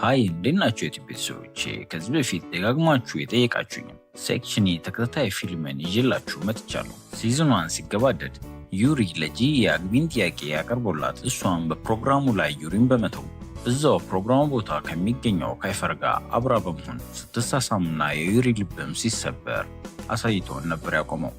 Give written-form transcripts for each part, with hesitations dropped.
ሃይ እንዴት ናችሁ የዩቲዩብ ቤተሰቦቼ? ከዚህ በፊት ደጋግማችሁ የጠየቃችሁኝ ሴክሽን ተከታታይ ፊልምን ይዤላችሁ መጥቻለሁ። ሲዝን 1 ሲገባደድ ዩሪ ለጂ የአግቢን ጥያቄ ያቀርቦላት እሷም በፕሮግራሙ ላይ ዩሪን በመተው እዛው ፕሮግራሙ ቦታ ከሚገኘው ካይፈር ጋር አብራ በመሆን ስትሳሳምና የዩሪ ልብም ሲሰበር አሳይቶን ነበር ያቆመው።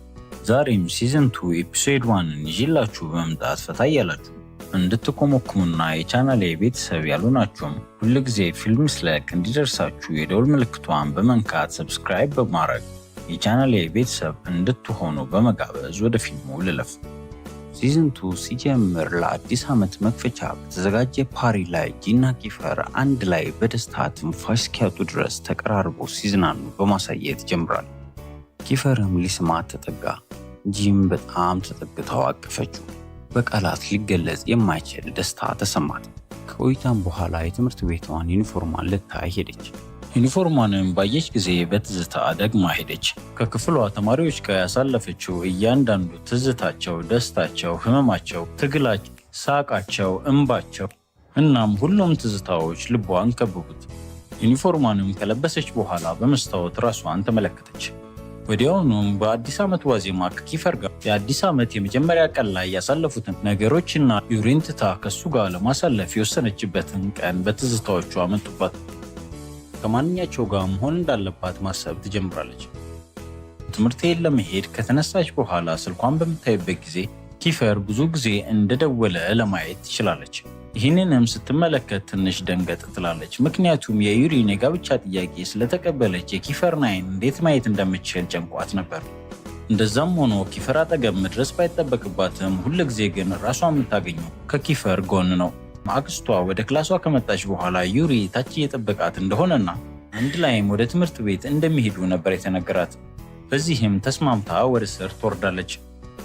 ዛሬም ሲዝን 2 ኤፒሶድ 1ን ይዤላችሁ በመምጣት ፈታ እያላችሁ እንድትኮመኩሙና የቻናሌ ቤተሰብ ያልሆናችሁም ሁልጊዜ ፊልም ስለቅ እንዲደርሳችሁ የደወል ምልክቷን በመንካት ሰብስክራይብ በማድረግ የቻናሌ ቤተሰብ እንድትሆኑ በመጋበዝ ወደ ፊልሙ ልለፍ። ሲዝን 2 ሲጀምር ለአዲስ ዓመት መክፈቻ በተዘጋጀ ፓሪ ላይ ጂና ኪፈር አንድ ላይ በደስታ ትንፋሽ እስኪያጡ ድረስ ተቀራርበው ሲዝናኑ በማሳየት ይጀምራል። ኪፈርም ሊስማት ተጠጋ። ጂም በጣም ተጠግተው አቀፈችው። በቃላት ሊገለጽ የማይችል ደስታ ተሰማት። ከቆይታም በኋላ የትምህርት ቤቷን ዩኒፎርሟን ልታይ ሄደች። ዩኒፎርሟንም ባየች ጊዜ በትዝታ ደግማ ሄደች። ከክፍሏ ተማሪዎች ጋር ያሳለፈችው እያንዳንዱ ትዝታቸው፣ ደስታቸው፣ ህመማቸው፣ ትግላቸው፣ ሳቃቸው፣ እንባቸው እናም ሁሉም ትዝታዎች ልቧን ከበቡት። ዩኒፎርሟንም ከለበሰች በኋላ በመስታወት ራሷን ተመለከተች። ወዲያውኑም በአዲስ ዓመት ዋዜማ ከኪፈር ጋር የአዲስ ዓመት የመጀመሪያ ቀን ላይ ያሳለፉትን ነገሮችና ዩሪን ትታ ከሱ ጋር ለማሳለፍ የወሰነችበትን ቀን በትዝታዎቿ መጡባት። ከማንኛቸው ጋር መሆን እንዳለባት ማሰብ ትጀምራለች። ትምህርት ቤት ለመሄድ ከተነሳች በኋላ ስልኳን በምታይበት ጊዜ ኪፈር ብዙ ጊዜ እንደደወለ ለማየት ትችላለች። ይህንንም ስትመለከት ትንሽ ደንገጥ ትላለች። ምክንያቱም የዩሪን የጋብቻ ጥያቄ ስለተቀበለች የኪፈርን ዓይን እንዴት ማየት እንደምትችል ጨንቋት ነበር። እንደዛም ሆኖ ኪፈር አጠገብ መድረስ ባይጠበቅባትም ሁልጊዜ ግን ራሷ የምታገኘው ከኪፈር ጎን ነው። አክስቷ ወደ ክላሷ ከመጣች በኋላ ዩሪ ታች እየጠበቃት እንደሆነና አንድ ላይም ወደ ትምህርት ቤት እንደሚሄዱ ነበር የተነገራት። በዚህም ተስማምታ ወደ ስር ትወርዳለች።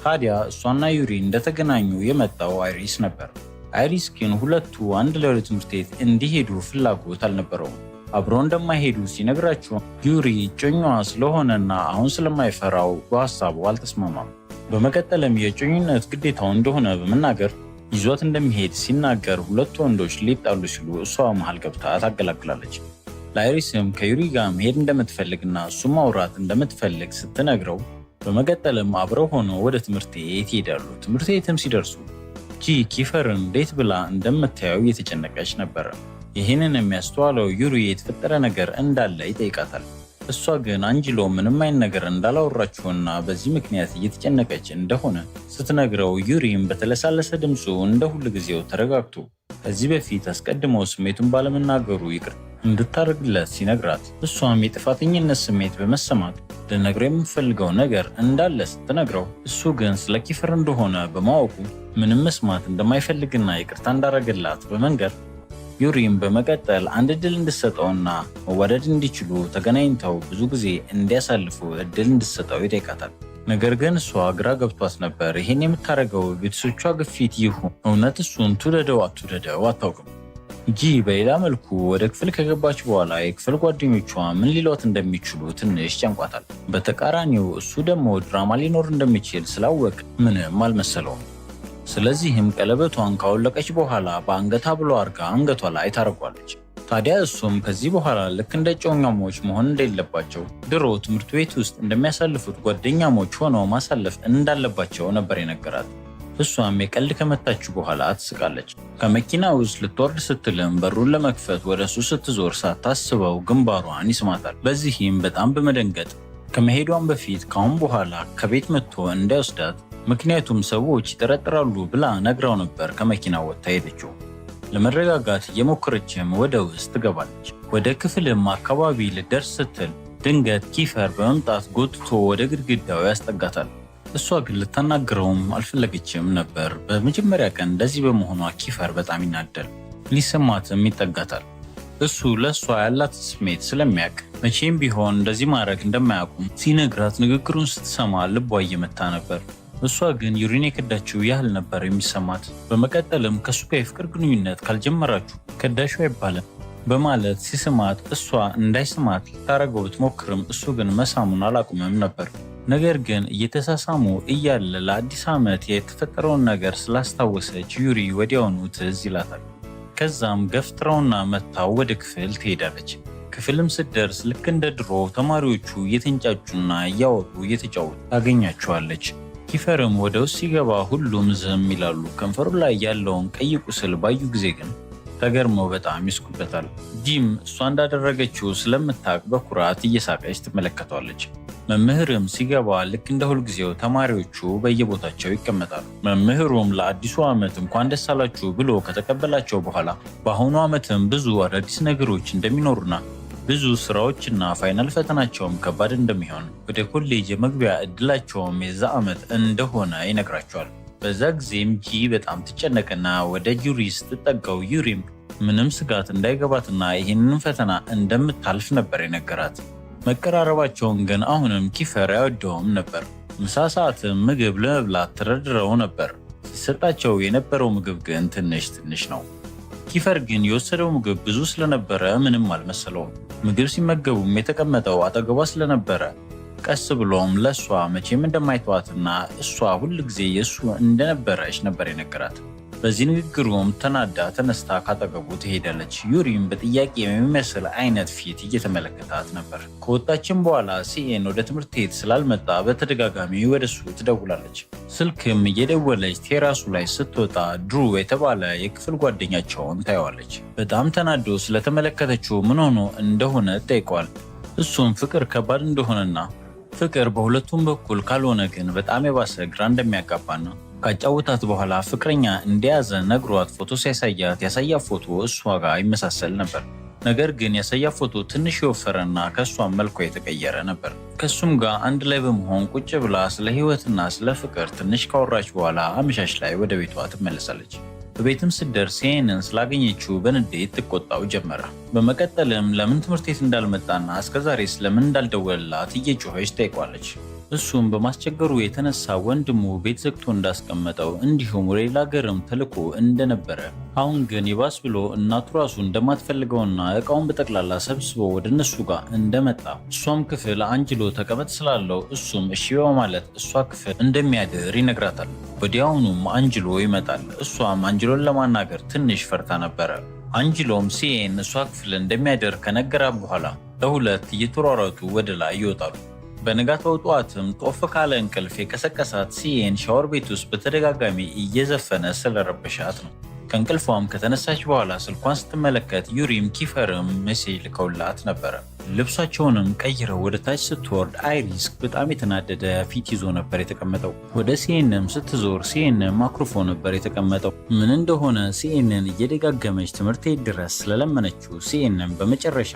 ታዲያ እሷና ዩሪ እንደተገናኙ የመጣው አይሪስ ነበር። አይሪስ ግን ሁለቱ አንድ ላይ ወደ ትምህርት ቤት እንዲሄዱ ፍላጎት አልነበረውም። አብረው እንደማይሄዱ ሲነግራቸው ዩሪ እጮኛዋ ስለሆነና አሁን ስለማይፈራው በሀሳቡ አልተስማማም። በመቀጠልም የእጮኝነት ግዴታው እንደሆነ በመናገር ይዟት እንደሚሄድ ሲናገር ሁለቱ ወንዶች ሊጣሉ ሲሉ እሷ መሃል ገብታ ታገላግላለች። ለአይሪስም ከዩሪ ጋር መሄድ እንደምትፈልግና እሱ ማውራት እንደምትፈልግ ስትነግረው በመቀጠልም አብረው ሆነው ወደ ትምህርት ቤት ይሄዳሉ። ትምህርት ቤትም ሲደርሱ ጂ ኪፈርን እንዴት ብላ እንደምታየው እየተጨነቀች ነበረ። ይህንን የሚያስተዋለው ዩሪ የተፈጠረ ነገር እንዳለ ይጠይቃታል። እሷ ግን አንጅሎ ምንም አይነት ነገር እንዳላወራችውና በዚህ ምክንያት እየተጨነቀች እንደሆነ ስትነግረው ዩሪም በተለሳለሰ ድምፁ እንደ ሁል ጊዜው ተረጋግቶ ከዚህ በፊት አስቀድሞ ስሜቱን ባለመናገሩ ይቅር እንድታደርግለት ሲነግራት እሷም የጥፋተኝነት ስሜት በመሰማት ልነግረው የምፈልገው ነገር እንዳለ ስትነግረው እሱ ግን ስለ ኪፈር እንደሆነ በማወቁ ምንም መስማት እንደማይፈልግና ይቅርታ እንዳረገላት በመንገር ዩሪም በመቀጠል አንድ እድል እንድትሰጠውና መዋደድ እንዲችሉ ተገናኝተው ብዙ ጊዜ እንዲያሳልፉ እድል እንድትሰጠው ይጠይቃታል። ነገር ግን እሷ ግራ ገብቷት ነበር። ይሄን የምታደርገው ቤተሰቦቿ ግፊት ይሁን እውነት እሱን ትውደደው አትውደደው አታውቅም። ጂ በሌላ መልኩ ወደ ክፍል ከገባች በኋላ የክፍል ጓደኞቿ ምን ሊሏት እንደሚችሉ ትንሽ ጨንቋታል። በተቃራኒው እሱ ደግሞ ድራማ ሊኖር እንደሚችል ስላወቅ ምንም አልመሰለውም። ስለዚህም ቀለበቷን ካወለቀች በኋላ በአንገት ሐብሏ አርጋ አንገቷ ላይ ታረጓለች። ታዲያ እሱም ከዚህ በኋላ ልክ እንደ ጮኛሞች መሆን እንደሌለባቸው ድሮ ትምህርት ቤት ውስጥ እንደሚያሳልፉት ጓደኛሞች ሆነው ማሳለፍ እንዳለባቸው ነበር የነገራት። እሷም የቀልድ ከመታችሁ በኋላ ትስቃለች። ከመኪና ውስጥ ልትወርድ ስትልም በሩን ለመክፈት ወደ እሱ ስትዞር ሳታስበው ግንባሯን ይስማታል። በዚህም በጣም በመደንገጥ ከመሄዷን በፊት ካሁን በኋላ ከቤት መጥቶ እንዳይወስዳት ምክንያቱም ሰዎች ይጠረጥራሉ ብላ ነግራው ነበር ከመኪናው ወጥታ ሄደችው። ለመረጋጋት እየሞከረችም ወደ ውስጥ ትገባለች። ወደ ክፍልም አካባቢ ልደርስ ስትል ድንገት ኪፈር በመምጣት ጎትቶ ወደ ግድግዳው ያስጠጋታል። እሷ ግን ልታናግረውም አልፈለገችም ነበር። በመጀመሪያ ቀን እንደዚህ በመሆኗ ኪፈር በጣም ይናደል። ሊሰማትም ይጠጋታል። እሱ ለእሷ ያላት ስሜት ስለሚያውቅ መቼም ቢሆን እንደዚህ ማድረግ እንደማያውቁም ሲነግራት ንግግሩን ስትሰማ ልቧ እየመታ ነበር። እሷ ግን ዩሪን የከዳችው ያህል ነበር የሚሰማት። በመቀጠልም ከሱ ጋር የፍቅር ግንኙነት ካልጀመራችሁ ከዳሹ አይባልም በማለት ሲስማት እሷ እንዳይስማት ልታረገው ብትሞክርም እሱ ግን መሳሙን አላቁምም ነበር። ነገር ግን እየተሳሳሙ እያለ ለአዲስ ዓመት የተፈጠረውን ነገር ስላስታወሰች ዩሪ ወዲያውኑ ትዝ ይላታል። ከዛም ገፍትራውና መታው ወደ ክፍል ትሄዳለች። ክፍልም ስትደርስ ልክ እንደ ድሮ ተማሪዎቹ እየተንጫጩና እያወሩ እየተጫወቱ ታገኛቸዋለች። ኪፈርም ወደ ውስጥ ሲገባ ሁሉም ዝም ይላሉ። ከንፈሩ ላይ ያለውን ቀይ ቁስል ባዩ ጊዜ ግን ተገርመው በጣም ይስቁበታል። ጂም እሷ እንዳደረገችው ስለምታውቅ በኩራት እየሳቀች ትመለከተዋለች። መምህርም ሲገባ ልክ እንደ ሁልጊዜው ተማሪዎቹ በየቦታቸው ይቀመጣሉ። መምህሩም ለአዲሱ ዓመት እንኳን ደስ አላችሁ ብሎ ከተቀበላቸው በኋላ በአሁኑ ዓመትም ብዙ አዳዲስ ነገሮች እንደሚኖሩና ብዙ ስራዎችና ፋይናል ፈተናቸውም ከባድ እንደሚሆን ወደ ኮሌጅ የመግቢያ እድላቸውም የዛ ዓመት እንደሆነ ይነግራቸዋል። በዛ ጊዜም ጂ በጣም ትጨነቅና ወደ ዩሪ ስትጠጋው ዩሪም ምንም ስጋት እንዳይገባትና ይህንን ፈተና እንደምታልፍ ነበር የነገራት። መቀራረባቸውን ግን አሁንም ኪፈር አይወደውም ነበር። ምሳ ሰዓትም ምግብ ለመብላት ተደርድረው ነበር። ሲሰጣቸው የነበረው ምግብ ግን ትንሽ ነው። ኪፈር ግን የወሰደው ምግብ ብዙ ስለነበረ ምንም አልመሰለውም። ምግብ ሲመገቡም የተቀመጠው አጠገቧ ስለነበረ ቀስ ብሎም ለእሷ መቼም እንደማይተዋትና እሷ ሁል ጊዜ የእሱ እንደነበረች ነበር የነገራት። በዚህ ንግግሩም ተናዳ ተነስታ ካጠገቡ ትሄዳለች። ዩሪም በጥያቄ የሚመስል አይነት ፊት እየተመለከታት ነበር። ከወጣችን በኋላ ሲኤን ወደ ትምህርት ቤት ስላልመጣ በተደጋጋሚ ወደሱ ትደውላለች። ስልክም እየደወለች ቴራሱ ላይ ስትወጣ ድሩ የተባለ የክፍል ጓደኛቸውን ታየዋለች። በጣም ተናዶ ስለተመለከተችው ምን ሆኖ እንደሆነ ጠይቋል። እሱም ፍቅር ከባድ እንደሆነና ፍቅር በሁለቱም በኩል ካልሆነ ግን በጣም የባሰ ግራ እንደሚያጋባና ካጫወታት በኋላ ፍቅረኛ እንደያዘ ነግሯት ፎቶ ሲያሳያት ያሳያት ፎቶ እሷ ጋር ይመሳሰል ነበር። ነገር ግን ያሳያት ፎቶ ትንሽ የወፈረና ከእሷም መልኳ የተቀየረ ነበር። ከሱም ጋር አንድ ላይ በመሆን ቁጭ ብላ ስለ ህይወትና ስለ ፍቅር ትንሽ ካወራች በኋላ አመሻሽ ላይ ወደ ቤቷ ትመለሳለች። በቤትም ስትደርስ ሲኤንን ስላገኘችው በንዴት ትቆጣው ጀመረ። በመቀጠልም ለምን ትምህርት ቤት እንዳልመጣና እስከዛሬ ስለምን እንዳልደወለላት እየጮኸች ጠይቋለች። እሱም በማስቸገሩ የተነሳ ወንድሙ ቤት ዘግቶ እንዳስቀመጠው እንዲሁም ወደ ሌላ ሀገርም ተልኮ እንደነበረ፣ አሁን ግን ይባስ ብሎ እናቱ ራሱ እንደማትፈልገውና እቃውን በጠቅላላ ሰብስቦ ወደ እነሱ ጋር እንደመጣ፣ እሷም ክፍል አንጅሎ ተቀመጥ ስላለው እሱም እሺ በማለት እሷ ክፍል እንደሚያድር ይነግራታል። ወዲያውኑም አንጅሎ ይመጣል። እሷም አንጅሎን ለማናገር ትንሽ ፈርታ ነበረ። አንጅሎም ሲኤን እሷ ክፍል እንደሚያድር ከነገራት በኋላ ለሁለት እየተሯሯጡ ወደ ላይ ይወጣሉ። በነጋታው ጠዋትም ጦፍ ካለ እንቅልፍ የቀሰቀሳት ሲኤን ሻወር ቤት ውስጥ በተደጋጋሚ እየዘፈነ ስለረበሻት ነው። ከእንቅልፏም ከተነሳች በኋላ ስልኳን ስትመለከት ዩሪም ኪፈርም ሜሴጅ ልከውላት ነበረ። ልብሳቸውንም ቀይረው ወደ ታች ስትወርድ አይሪስ በጣም የተናደደ ፊት ይዞ ነበር የተቀመጠው። ወደ ሲኤንም ስትዞር ሲኤንም አኩርፎ ነበር የተቀመጠው። ምን እንደሆነ ሲኤንን እየደጋገመች ትምህርት ቤት ድረስ ስለለመነችው ሲኤንም በመጨረሻ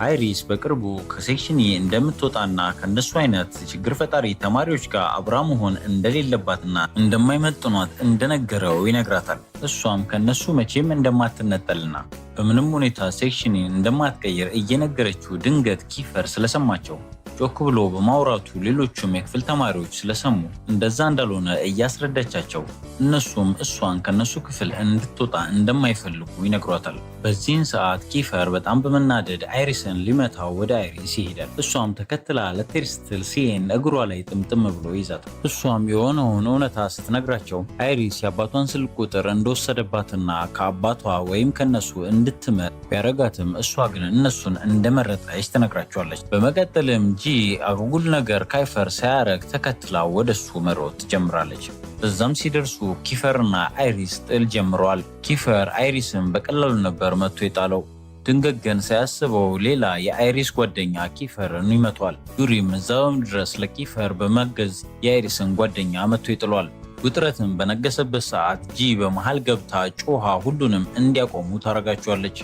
አይሪስ በቅርቡ ከሴክሽን እንደምትወጣና ከእነሱ አይነት ችግር ፈጣሪ ተማሪዎች ጋር አብራ መሆን እንደሌለባትና እንደማይመጥኗት እንደነገረው ይነግራታል። እሷም ከነሱ መቼም እንደማትነጠልና በምንም ሁኔታ ሴክሽን እንደማትቀይር እየነገረችው ድንገት ኪፈር ስለሰማቸው ጮክ ብሎ በማውራቱ ሌሎቹም የክፍል ተማሪዎች ስለሰሙ እንደዛ እንዳልሆነ እያስረዳቻቸው እነሱም እሷን ከነሱ ክፍል እንድትወጣ እንደማይፈልጉ ይነግሯታል። በዚህን ሰዓት ኪፈር በጣም በመናደድ አይሪስን ሊመታው ወደ አይሪስ ይሄዳል። እሷም ተከትላ ለቴር ስትል ሲኤን እግሯ ላይ ጥምጥም ብሎ ይዛታል። እሷም የሆነውን እውነታ ስትነግራቸው አይሪስ የአባቷን ስልክ ቁጥር እንደወሰደባትና ከአባቷ ወይም ከነሱ እንድትመር ቢያረጋትም እሷ ግን እነሱን እንደመረጠች ትነግራቸዋለች። በመቀጠልም ጂ አጉል ነገር ካይፈር ሳያረግ ተከትላ ወደሱ መሮጥ ትጀምራለች። እዛም ሲደርሱ ኪፈርና አይሪስ ጥል ጀምረዋል። ኪፈር አይሪስን በቀላሉ ነበር መቶ የጣለው። ድንገት ግን ሳያስበው ሌላ የአይሪስ ጓደኛ ኪፈርን ይመቷል። ዩሪም እዛው ድረስ ለኪፈር በመገዝ የአይሪስን ጓደኛ መቶ ይጥሏል። ውጥረትም በነገሰበት ሰዓት ጂ በመሃል ገብታ ጮሃ ሁሉንም እንዲያቆሙ ታረጋቸዋለች።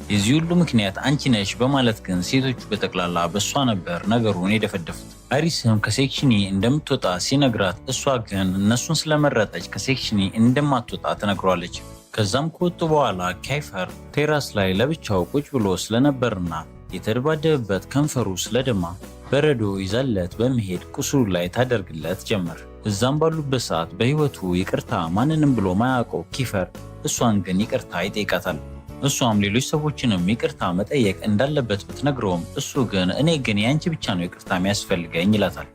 የዚህ ሁሉ ምክንያት አንቺ ነሽ በማለት ግን ሴቶቹ በጠቅላላ በእሷ ነበር ነገሩን የደፈደፉት። አይሪስም ከሴክሽኒ እንደምትወጣ ሲነግራት እሷ ግን እነሱን ስለመረጠች ከሴክሽኒ እንደማትወጣ ትነግሯለች። ከዛም ከወጡ በኋላ ካይፈር ቴራስ ላይ ለብቻው ቁጭ ብሎ ስለነበርና የተደባደበበት ከንፈሩ ስለደማ በረዶ ይዛለት በመሄድ ቁስሉ ላይ ታደርግለት ጀመር። እዛም ባሉበት ሰዓት በህይወቱ ይቅርታ ማንንም ብሎ ማያውቀው ኪፈር እሷን ግን ይቅርታ ይጠይቃታል። እሷም ሌሎች ሰዎችንም ይቅርታ መጠየቅ እንዳለበት ብትነግረውም እሱ ግን እኔ ግን ያንቺ ብቻ ነው ይቅርታ የሚያስፈልገኝ ይላታል።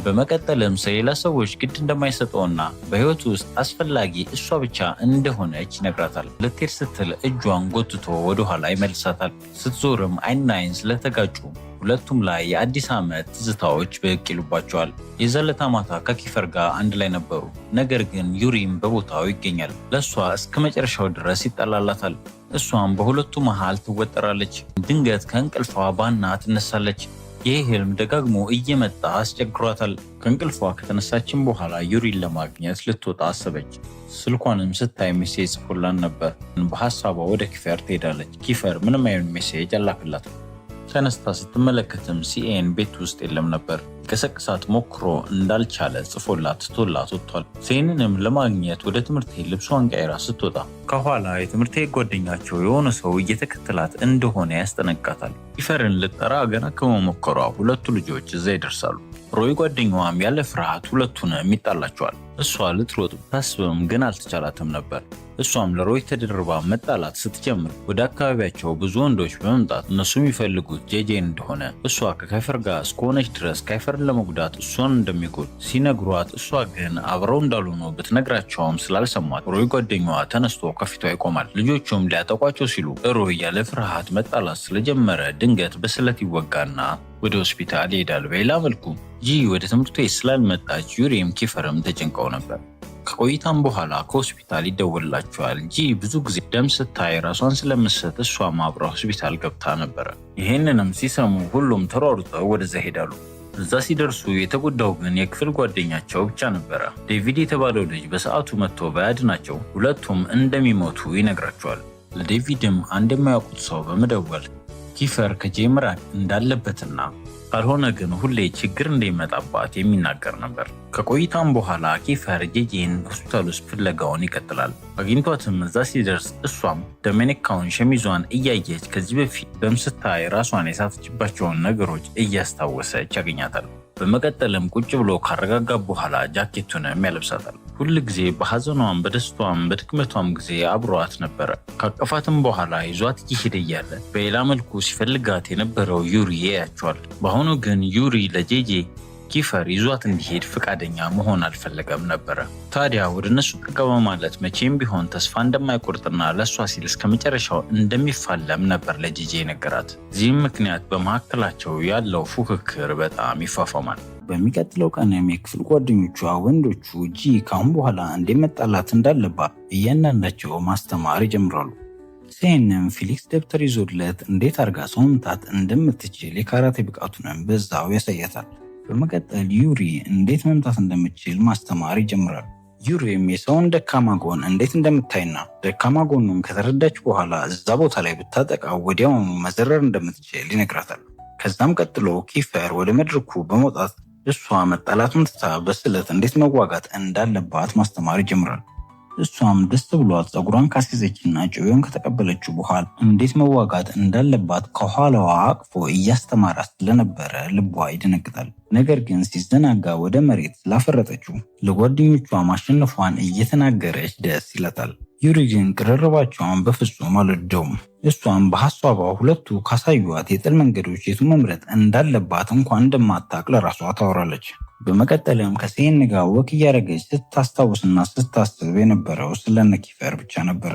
በመቀጠልም ስለሌላ ሰዎች ግድ እንደማይሰጠውና በህይወቱ ውስጥ አስፈላጊ እሷ ብቻ እንደሆነች ይነግራታል። ልትሄድ ስትል እጇን ጎትቶ ወደኋላ ይመልሳታል። ስትዞርም አይን አይን ስለተጋጩ ሁለቱም ላይ የአዲስ ዓመት ትዝታዎች ብቅ ይሉባቸዋል። የዘለታ ማታ ከኪፈር ጋር አንድ ላይ ነበሩ። ነገር ግን ዩሪም በቦታው ይገኛል። ለእሷ እስከ መጨረሻው ድረስ ይጠላላታል። እሷም በሁለቱ መሃል ትወጠራለች። ድንገት ከእንቅልፏ ባና ትነሳለች። ይህ ህልም ደጋግሞ እየመጣ አስቸግሯታል። ከእንቅልፏ ከተነሳችን በኋላ ዩሪን ለማግኘት ልትወጣ አሰበች። ስልኳንም ስታይ ሜሴጅ ጽፎላን ነበር። በሐሳቧ ወደ ኪፈር ትሄዳለች። ኪፈር ምንም አይነት ሜሴጅ አላክላትም። ተነስታ ስትመለከትም ሲኤን ቤት ውስጥ የለም ነበር። ሊቀሰቅሳት ሞክሮ እንዳልቻለ ጽፎላት ትቶላት ወጥቷል። ሲኤንንም ለማግኘት ወደ ትምህርት ቤት ልብሷን ቀይራ ስትወጣ ከኋላ የትምህርት ቤት ጓደኛቸው የሆነ ሰው እየተከተላት እንደሆነ ያስጠነቅቃታል። ኪፈርን ልጠራ ገና ከመሞከሯ ሁለቱ ልጆች እዛ ይደርሳሉ። ሮይ ጓደኛዋም ያለ ፍርሃት ሁለቱንም ይጣላቸዋል። እሷ ልትሮጥ ታስብም ግን አልተቻላትም ነበር። እሷም ለሮይ ተደርባ መጣላት ስትጀምር ወደ አካባቢያቸው ብዙ ወንዶች በመምጣት እነሱ የሚፈልጉት ጄጄን እንደሆነ እሷ ከካይፈር ጋር እስከሆነች ድረስ ካይፈርን ለመጉዳት እሷን እንደሚጎድ ሲነግሯት እሷ ግን አብረው እንዳልሆኑ ብትነግራቸውም ስላልሰሟት ሮይ ጓደኛዋ ተነስቶ ከፊቷ ይቆማል። ልጆቹም ሊያጠቋቸው ሲሉ ሮይ ያለ ፍርሃት መጣላት ስለጀመረ ድንገት በስለት ይወጋና ወደ ሆስፒታል ይሄዳል። በሌላ መልኩ ጂ ወደ ትምህርት ቤት ስላልመጣች ዩሪም ኪፈርም ተጨንቀው ነበር። ከቆይታም በኋላ ከሆስፒታል ይደወልላቸዋል። ጂ ብዙ ጊዜ ደም ስታይ ራሷን ስለምትስት እሷም አብራ ሆስፒታል ገብታ ነበረ። ይህንንም ሲሰሙ ሁሉም ተሯሩጠው ወደዛ ሄዳሉ። እዛ ሲደርሱ የተጎዳው ግን የክፍል ጓደኛቸው ብቻ ነበረ። ዴቪድ የተባለው ልጅ በሰዓቱ መጥቶ ባያድናቸው ሁለቱም እንደሚሞቱ ይነግራቸዋል። ለዴቪድም አንድ የማያውቁት ሰው በመደወል ኪፈር ከጄ መራቅ እንዳለበትና ካልሆነ ግን ሁሌ ችግር እንደሚመጣባት የሚናገር ነበር። ከቆይታም በኋላ ኪፈር ጄጄን ሆስፒታል ውስጥ ፍለጋውን ይቀጥላል። አግኝቷትም እዛ ሲደርስ እሷም ዶሜኒካውን ሸሚዟን እያየች ከዚህ በፊት ደም ስታይ ራሷን የሳተችባቸውን ነገሮች እያስታወሰች ያገኛታል። በመቀጠልም ቁጭ ብሎ ካረጋጋ በኋላ ጃኬቱንም ያለብሳታል። ሁል ጊዜ በሐዘኗም በደስቷም በድክመቷም ጊዜ አብሯት ነበረ። ካቀፋትም በኋላ ይዟት እየሄደ እያለ በሌላ መልኩ ሲፈልጋት የነበረው ዩሪ ያያቸዋል። በአሁኑ ግን ዩሪ ለጄጄ ኪፈር ይዟት እንዲሄድ ፈቃደኛ መሆን አልፈለገም ነበረ። ታዲያ ወደ እነሱ ጠጋ በማለት መቼም ቢሆን ተስፋ እንደማይቆርጥና ለእሷ ሲል እስከ መጨረሻው እንደሚፋለም ነበር ለጄጄ ነገራት። እዚህም ምክንያት በመካከላቸው ያለው ፉክክር በጣም ይፋፋማል። በሚቀጥለው ቀንም የክፍል ጓደኞቿ ወንዶቹ ጂ ካሁን በኋላ እንደመጣላት እንዳለባት እያንዳንዳቸው ማስተማር ይጀምራሉ። ሲኤንም ፊሊክስ ደብተር ይዞለት እንዴት አርጋ ሰው መምታት እንደምትችል የካራቴ ብቃቱንም በዛው ያሳያታል። በመቀጠል ዩሪ እንዴት መምታት እንደምትችል ማስተማር ይጀምራል። ዩሪም የሰውን ደካማ ጎን እንዴት እንደምታይና ደካማ ጎኑን ከተረዳች በኋላ እዛ ቦታ ላይ ብታጠቃው ወዲያውኑ መዘረር እንደምትችል ይነግራታል። ከዛም ቀጥሎ ኪፈር ወደ መድረኩ በመውጣት እሷ መጣላቱን ትታ በስለት እንዴት መዋጋት እንዳለባት ማስተማር ይጀምራል። እሷም ደስ ብሏት ፀጉሯን ካስያዘችና ጭዌውን ከተቀበለችው በኋላ እንዴት መዋጋት እንዳለባት ከኋላዋ አቅፎ እያስተማራት ስለነበረ ልቧ ይደነግጣል። ነገር ግን ሲዘናጋ ወደ መሬት ስላፈረጠችው ለጓደኞቿ ማሸነፏን እየተናገረች ደስ ይላታል። ዩሪ ግን ቅርርባቸውን በፍጹም አልወደውም። እሷም በሐሳቧ ሁለቱ ካሳዩት የጥል መንገዶች የቱ መምረጥ እንዳለባት እንኳን እንደማታውቅ ለራሷ ታወራለች። በመቀጠልም ከሲኤን ጋር ወክ እያደረገች ስታስታውስና ስታስብ የነበረው ስለነ ኪፈር ብቻ ነበረ።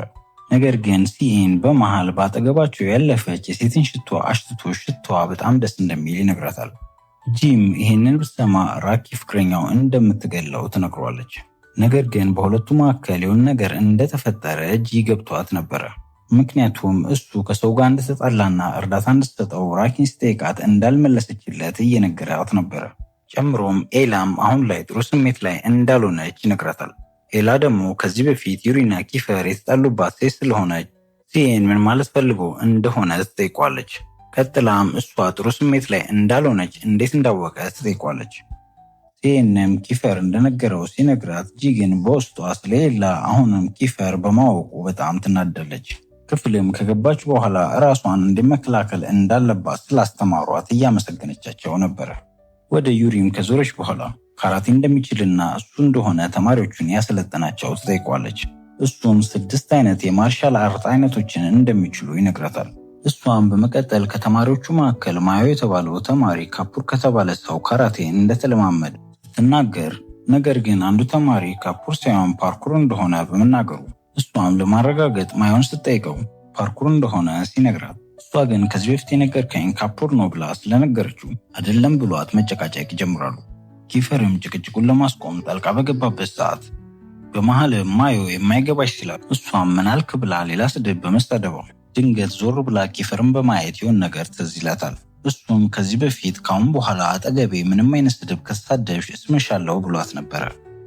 ነገር ግን ሲኤን በመሃል በአጠገባቸው ያለፈች የሴትን ሽቶ አሽትቶ ሽቶዋ በጣም ደስ እንደሚል ይነግራታል። ጂም ይህንን ብትሰማ ራኪ ፍቅረኛው እንደምትገለው ትነግሯለች። ነገር ግን በሁለቱ መካከል የሆነ ነገር እንደተፈጠረ ጂ ገብቷት ነበረ። ምክንያቱም እሱ ከሰው ጋር እንደተጣላና እርዳታ እንድትሰጠው ራኪን ስጠይቃት እንዳልመለሰችለት እየነገራት ነበረ። ጨምሮም ኤላም አሁን ላይ ጥሩ ስሜት ላይ እንዳልሆነች ይነግራታል። ኤላ ደግሞ ከዚህ በፊት ዩሪና ኪፈር የተጣሉባት ሴት ስለሆነች ሲኤን ምን ማለት ፈልጎ እንደሆነ ትጠይቋለች። ቀጥላም እሷ ጥሩ ስሜት ላይ እንዳልሆነች እንዴት እንዳወቀ ትጠይቋለች። ሲኤንም ኪፈር እንደነገረው ሲነግራት ጂ ግን በውስጧ ስለ ኤላ አሁንም ኪፈር በማወቁ በጣም ትናደለች። ክፍልም ከገባች በኋላ ራሷን እንዲመከላከል እንዳለባት ስላስተማሯት እያመሰገነቻቸው ነበረ። ወደ ዩሪም ከዞረች በኋላ ካራቴ እንደሚችልና እሱ እንደሆነ ተማሪዎቹን ያሰለጠናቸው ትጠይቋለች። እሱም 6 አይነት የማርሻል አርት አይነቶችን እንደሚችሉ ይነግራታል። እሷም በመቀጠል ከተማሪዎቹ መካከል ማዮ የተባለው ተማሪ ካፑር ከተባለ ሰው ካራቴ እንደተለማመደ ስትናገር፣ ነገር ግን አንዱ ተማሪ ካፑር ሳይሆን ፓርኩር እንደሆነ በመናገሩ እሷም ለማረጋገጥ ማይሆን ስትጠይቀው ፓርኩር እንደሆነ ሲነግራት፣ እሷ ግን ከዚህ በፊት የነገርከኝ ካፑር ነው ብላ ስለነገረችው አይደለም ብሏት መጨቃጨቅ ይጀምራሉ። ኪፈርም ጭቅጭቁን ለማስቆም ጣልቃ በገባበት ሰዓት በመሃል ማዮ የማይገባሽ ሲላት፣ እሷም ምናልክ ብላ ሌላ ስድብ በመሳደቧ ድንገት ዞር ብላ ኪፈርን በማየት የሆነ ነገር ትዝ ይላታል። እሱም ከዚህ በፊት ካሁን በኋላ አጠገቤ ምንም አይነት ስድብ ከሳደብሽ እስምሻለሁ ብሏት ነበረ።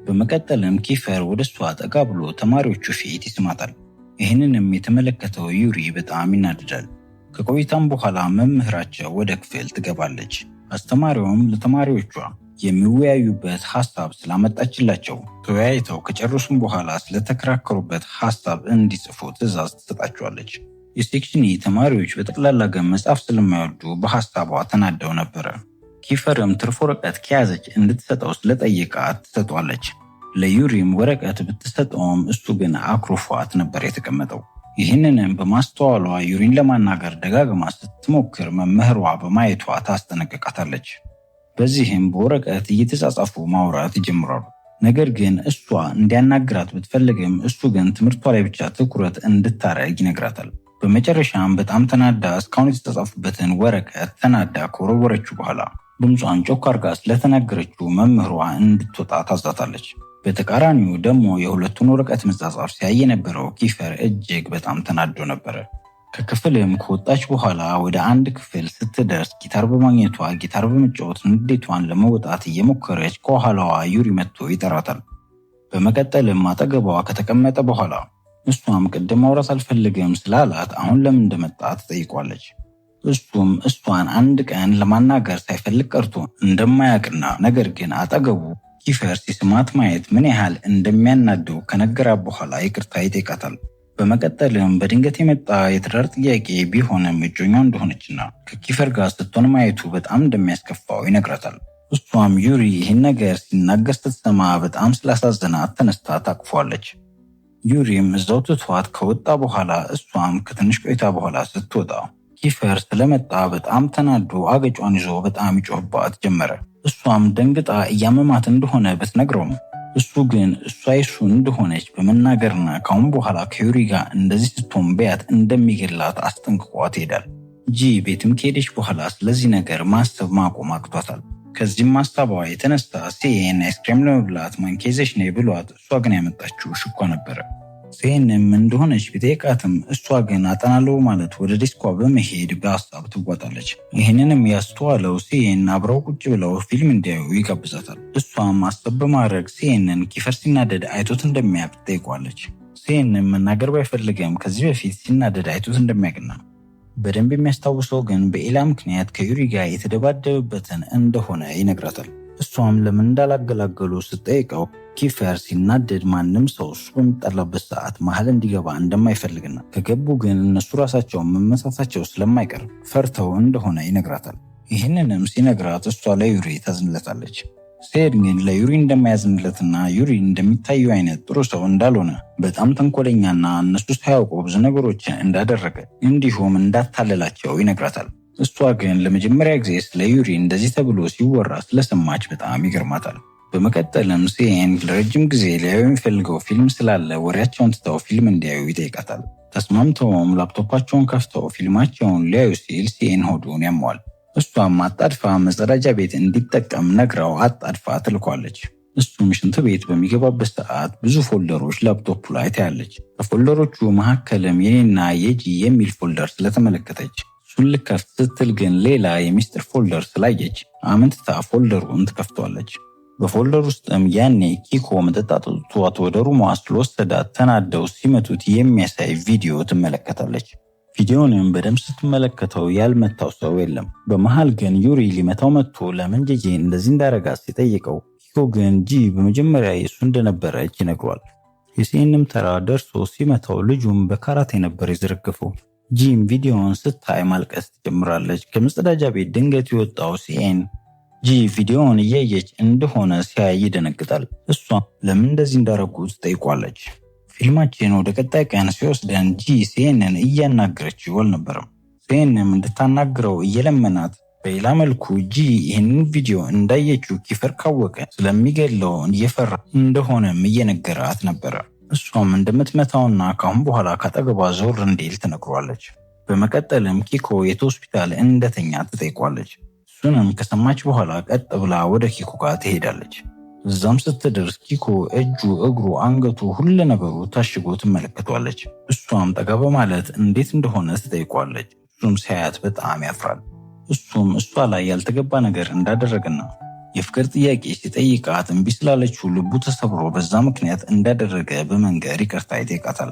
በመቀጠልም ኪፈር ወደ እሷ ጠጋ ብሎ ተማሪዎቹ ፊት ይስማታል። ይህንንም የተመለከተው ዩሪ በጣም ይናደዳል። ከቆይታም በኋላ መምህራቸው ወደ ክፍል ትገባለች። አስተማሪውም ለተማሪዎቿ የሚወያዩበት ሐሳብ ስላመጣችላቸው ተወያይተው ከጨረሱም በኋላ ስለተከራከሩበት ሐሳብ እንዲጽፉ ትዕዛዝ ትሰጣቸዋለች። የሴክሽኒ ተማሪዎች በጠቅላላ ግን መጽሐፍ ስለማይወዱ በሐሳቧ ተናደው ነበረ። ኪፈርም ትርፍ ወረቀት ከያዘች እንድትሰጠው ስለጠየቃት ትሰጧለች። ለዩሪም ወረቀት ብትሰጠውም እሱ ግን አኩርፏት ነበር የተቀመጠው። ይህንንም በማስተዋሏ ዩሪን ለማናገር ደጋግማ ስትሞክር መምህሯ በማየቷ ታስጠነቅቃታለች። በዚህም በወረቀት እየተጻጻፉ ማውራት ይጀምራሉ። ነገር ግን እሷ እንዲያናግራት ብትፈልግም እሱ ግን ትምህርቷ ላይ ብቻ ትኩረት እንድታረግ ይነግራታል። በመጨረሻም በጣም ተናዳ እስካሁን የተጻፉበትን ወረቀት ተናዳ ከወረወረችው በኋላ ድምጿን ጮክ አርጋ ስለተናገረችው መምህሯ እንድትወጣ ታዛታለች። በተቃራኒው ደግሞ የሁለቱን ወረቀት መጻጻፍ ሲያይ የነበረው ኪፈር እጅግ በጣም ተናዶ ነበረ። ከክፍልም ከወጣች በኋላ ወደ አንድ ክፍል ስትደርስ ጊታር በማግኘቷ ጊታር በመጫወት ንዴቷን ለመውጣት እየሞከረች ከኋላዋ ዩሪ መጥቶ ይጠራታል። በመቀጠልም አጠገቧ ከተቀመጠ በኋላ እሷም ቅድም ማውራት አልፈልግም ስላላት አሁን ለምን እንደመጣ ትጠይቋለች። እሱም እሷን አንድ ቀን ለማናገር ሳይፈልግ ቀርቶ እንደማያውቅና ነገር ግን አጠገቡ ኪፈር ሲስማት ማየት ምን ያህል እንደሚያናደው ከነገራት በኋላ ይቅርታ ይጠይቃታል። በመቀጠልም በድንገት የመጣ የትዳር ጥያቄ ቢሆንም እጮኛው እንደሆነችና ከኪፈር ጋር ስትሆን ማየቱ በጣም እንደሚያስከፋው ይነግራታል። እሷም ዩሪ ይህን ነገር ሲናገር ስትሰማ በጣም ስላሳዘናት ተነስታ ታቅፏለች። ዩሪም እዛው ትቷት ከወጣ በኋላ እሷም ከትንሽ ቆይታ በኋላ ስትወጣ ኪፈር ስለመጣ በጣም ተናዶ አገጯን ይዞ በጣም ይጮህባት ጀመረ። እሷም ደንግጣ እያመማት እንደሆነ ብትነግረውም እሱ ግን እሷ የሱ እንደሆነች በመናገርና ካሁን በኋላ ከዩሪ ጋር እንደዚህ ስትሆን ቢያት እንደሚገላት አስጠንቅቋት ይሄዳል። ጂ ቤትም ከሄደች በኋላ ስለዚህ ነገር ማሰብ ማቆም አቅቷታል። ከዚህም ማሳቧ የተነሳ ሲኤን አይስክሬም ለመብላት ማንኬዘሽ ነይ ብሏት እሷ ግን ያመጣችው ሽኳ ነበረ። ሲኤንም እንደሆነች ቢጠይቃትም እሷ ግን አጠናለው ማለት ወደ ዲስኳ በመሄድ በሀሳብ ትጓጣለች። ይህንንም ያስተዋለው ሲኤን አብረው ቁጭ ብለው ፊልም እንዲያዩ ይጋብዛታል። እሷም ማሰብ በማድረግ ሲኤንን ኪፈር ሲናደድ አይቶት እንደሚያውቅ ትጠይቋለች። ሲኤንም መናገር ባይፈልግም ከዚህ በፊት ሲናደድ አይቶት እንደሚያውቅና በደንብ የሚያስታውሰው ግን በኤላ ምክንያት ከዩሪ ጋር የተደባደበበትን እንደሆነ ይነግራታል። እሷም ለምን እንዳላገላገሉ ስትጠይቀው ኪፈር ሲናደድ ማንም ሰው እሱ በሚጣላበት ሰዓት መሀል እንዲገባ እንደማይፈልግና ከገቡ ግን እነሱ ራሳቸውን መመሳታቸው ስለማይቀር ፈርተው እንደሆነ ይነግራታል። ይህንንም ሲነግራት እሷ ለዩሪ ታዝንለታለች። ሲሄድ ግን ለዩሪ እንደማያዝንለትና ዩሪ እንደሚታየው አይነት ጥሩ ሰው እንዳልሆነ በጣም ተንኮለኛና እነሱ ሳያውቁ ብዙ ነገሮችን እንዳደረገ እንዲሁም እንዳታለላቸው ይነግራታል። እሷ ግን ለመጀመሪያ ጊዜ ስለ ዩሪ እንደዚህ ተብሎ ሲወራ ስለሰማች በጣም ይገርማታል። በመቀጠልም ሲኤን ለረጅም ጊዜ ሊያዩ የሚፈልገው ፊልም ስላለ ወሬያቸውን ትተው ፊልም እንዲያዩ ይጠይቃታል። ተስማምተውም ላፕቶፓቸውን ከፍተው ፊልማቸውን ሊያዩ ሲል ሲኤን ሆዱን ያሟል። እሷም አጣድፋ መጸዳጃ ቤት እንዲጠቀም ነግራው አጣድፋ ትልኳለች። እሱም ሽንት ቤት በሚገባበት ሰዓት ብዙ ፎልደሮች ላፕቶፑ ላይ ታያለች። ከፎልደሮቹ መካከልም የኔና የጂ የሚል ፎልደር ስለተመለከተች እሱን ልከፍት ስትል ግን ሌላ የሚስጥር ፎልደር ስላየች አመንትታ ፎልደሩን ትከፍተዋለች። በፎልደር ውስጥም ያኔ ኪኮ መጠጣት አጥቷት ወደ ሩሟ ስለወሰዳት ተናደው ሲመቱት የሚያሳይ ቪዲዮ ትመለከታለች። ቪዲዮንም በደንብ ስትመለከተው ያልመታው ሰው የለም። በመሃል ግን ዩሪ ሊመታው መጥቶ ለምን ጄጄ እንደዚህ እንዳረጋት ሲጠይቀው ኪኮ ግን ጂ በመጀመሪያ የሱ እንደነበረች ይነግሯል። የሲኤንም ተራ ደርሶ ሲመታው ልጁም በካራቴ ነበር የዘረገፈው። ጂም ቪዲዮውን ስታይ ማልቀስ ትጀምራለች። ከመጸዳጃ ቤት ድንገት የወጣው ሲኤን ጂ ቪዲዮውን እያየች እንደሆነ ሲያይ ይደነግጣል። እሷ ለምን እንደዚህ እንዳረጉት ትጠይቋለች። ፊልማችን ወደ ቀጣይ ቀን ሲወስደን ጂ ሲኤንን እያናገረችው አልነበረም። ሲኤንም እንድታናግረው እየለመናት በሌላ መልኩ ጂ ይህንን ቪዲዮ እንዳየችው ኪፈር ካወቀ ስለሚገለው እየፈራ እንደሆነም እየነገራት ነበረ። እሷም እንደምትመታውና ካሁን በኋላ ካጠገቧ ዞር እንዲል ትነግሯለች። በመቀጠልም ኪኮ የት ሆስፒታል እንደተኛ ትጠይቋለች። እሱንም ከሰማች በኋላ ቀጥ ብላ ወደ ኪኮ ጋር ትሄዳለች። እዛም ስትደርስ ኪኮ እጁ፣ እግሩ፣ አንገቱ፣ ሁሉ ነገሩ ታሽጎ ትመለከቷለች። እሷም ጠጋ በማለት እንዴት እንደሆነ ትጠይቋለች። እሱም ሲያያት በጣም ያፍራል። እሱም እሷ ላይ ያልተገባ ነገር እንዳደረገና የፍቅር ጥያቄ ሲጠይቃት እምቢ ስላለችው ልቡ ተሰብሮ በዛ ምክንያት እንዳደረገ በመንገር ይቅርታ ይጠይቃታል።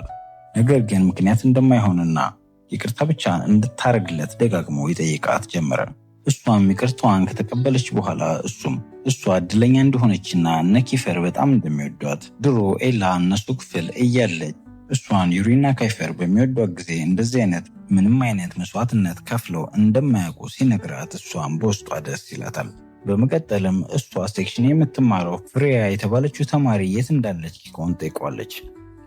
ነገር ግን ምክንያት እንደማይሆንና ይቅርታ ብቻ እንድታረግለት ደጋግሞ ይጠይቃት ጀመረ። እሷም ይቅርታዋን ከተቀበለች በኋላ እሱም እሷ እድለኛ እንደሆነችና እነ ኪፈር በጣም እንደሚወዷት ድሮ ኤላ እነሱ ክፍል እያለች እሷን ዩሪና ካይፈር በሚወዷት ጊዜ እንደዚህ አይነት ምንም አይነት መስዋዕትነት ከፍለው እንደማያውቁ ሲነግራት እሷም በውስጧ ደስ ይላታል። በመቀጠልም እሷ ሴክሽን የምትማረው ፍሬያ የተባለችው ተማሪ የት እንዳለች ኪኮን ጠይቋለች።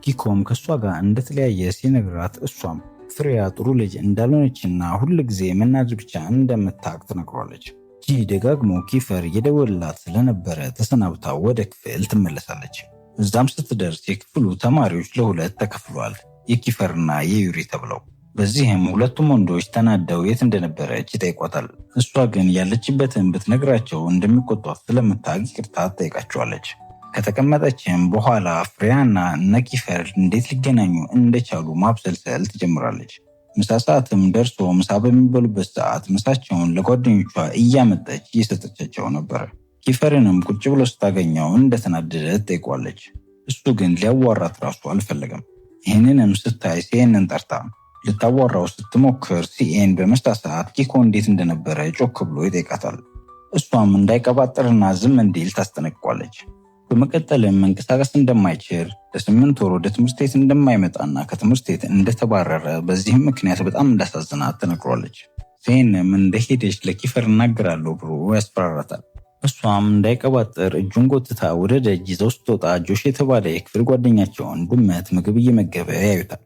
ኪኮም ከእሷ ጋር እንደተለያየ ሲነግራት እሷም ፍሬያ ጥሩ ልጅ እንዳልሆነችና ሁል ጊዜ መናደድ ብቻ እንደምታውቅ ትነግሯለች። ጂ ደጋግሞ ኪፈር የደወልላት ስለነበረ ተሰናብታ ወደ ክፍል ትመለሳለች። እዛም ስትደርስ የክፍሉ ተማሪዎች ለሁለት ተከፍሏል፣ የኪፈርና የዩሪ ተብለው። በዚህም ሁለቱም ወንዶች ተናደው የት እንደነበረች ይጠይቋታል። እሷ ግን ያለችበትን ብትነግራቸው እንደሚቆጧት ስለምታውቅ ይቅርታ ትጠይቃቸዋለች። ከተቀመጠችም በኋላ ፍሬያና እነ ኪፈር እንዴት ሊገናኙ እንደቻሉ ማብሰልሰል ትጀምራለች። ምሳ ሰዓትም ደርሶ ምሳ በሚበሉበት ሰዓት ምሳቸውን ለጓደኞቿ እያመጠች እየሰጠቻቸው ነበር። ኪፈርንም ቁጭ ብሎ ስታገኘው እንደተናደደ ትጠይቋለች። እሱ ግን ሊያዋራት ራሱ አልፈለገም። ይህንንም ስታይ ሲኤንን ጠርታ ልታዋራው ስትሞክር ሲኤን በመሳሳት ኪኮ እንዴት እንደነበረ ጮክ ብሎ ይጠይቃታል። እሷም እንዳይቀባጥርና ዝም እንዲል ታስጠነቅቋለች። በመቀጠልም መንቀሳቀስ እንደማይችል ለ8 ወር ወደ ትምህርት ቤት እንደማይመጣና ከትምህርት ቤት እንደተባረረ በዚህም ምክንያት በጣም እንዳሳዝናት ተነግሯለች። ሲኤንም እንደሄደች ለኪፈር እናገራለሁ ብሎ ያስፈራራታል። እሷም እንዳይቀባጥር እጁን ጎትታ ወደ ደጅ ይዘው ስትወጣ ጆሽ የተባለ የክፍል ጓደኛቸውን ድመት ምግብ እየመገበ ያዩታል።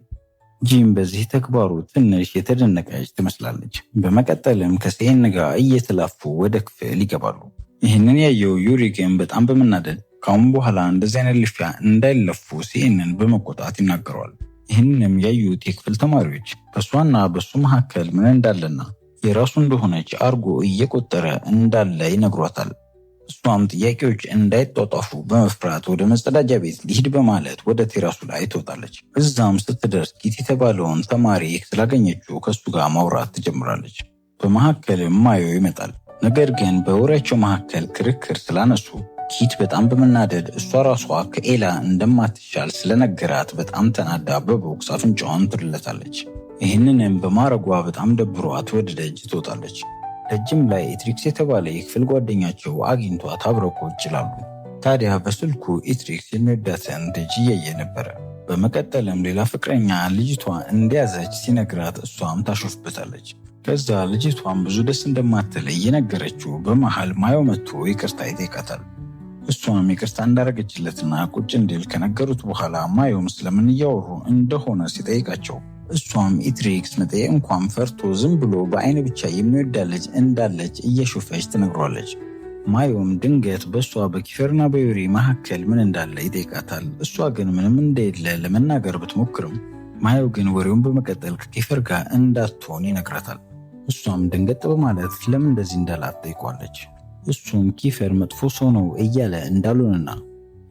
ጂም በዚህ ተግባሩ ትንሽ የተደነቀች ትመስላለች። በመቀጠልም ከሲኤን ጋር እየተላፉ ወደ ክፍል ይገባሉ። ይህንን ያየው ዩሪ ግን በጣም በመናደድ ካሁን በኋላ እንደዚህ አይነት ልፊያ እንዳይለፉ ሲኤንን በመቆጣት ይናገረዋል። ይህንንም ያዩት የክፍል ተማሪዎች በእሷና በሱ መካከል ምን እንዳለና የራሱ እንደሆነች አርጎ እየቆጠረ እንዳለ ይነግሯታል። እሷም ጥያቄዎች እንዳይጧጧፉ በመፍራት ወደ መጸዳጃ ቤት ሊሄድ በማለት ወደ ቴራሱ ላይ ትወጣለች። እዛም ስትደርስ ኪት የተባለውን ተማሪ ስላገኘችው ከሱ ጋር ማውራት ትጀምራለች። በመካከልም ማዮ ይመጣል። ነገር ግን በወሬያቸው መካከል ክርክር ስላነሱ ኪት በጣም በመናደድ እሷ ራሷ ከኤላ እንደማትሻል ስለነገራት በጣም ተናዳ በቦክስ አፍንጫዋን ትርለታለች። ይህንንም በማረጓ በጣም ደብሯት ወደ ደጅ ትወጣለች። ደጅም ላይ ኢትሪክስ የተባለ የክፍል ጓደኛቸው አግኝቷት አብረው ቁጭ ይላሉ። ታዲያ በስልኩ ኢትሪክስ የሚወዳትን ልጅ እያየ ነበረ። በመቀጠልም ሌላ ፍቅረኛ ልጅቷ እንደያዘች ሲነግራት እሷም ታሾፍበታለች። ከዛ ልጅቷም ብዙ ደስ እንደማትል እየነገረችው በመሃል ማዮ መጥቶ ይቅርታ ይጠይቃታል። እሷም ይቅርታ እንዳረገችለትና ቁጭ እንዲል ከነገሩት በኋላ ማዮም ስለምን እያወሩ እንደሆነ ሲጠይቃቸው እሷም ኢትሪክስ መጠየቅ እንኳን ፈርቶ ዝም ብሎ በአይን ብቻ የሚወዳ ልጅ እንዳለች እየሾፈች ትነግሯለች። ማዮም ድንገት በእሷ በኪፈርና በዩሪ መካከል ምን እንዳለ ይጠይቃታል። እሷ ግን ምንም እንደሌለ ለመናገር ብትሞክርም ማዮ ግን ወሬውን በመቀጠል ከኪፈር ጋር እንዳትሆን ይነግራታል። እሷም ደንገጥ በማለት ለምን እንደዚህ እንዳላት ጠይቋለች። እሱም ኪፈር መጥፎ ሰው ነው እያለ እንዳልሆነና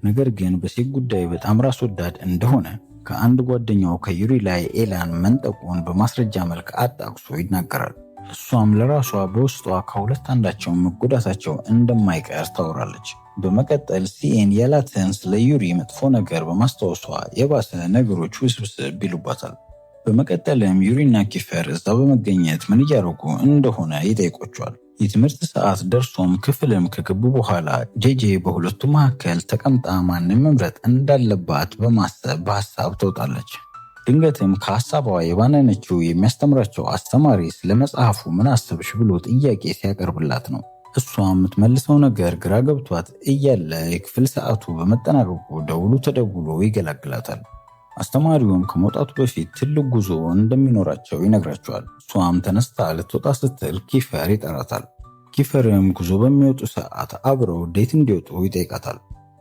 ነገር ግን በሴት ጉዳይ በጣም ራስ ወዳድ እንደሆነ ከአንድ ጓደኛው ከዩሪ ላይ ኤላን መንጠቁን በማስረጃ መልክ አጣቅሶ ይናገራል። እሷም ለራሷ በውስጧ ከሁለት አንዳቸው መጎዳታቸው እንደማይቀር ታወራለች። በመቀጠል ሲኤን ያላትን ስለ ዩሪ መጥፎ ነገር በማስታወሷ የባሰ ነገሮች ውስብስብ ይሉባታል። በመቀጠልም ዩሪና ኪፈር እዛ በመገኘት ምን እያደረጉ እንደሆነ ይጠይቋቸዋል። የትምህርት ሰዓት ደርሶም ክፍልም ከገቡ በኋላ ጄጄ በሁለቱ መካከል ተቀምጣ ማንን መምረጥ እንዳለባት በማሰብ በሀሳብ ትወጣለች። ድንገትም ከሀሳቧ የባነነችው የሚያስተምራቸው አስተማሪ ስለ መጽሐፉ ምን አሰብሽ ብሎ ጥያቄ ሲያቀርብላት ነው። እሷ የምትመልሰው ነገር ግራ ገብቷት እያለ የክፍል ሰዓቱ በመጠናቀቁ ደውሉ ተደውሎ ይገላግላታል። አስተማሪውም ከመውጣቱ በፊት ትልቅ ጉዞ እንደሚኖራቸው ይነግራቸዋል። እሷም ተነስታ ልትወጣ ስትል ኪፈር ይጠራታል። ኪፈርም ጉዞ በሚወጡ ሰዓት አብረው ዴት እንዲወጡ ይጠይቃታል።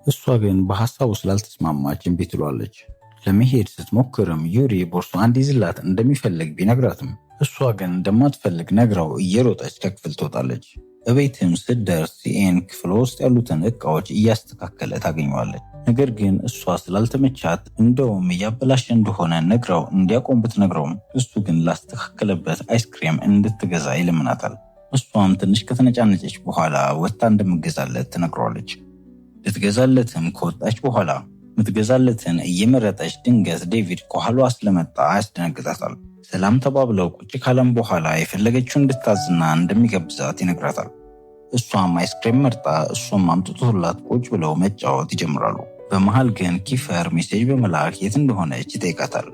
እሷ ግን በሐሳቡ ስላልተስማማች እምቢ ትሏለች። ለመሄድ ስትሞክርም ዩሪ ቦርሷን እንዲይዝላት እንደሚፈልግ ቢነግራትም እሷ ግን እንደማትፈልግ ነግራው እየሮጠች ከክፍል ትወጣለች። እቤትም ስትደርስ ሲኤን ክፍል ውስጥ ያሉትን እቃዎች እያስተካከለ ታገኘዋለች። ነገር ግን እሷ ስላልተመቻት እንደውም እያበላሸ እንደሆነ ነግራው እንዲያቆም ብትነግረውም እሱ ግን ላስተካከለበት አይስክሬም እንድትገዛ ይለምናታል። እሷም ትንሽ ከተነጫነጨች በኋላ ወጥታ እንደምትገዛለት ትነግረዋለች። ልትገዛለትም ከወጣች በኋላ ምትገዛለትን እየመረጠች ድንገት ዴቪድ ከኋላዋ ስለመጣ ያስደነግጣታል። ሰላም ተባብለው ቁጭ ካለም በኋላ የፈለገችውን እንድታዝና እንደሚገብዛት ይነግራታል። እሷም አይስክሬም መርጣ እሱም አምጥቶላት ቁጭ ብለው መጫወት ይጀምራሉ። በመሃል ግን ኪፈር ሜሴጅ በመላክ የት እንደሆነች ይጠይቃታል።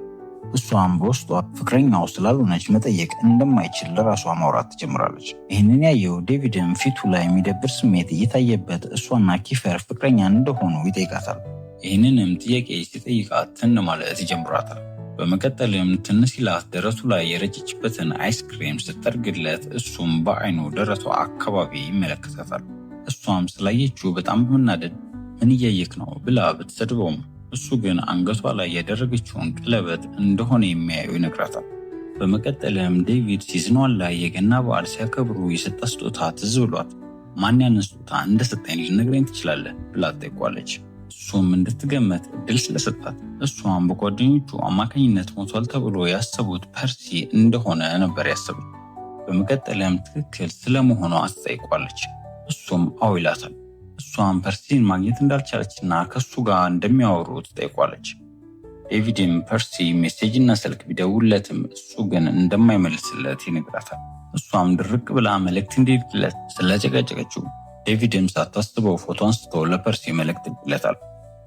እሷም በውስጧ ፍቅረኛው ስላልሆነች መጠየቅ እንደማይችል ለራሷ ማውራት ትጀምራለች። ይህንን ያየው ዴቪድም ፊቱ ላይ የሚደብር ስሜት እየታየበት እሷና ኪፈር ፍቅረኛ እንደሆኑ ይጠይቃታል። ይህንንም ጥያቄ ሲጠይቃት ትን ማለት ይጀምራታል። በመቀጠልም ትን ሲላት ደረቱ ላይ የረጨችበትን አይስክሬም ስትጠርግለት እሱም በአይኑ ደረቷ አካባቢ ይመለከታታል። እሷም ስላየችው በጣም በመናደድ ምን እያየክ ነው ብላ ብትሰድበውም እሱ ግን አንገቷ ላይ ያደረገችውን ቀለበት እንደሆነ የሚያየው ይነግራታል። በመቀጠልም ዴቪድ ሲዝኗን ላይ የገና በዓል ሲያከብሩ የሰጣ ስጦታ ትዝ ብሏት ማን ያንን ስጦታ እንደሰጠኝ ልነግረኝ ትችላለህ ብላ ትጠይቋለች። እሱም እንድትገመት እድል ስለሰጣት እሷም በጓደኞቹ አማካኝነት ሞቷል ተብሎ ያሰቡት ፐርሲ እንደሆነ ነበር ያሰቡት። በመቀጠልም ትክክል ስለመሆኗ አስጠይቋለች። እሱም አዎ ይላታል። እሷም ፐርሲን ማግኘት እንዳልቻለችና ከሱ ጋር እንደሚያወሩ ትጠይቋለች። ዴቪድም ፐርሲ ሜሴጅና ስልክ ቢደውለትም እሱ ግን እንደማይመልስለት ይነግራታል። እሷም ድርቅ ብላ መልእክት እንዲልክለት ስለጨቀጨቀችው ዴቪድም ሳታስበው ፎቶ አንስቶ ለፐርሲ መልእክት ይልክለታል።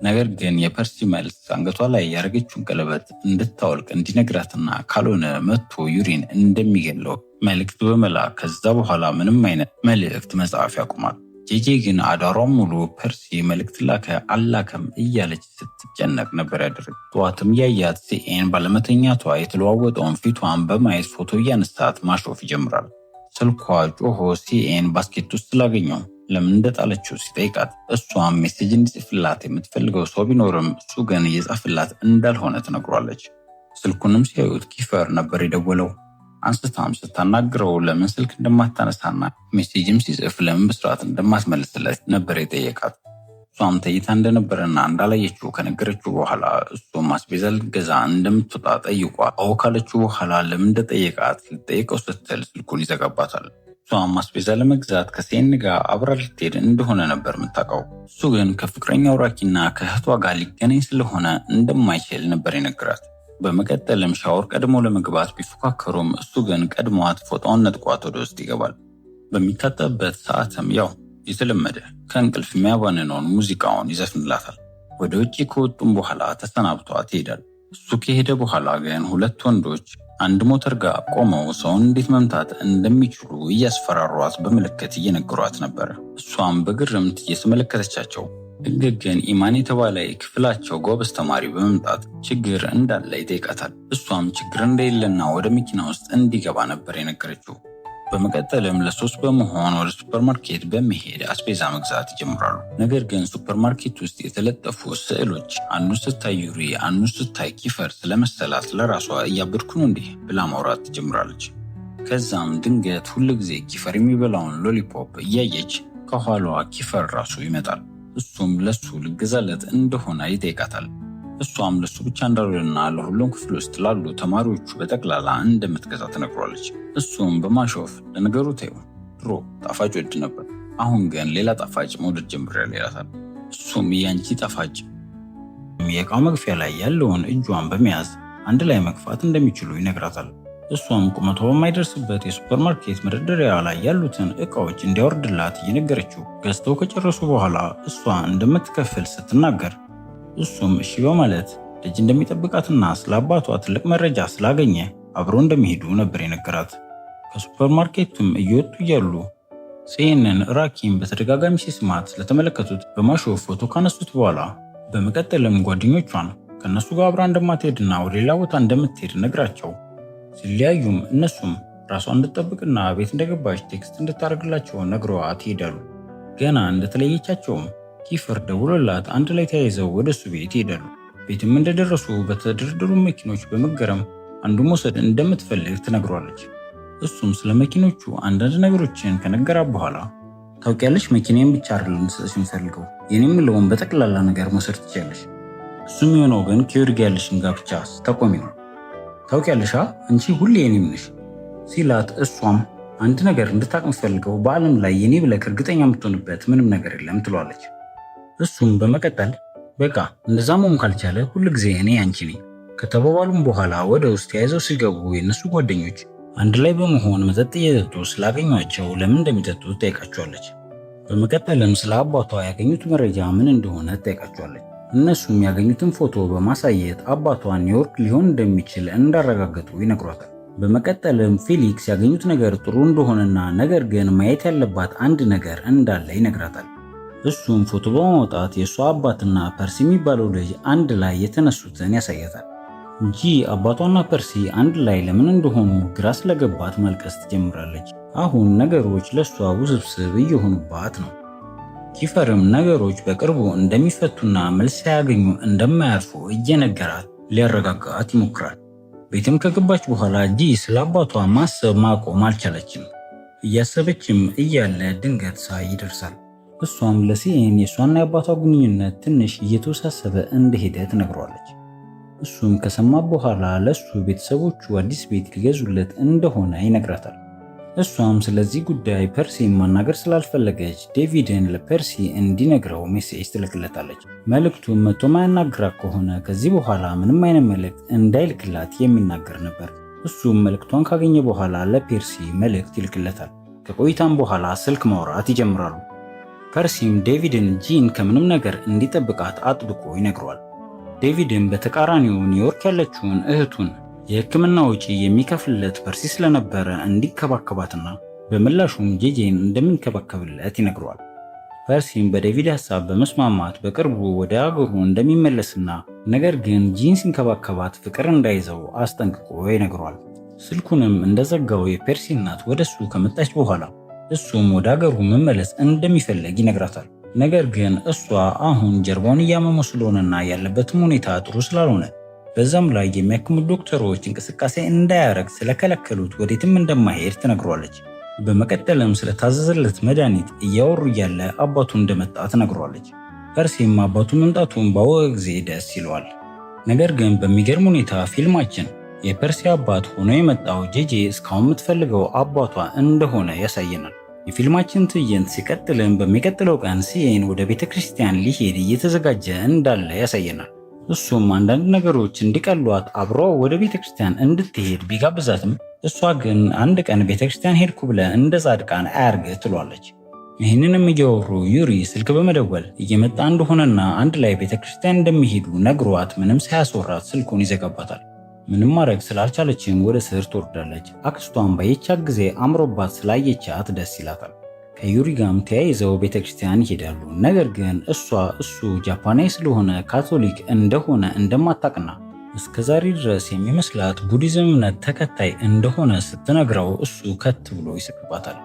ነገር ግን የፐርሲ መልስ አንገቷ ላይ ያደረገችውን ቀለበት እንድታወልቅ እንዲነግራትና ካልሆነ መጥቶ ዩሪን እንደሚገለው መልእክት በመላክ ከዛ በኋላ ምንም አይነት መልእክት መጻፍ ያቆማል። ጄጄ ግን አዳሯን ሙሉ ፐርሲ መልእክት ላከ አላከም እያለች ስትጨነቅ ነበር ያደረገ። ጠዋትም ያያት ሲኤን ባለመተኛቷ የተለዋወጠውን ፊቷን በማየት ፎቶ እያነሳት ማሾፍ ይጀምራል። ስልኳ ጮሆ ሲኤን ባስኬት ውስጥ ስላገኘው ለምን እንደጣለችው ሲጠይቃት እሷም ሜሴጅ እንዲጽፍላት የምትፈልገው ሰው ቢኖርም እሱ ግን እየጻፍላት እንዳልሆነ ትነግሯለች። ስልኩንም ሲያዩት ኪፈር ነበር የደወለው። አንስታም ስታናግረው ለምን ስልክ እንደማታነሳና ሜሴጅም ሲጽፍ ለምን በስርዓት እንደማትመልስለት ነበር የጠየቃት። እሷም ተይታ እንደነበረና እንዳላየችው ከነገረችው በኋላ እሱም አስቤዛ ልትገዛ እንደምትወጣ ጠይቋ አዎ ካለችው በኋላ ለምን እንደጠየቃት ልጠይቀው ስትል ስልኩን ይዘጋባታል። እሷም አስቤዛ ለመግዛት ከሴን ጋር አብራ ልትሄድ እንደሆነ ነበር የምታውቀው። እሱ ግን ከፍቅረኛው ራኪና ከእህቷ ጋር ሊገናኝ ስለሆነ እንደማይችል ነበር የነገራት። በመቀጠልም ሻወር ቀድሞ ለመግባት ቢፎካከሩም እሱ ግን ቀድሟት ፎጣውን ነጥቋት ወደ ውስጥ ይገባል። በሚታጠብበት ሰዓትም ያው የተለመደ ከእንቅልፍ የሚያባንነውን ሙዚቃውን ይዘፍንላታል። ወደ ውጭ ከወጡም በኋላ ተሰናብቷት ይሄዳል። እሱ ከሄደ በኋላ ግን ሁለት ወንዶች አንድ ሞተር ጋር ቆመው ሰውን እንዴት መምታት እንደሚችሉ እያስፈራሯት በምልክት እየነገሯት ነበር። እሷም በግርምት እየተመለከተቻቸው ድንገት ግን ኢማን የተባለ ክፍላቸው ጎበዝ ተማሪ በመምጣት ችግር እንዳለ ይጠይቃታል። እሷም ችግር እንደሌለና ወደ መኪና ውስጥ እንዲገባ ነበር የነገረችው። በመቀጠልም ለሶስት በመሆን ወደ ሱፐርማርኬት በመሄድ አስቤዛ መግዛት ይጀምራሉ። ነገር ግን ሱፐርማርኬት ውስጥ የተለጠፉ ስዕሎች አንዱ ስታይ ዩሪ አንዱ ስታይ ኪፈር ስለመሰላት ለራሷ እያበድኩ ነው እንዲህ ብላ ማውራት ትጀምራለች። ከዛም ድንገት ሁልጊዜ ኪፈር የሚበላውን ሎሊፖፕ እያየች ከኋላዋ ኪፈር ራሱ ይመጣል። እሱም ለሱ ልገዛለት እንደሆነ ይጠይቃታል። እሷም ለሱ ብቻ እንዳልሆነና ለሁሉም ክፍል ውስጥ ላሉ ተማሪዎቹ በጠቅላላ እንደምትገዛ ትነግሯለች። እሱም በማሾፍ ለነገሩ ተይው ድሮ ጣፋጭ ወድ ነበር፣ አሁን ግን ሌላ ጣፋጭ መውደድ ጀምሬያለሁ ይላታል። እሱም ያንቺ ጣፋጭ የእቃው መግፊያ ላይ ያለውን እጇን በመያዝ አንድ ላይ መግፋት እንደሚችሉ ይነግራታል። እሷም ቁመቷ በማይደርስበት የሱፐርማርኬት መደርደሪያ ላይ ያሉትን እቃዎች እንዲያወርድላት እየነገረችው ገዝተው ከጨረሱ በኋላ እሷ እንደምትከፍል ስትናገር እሱም እሺ በማለት ልጅ እንደሚጠብቃትና ስለ አባቷ ትልቅ መረጃ ስላገኘ አብሮ እንደሚሄዱ ነበር የነገራት። ከሱፐርማርኬቱም እየወጡ እያሉ ሲኤንን ራኪን በተደጋጋሚ ሲስማት ስለተመለከቱት በማሾፍ ፎቶ ካነሱት በኋላ በመቀጠልም ጓደኞቿን ከነሱ ጋር አብራ እንደማትሄድና ወደ ሌላ ቦታ እንደምትሄድ ነግራቸው ሲለያዩም እነሱም ራሷን እንድትጠብቅና ቤት እንደገባች ቴክስት እንድታደርግላቸው ነግረዋት ይሄዳሉ። ገና እንደተለየቻቸውም ኪፈር ደውሎላት አንድ ላይ ተያይዘው ወደ እሱ ቤት ይሄዳሉ። ቤትም እንደደረሱ በተደረደሩ መኪኖች በመገረም አንዱ መውሰድ እንደምትፈልግ ትነግሯለች። እሱም ስለ መኪኖቹ አንዳንድ ነገሮችን ከነገራት በኋላ ታውቂያለሽ፣ መኪናዬን ብቻ አይደለም ልሰጥሽ የምፈልገው የኔ የምለውን በጠቅላላ ነገር መውሰድ ትችያለሽ። እሱም የሆነው ግን ከዩሪ ጋር ያለሽን ጋብቻ ስታቆሚ ነው። ታውቂያለሽ አንቺ ሁሌ የኔም ነሽ ሲላት፣ እሷም አንድ ነገር እንድታውቅ የምፈልገው በዓለም ላይ የኔ ብለህ እርግጠኛ የምትሆንበት ምንም ነገር የለም ትሏለች። እሱም በመቀጠል በቃ እንደዛ መሆን ካልቻለ ሁል ጊዜ እኔ አንቺ ነኝ ከተባባሉም በኋላ ወደ ውስጥ ተያይዘው ሲገቡ የእነሱ ጓደኞች አንድ ላይ በመሆን መጠጥ እየጠጡ ስላገኟቸው ለምን እንደሚጠጡ ትጠይቃቸዋለች። በመቀጠልም ስለ አባቷ ያገኙት መረጃ ምን እንደሆነ ትጠይቃቸዋለች። እነሱም ያገኙትን ፎቶ በማሳየት አባቷ ኒውዮርክ ሊሆን እንደሚችል እንዳረጋገጡ ይነግሯታል። በመቀጠልም ፌሊክስ ያገኙት ነገር ጥሩ እንደሆነና ነገር ግን ማየት ያለባት አንድ ነገር እንዳለ ይነግራታል። እሱም ፎቶ በማውጣት የእሷ አባትና ፐርሲ የሚባለው ልጅ አንድ ላይ የተነሱትን ያሳያታል እንጂ አባቷና ፐርሲ አንድ ላይ ለምን እንደሆኑ ግራ ስለገባት ማልቀስ ትጀምራለች። አሁን ነገሮች ለእሷ ውስብስብ እየሆኑባት ነው። ኪፈርም ነገሮች በቅርቡ እንደሚፈቱና መልስ ሳያገኙ እንደማያርፉ እየነገራት ሊያረጋጋት ይሞክራል። ቤትም ከገባች በኋላ ጂ ስለ አባቷ ማሰብ ማቆም አልቻለችም። እያሰበችም እያለ ድንገት ሳይ ይደርሳል። እሷም ለሲኤን የእሷና የአባቷ ግንኙነት ትንሽ እየተወሳሰበ እንደሄደ ትነግሯለች። እሱም ከሰማ በኋላ ለእሱ ቤተሰቦቹ አዲስ ቤት ሊገዙለት እንደሆነ ይነግራታል። እሷም ስለዚህ ጉዳይ ፐርሲን ማናገር ስላልፈለገች ዴቪድን ለፐርሲ እንዲነግረው ሜሴጅ ትልክለታለች። መልእክቱም መቶ ማያናግራት ከሆነ ከዚህ በኋላ ምንም አይነት መልእክት እንዳይልክላት የሚናገር ነበር። እሱም መልእክቷን ካገኘ በኋላ ለፐርሲ መልእክት ይልክለታል። ከቆይታም በኋላ ስልክ ማውራት ይጀምራሉ። ፐርሲም ዴቪድን ጂን ከምንም ነገር እንዲጠብቃት አጥብቆ ይነግረዋል። ዴቪድን በተቃራኒው ኒውዮርክ ያለችውን እህቱን የሕክምና ወጪ የሚከፍልለት ፐርሲ ስለነበረ እንዲከባከባትና በምላሹም ጄጄን እንደሚንከባከብለት ይነግረዋል። ፐርሲም በዴቪድ ሐሳብ በመስማማት በቅርቡ ወደ አገሩ እንደሚመለስና ነገር ግን ጂን ሲንከባከባት ፍቅር እንዳይዘው አስጠንቅቆ ይነግረዋል። ስልኩንም እንደዘጋው የፐርሲ እናት ወደሱ ከመጣች በኋላ እሱም ወደ አገሩ መመለስ እንደሚፈልግ ይነግራታል። ነገር ግን እሷ አሁን ጀርባውን እያመመው ስለሆነና ያለበትም ሁኔታ ጥሩ ስላልሆነ በዛም ላይ የሚያክሙት ዶክተሮች እንቅስቃሴ እንዳያረግ ስለከለከሉት ወዴትም እንደማይሄድ ትነግሯለች። በመቀጠልም ስለታዘዘለት መድኃኒት እያወሩ እያለ አባቱ እንደመጣ ትነግሯለች። ፐርሲም አባቱ መምጣቱን ባወቀ ጊዜ ደስ ይለዋል። ነገር ግን በሚገርም ሁኔታ ፊልማችን የፐርሲ አባት ሆኖ የመጣው ጄጄ እስካሁን የምትፈልገው አባቷ እንደሆነ ያሳየናል። የፊልማችን ትዕይንት ሲቀጥልም በሚቀጥለው ቀን ሲኤን ወደ ቤተ ክርስቲያን ሊሄድ እየተዘጋጀ እንዳለ ያሳየናል። እሱም አንዳንድ ነገሮች እንዲቀሏት አብሮ ወደ ቤተ ክርስቲያን እንድትሄድ ቢጋብዛትም እሷ ግን አንድ ቀን ቤተ ክርስቲያን ሄድኩ ብለ እንደ ጻድቃን አያርግህ ትሏለች። ይህንንም እያወሩ ዩሪ ስልክ በመደወል እየመጣ እንደሆነና አንድ ላይ ቤተ ክርስቲያን እንደሚሄዱ ነግሯት ምንም ሳያስወራት ስልኩን ይዘጋባታል። ምንም ማድረግ ስላልቻለችም ወደ ስር ትወርዳለች። አክስቷን ባየቻት ጊዜ አምሮባት ስላየቻት ደስ ይላታል። ከዩሪ ጋርም ተያይዘው ቤተክርስቲያን ይሄዳሉ። ነገር ግን እሱ ጃፓናዊ ስለሆነ ካቶሊክ እንደሆነ እንደማታቅና እስከዛሬ ድረስ የሚመስላት ቡዲዝም እምነት ተከታይ እንደሆነ ስትነግረው እሱ ከት ብሎ ይስቅባታል።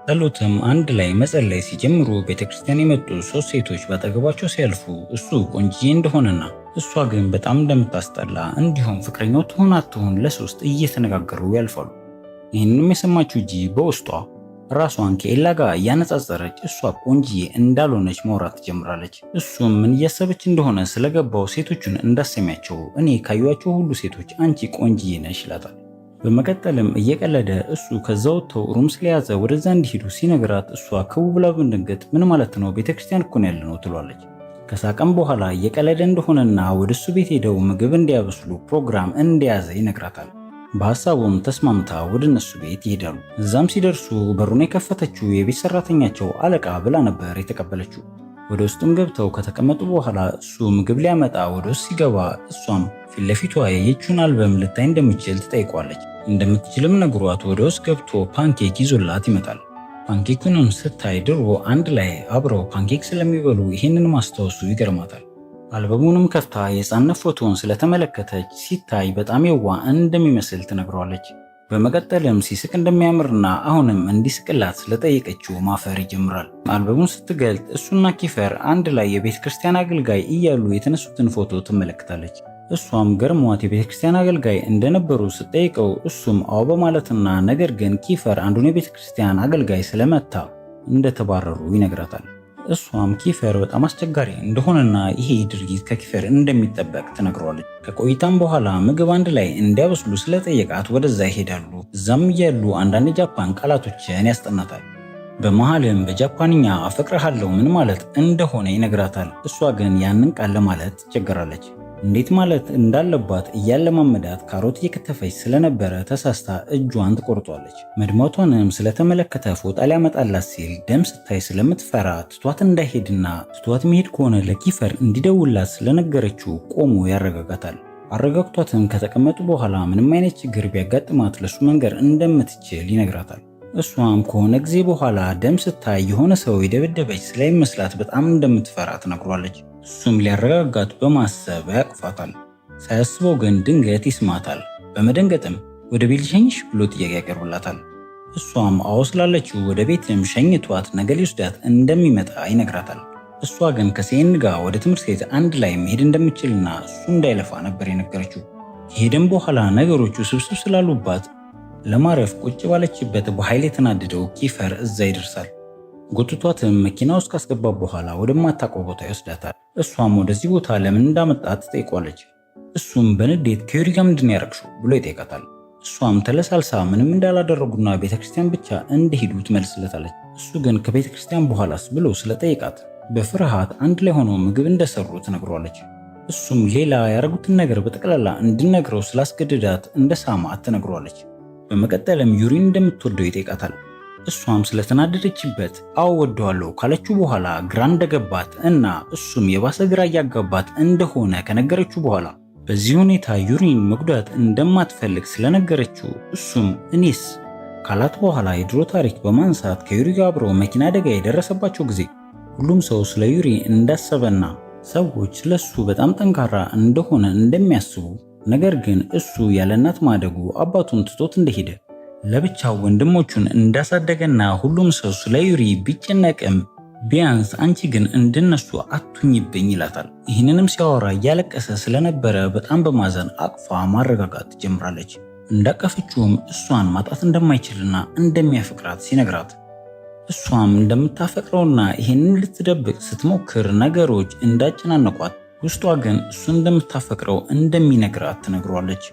ጸሎትም አንድ ላይ መጸለይ ሲጀምሩ ቤተክርስቲያን የመጡ 3 ሴቶች ባጠገባቸው ሲያልፉ እሱ ቆንጂዬ እንደሆነና እሷ ግን በጣም እንደምታስጠላ እንዲሁም ፍቅረኛው ትሆን አትሆን ለ3 እየተነጋገሩ ያልፋሉ። ይህንንም የሰማችው ጂ በውስጧ ራሷን ከኤላ ጋር እያነጻጸረች እሷ ቆንጂዬ እንዳልሆነች ማውራት ትጀምራለች። እሱም ምን እያሰበች እንደሆነ ስለገባው ሴቶቹን እንዳሰሚያቸው እኔ ካዩዋቸው ሁሉ ሴቶች አንቺ ቆንጂዬ ነሽ ይላታል። በመቀጠልም እየቀለደ እሱ ከዛ ወጥተው ሩም ስለያዘ ወደዛ እንዲሄዱ ሲነግራት እሷ ክው ብላ በመደንገጥ ምን ማለት ነው ቤተክርስቲያን እኮ ነው ያለነው ትሏለች። ከሳቀም በኋላ እየቀለደ እንደሆነና ወደሱ ቤት ሄደው ምግብ እንዲያበስሉ ፕሮግራም እንደያዘ ይነግራታል። በሐሳቡም ተስማምታ ወደ እነሱ ቤት ይሄዳሉ። እዛም ሲደርሱ በሩን የከፈተችው የቤት ሰራተኛቸው አለቃ ብላ ነበር የተቀበለችው። ወደ ውስጥም ገብተው ከተቀመጡ በኋላ እሱ ምግብ ሊያመጣ ወደ ውስጥ ሲገባ እሷም ፊት ለፊቷ ያየችውን አልበም ልታይ እንደምትችል ትጠይቋለች። እንደምትችልም ነግሯት ወደ ውስጥ ገብቶ ፓንኬክ ይዞላት ይመጣል። ፓንኬኩንም ስታይ ድሮ አንድ ላይ አብረው ፓንኬክ ስለሚበሉ ይህንን ማስታወሱ ይገርማታል። አልበሙንም ከፍታ የሕፃንነት ፎቶውን ስለተመለከተች ሲታይ በጣም የዋ እንደሚመስል ትነግረዋለች። በመቀጠልም ሲስቅ እንደሚያምርና አሁንም እንዲስቅላት ስለጠየቀችው ማፈር ይጀምራል። አልበሙን ስትገልጥ እሱና ኪፈር አንድ ላይ የቤተ ክርስቲያን አገልጋይ እያሉ የተነሱትን ፎቶ ትመለከታለች። እሷም ገርሟት የቤተ ክርስቲያን አገልጋይ እንደነበሩ ስትጠይቀው እሱም አዎ በማለትና ነገር ግን ኪፈር አንዱን የቤተ ክርስቲያን አገልጋይ ስለመታ እንደተባረሩ ይነግራታል። እሷም ኪፈር በጣም አስቸጋሪ እንደሆነና ይሄ ድርጊት ከኪፈር እንደሚጠበቅ ትነግረዋለች። ከቆይታም በኋላ ምግብ አንድ ላይ እንዲያበስሉ ስለጠየቃት ወደዛ ይሄዳሉ። እዛም እያሉ አንዳንድ የጃፓን ቃላቶችን ያስጠናታል። በመሃልም በጃፓንኛ አፈቅርሃለሁ ምን ማለት እንደሆነ ይነግራታል። እሷ ግን ያንን ቃል ለማለት ትቸገራለች። እንዴት ማለት እንዳለባት እያለማመዳት ካሮት እየከተፈች ስለነበረ ተሳስታ እጇን ትቆርጧለች። መድማቷንም ስለተመለከተ ፎጣ ሊያመጣላት ሲል ደም ስታይ ስለምትፈራ ትቷት እንዳይሄድና ትቷት መሄድ ከሆነ ለኪፈር እንዲደውላት ስለነገረችው ቆሞ ያረጋጋታል። አረጋግቷትም ከተቀመጡ በኋላ ምንም አይነት ችግር ቢያጋጥማት ለሱ መንገር እንደምትችል ይነግራታል። እሷም ከሆነ ጊዜ በኋላ ደም ስታይ የሆነ ሰው የደበደበች ስለሚመስላት በጣም እንደምትፈራ ትነግሯለች። እሱም ሊያረጋጋት በማሰብ ያቅፋታል። ሳያስበው ግን ድንገት ይስማታል። በመደንገጥም ወደ ቤት ልሸኝሽ ብሎ ጥያቄ ያቀርብላታል። እሷም አዎ ስላለችው ወደ ቤትም ሸኝቷት ነገ ሊወስዳት እንደሚመጣ ይነግራታል። እሷ ግን ከሴን ጋር ወደ ትምህርት ቤት አንድ ላይ መሄድ እንደምችልና እሱ እንዳይለፋ ነበር የነገረችው። ከሄደም በኋላ ነገሮቹ ስብስብ ስላሉባት ለማረፍ ቁጭ ባለችበት በኃይል የተናደደው ኪፈር እዛ ይደርሳል። ጎትቷትም መኪና ውስጥ ካስገባ በኋላ ወደማታውቀው ቦታ ይወስዳታል። እሷም ወደዚህ ቦታ ለምን እንዳመጣት ትጠይቋለች። እሱም በንዴት ከዩሪ ጋር ምንድን ያረግሽው ብሎ ይጠይቃታል። እሷም ተለሳልሳ ምንም እንዳላደረጉና ቤተክርስቲያን ብቻ እንደሄዱ ትመልስለታለች። እሱ ግን ከቤተክርስቲያን በኋላስ ብሎ ስለጠይቃት በፍርሃት አንድ ላይ ሆኖ ምግብ እንደሰሩ ትነግሯለች። እሱም ሌላ ያደረጉትን ነገር በጠቅላላ እንድነግረው ስላስገድዳት እንደ ሳማት ትነግሯለች። በመቀጠልም ዩሪን እንደምትወደው ይጠይቃታል። እሷም ስለተናደደችበት አዎ ወደዋለሁ ካለችው በኋላ ግራ እንደገባት እና እሱም የባሰ ግራ እያጋባት እንደሆነ ከነገረችው በኋላ በዚህ ሁኔታ ዩሪን መጉዳት እንደማትፈልግ ስለነገረችው እሱም እኔስ ካላት በኋላ የድሮ ታሪክ በማንሳት ከዩሪ ጋር አብረው መኪና አደጋ የደረሰባቸው ጊዜ ሁሉም ሰው ስለ ዩሪ እንዳሰበና ሰዎች ስለሱ በጣም ጠንካራ እንደሆነ እንደሚያስቡ ነገር ግን እሱ ያለ እናት ማደጉ አባቱን ትቶት እንደሄደ ለብቻው ወንድሞቹን እንዳሳደገና ሁሉም ሰው ስለ ዩሪ ቢጨነቅም ቢያንስ አንቺ ግን እንደነሱ አቱኝብኝ ይላታል። ይህንንም ሲያወራ እያለቀሰ ስለነበረ በጣም በማዘን አቅፋ ማረጋጋት ትጀምራለች። እንዳቀፈችውም እሷን ማጣት እንደማይችልና እንደሚያፈቅራት ሲነግራት እሷም እንደምታፈቅረውና ይህንን ልትደብቅ ስትሞክር ነገሮች እንዳጨናነቋት ውስጧ ግን እሱ እንደምታፈቅረው እንደሚነግራት ትነግሯለች።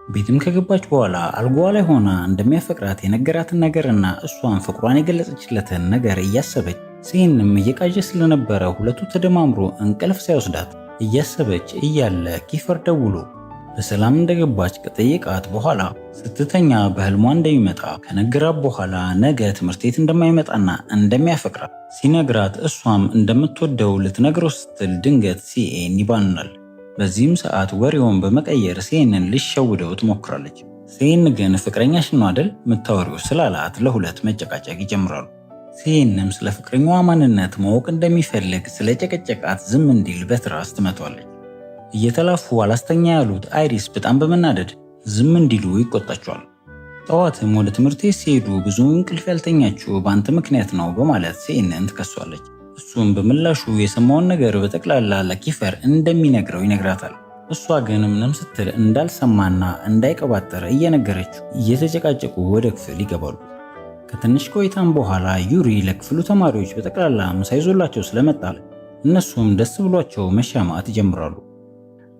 ቤትም ከገባች በኋላ አልጋዋ ላይ ሆና እንደሚያፈቅራት የነገራትን ነገርና እሷን ፍቅሯን የገለጸችለትን ነገር እያሰበች ሴንም እየቃዠ ስለነበረ ሁለቱ ተደማምሮ እንቅልፍ ሳይወስዳት እያሰበች እያለ ኪፈር ደውሎ በሰላም እንደገባች ከጠየቃት በኋላ ስትተኛ በህልሟ እንደሚመጣ ከነገራት በኋላ ነገ ትምህርት ቤት እንደማይመጣና እንደሚያፈቅራት ሲነግራት እሷም እንደምትወደው ልትነግረው ስትል ድንገት ሲኤን ይባንናል። በዚህም ሰዓት ወሬውን በመቀየር ሴንን ልሸውደው ትሞክራለች። ሴን ግን ፍቅረኛሽ ነው አይደል የምታወሪው ስላላት ለሁለት መጨቃጨቅ ይጀምራሉ። ሴንም ስለ ፍቅረኛዋ ማንነት ማወቅ እንደሚፈልግ ስለ ጨቀጨቃት ዝም እንዲል በትራስ ትመቷለች። እየተላፉ አላስተኛ ያሉት አይሪስ በጣም በመናደድ ዝም እንዲሉ ይቆጣቸዋል። ጠዋትም ወደ ትምህርት ቤት ሲሄዱ ብዙ እንቅልፍ ያልተኛችው በአንተ ምክንያት ነው በማለት ሴንን ትከሷለች። እሱም በምላሹ የሰማውን ነገር በጠቅላላ ለኪፈር እንደሚነግረው ይነግራታል። እሷ ግን ምንም ስትል እንዳልሰማና እንዳይቀባጠር እየነገረችው እየተጨቃጨቁ ወደ ክፍል ይገባሉ። ከትንሽ ቆይታም በኋላ ዩሪ ለክፍሉ ተማሪዎች በጠቅላላ ምሳ ይዞላቸው ስለመጣል እነሱም ደስ ብሏቸው መሻማት ይጀምራሉ።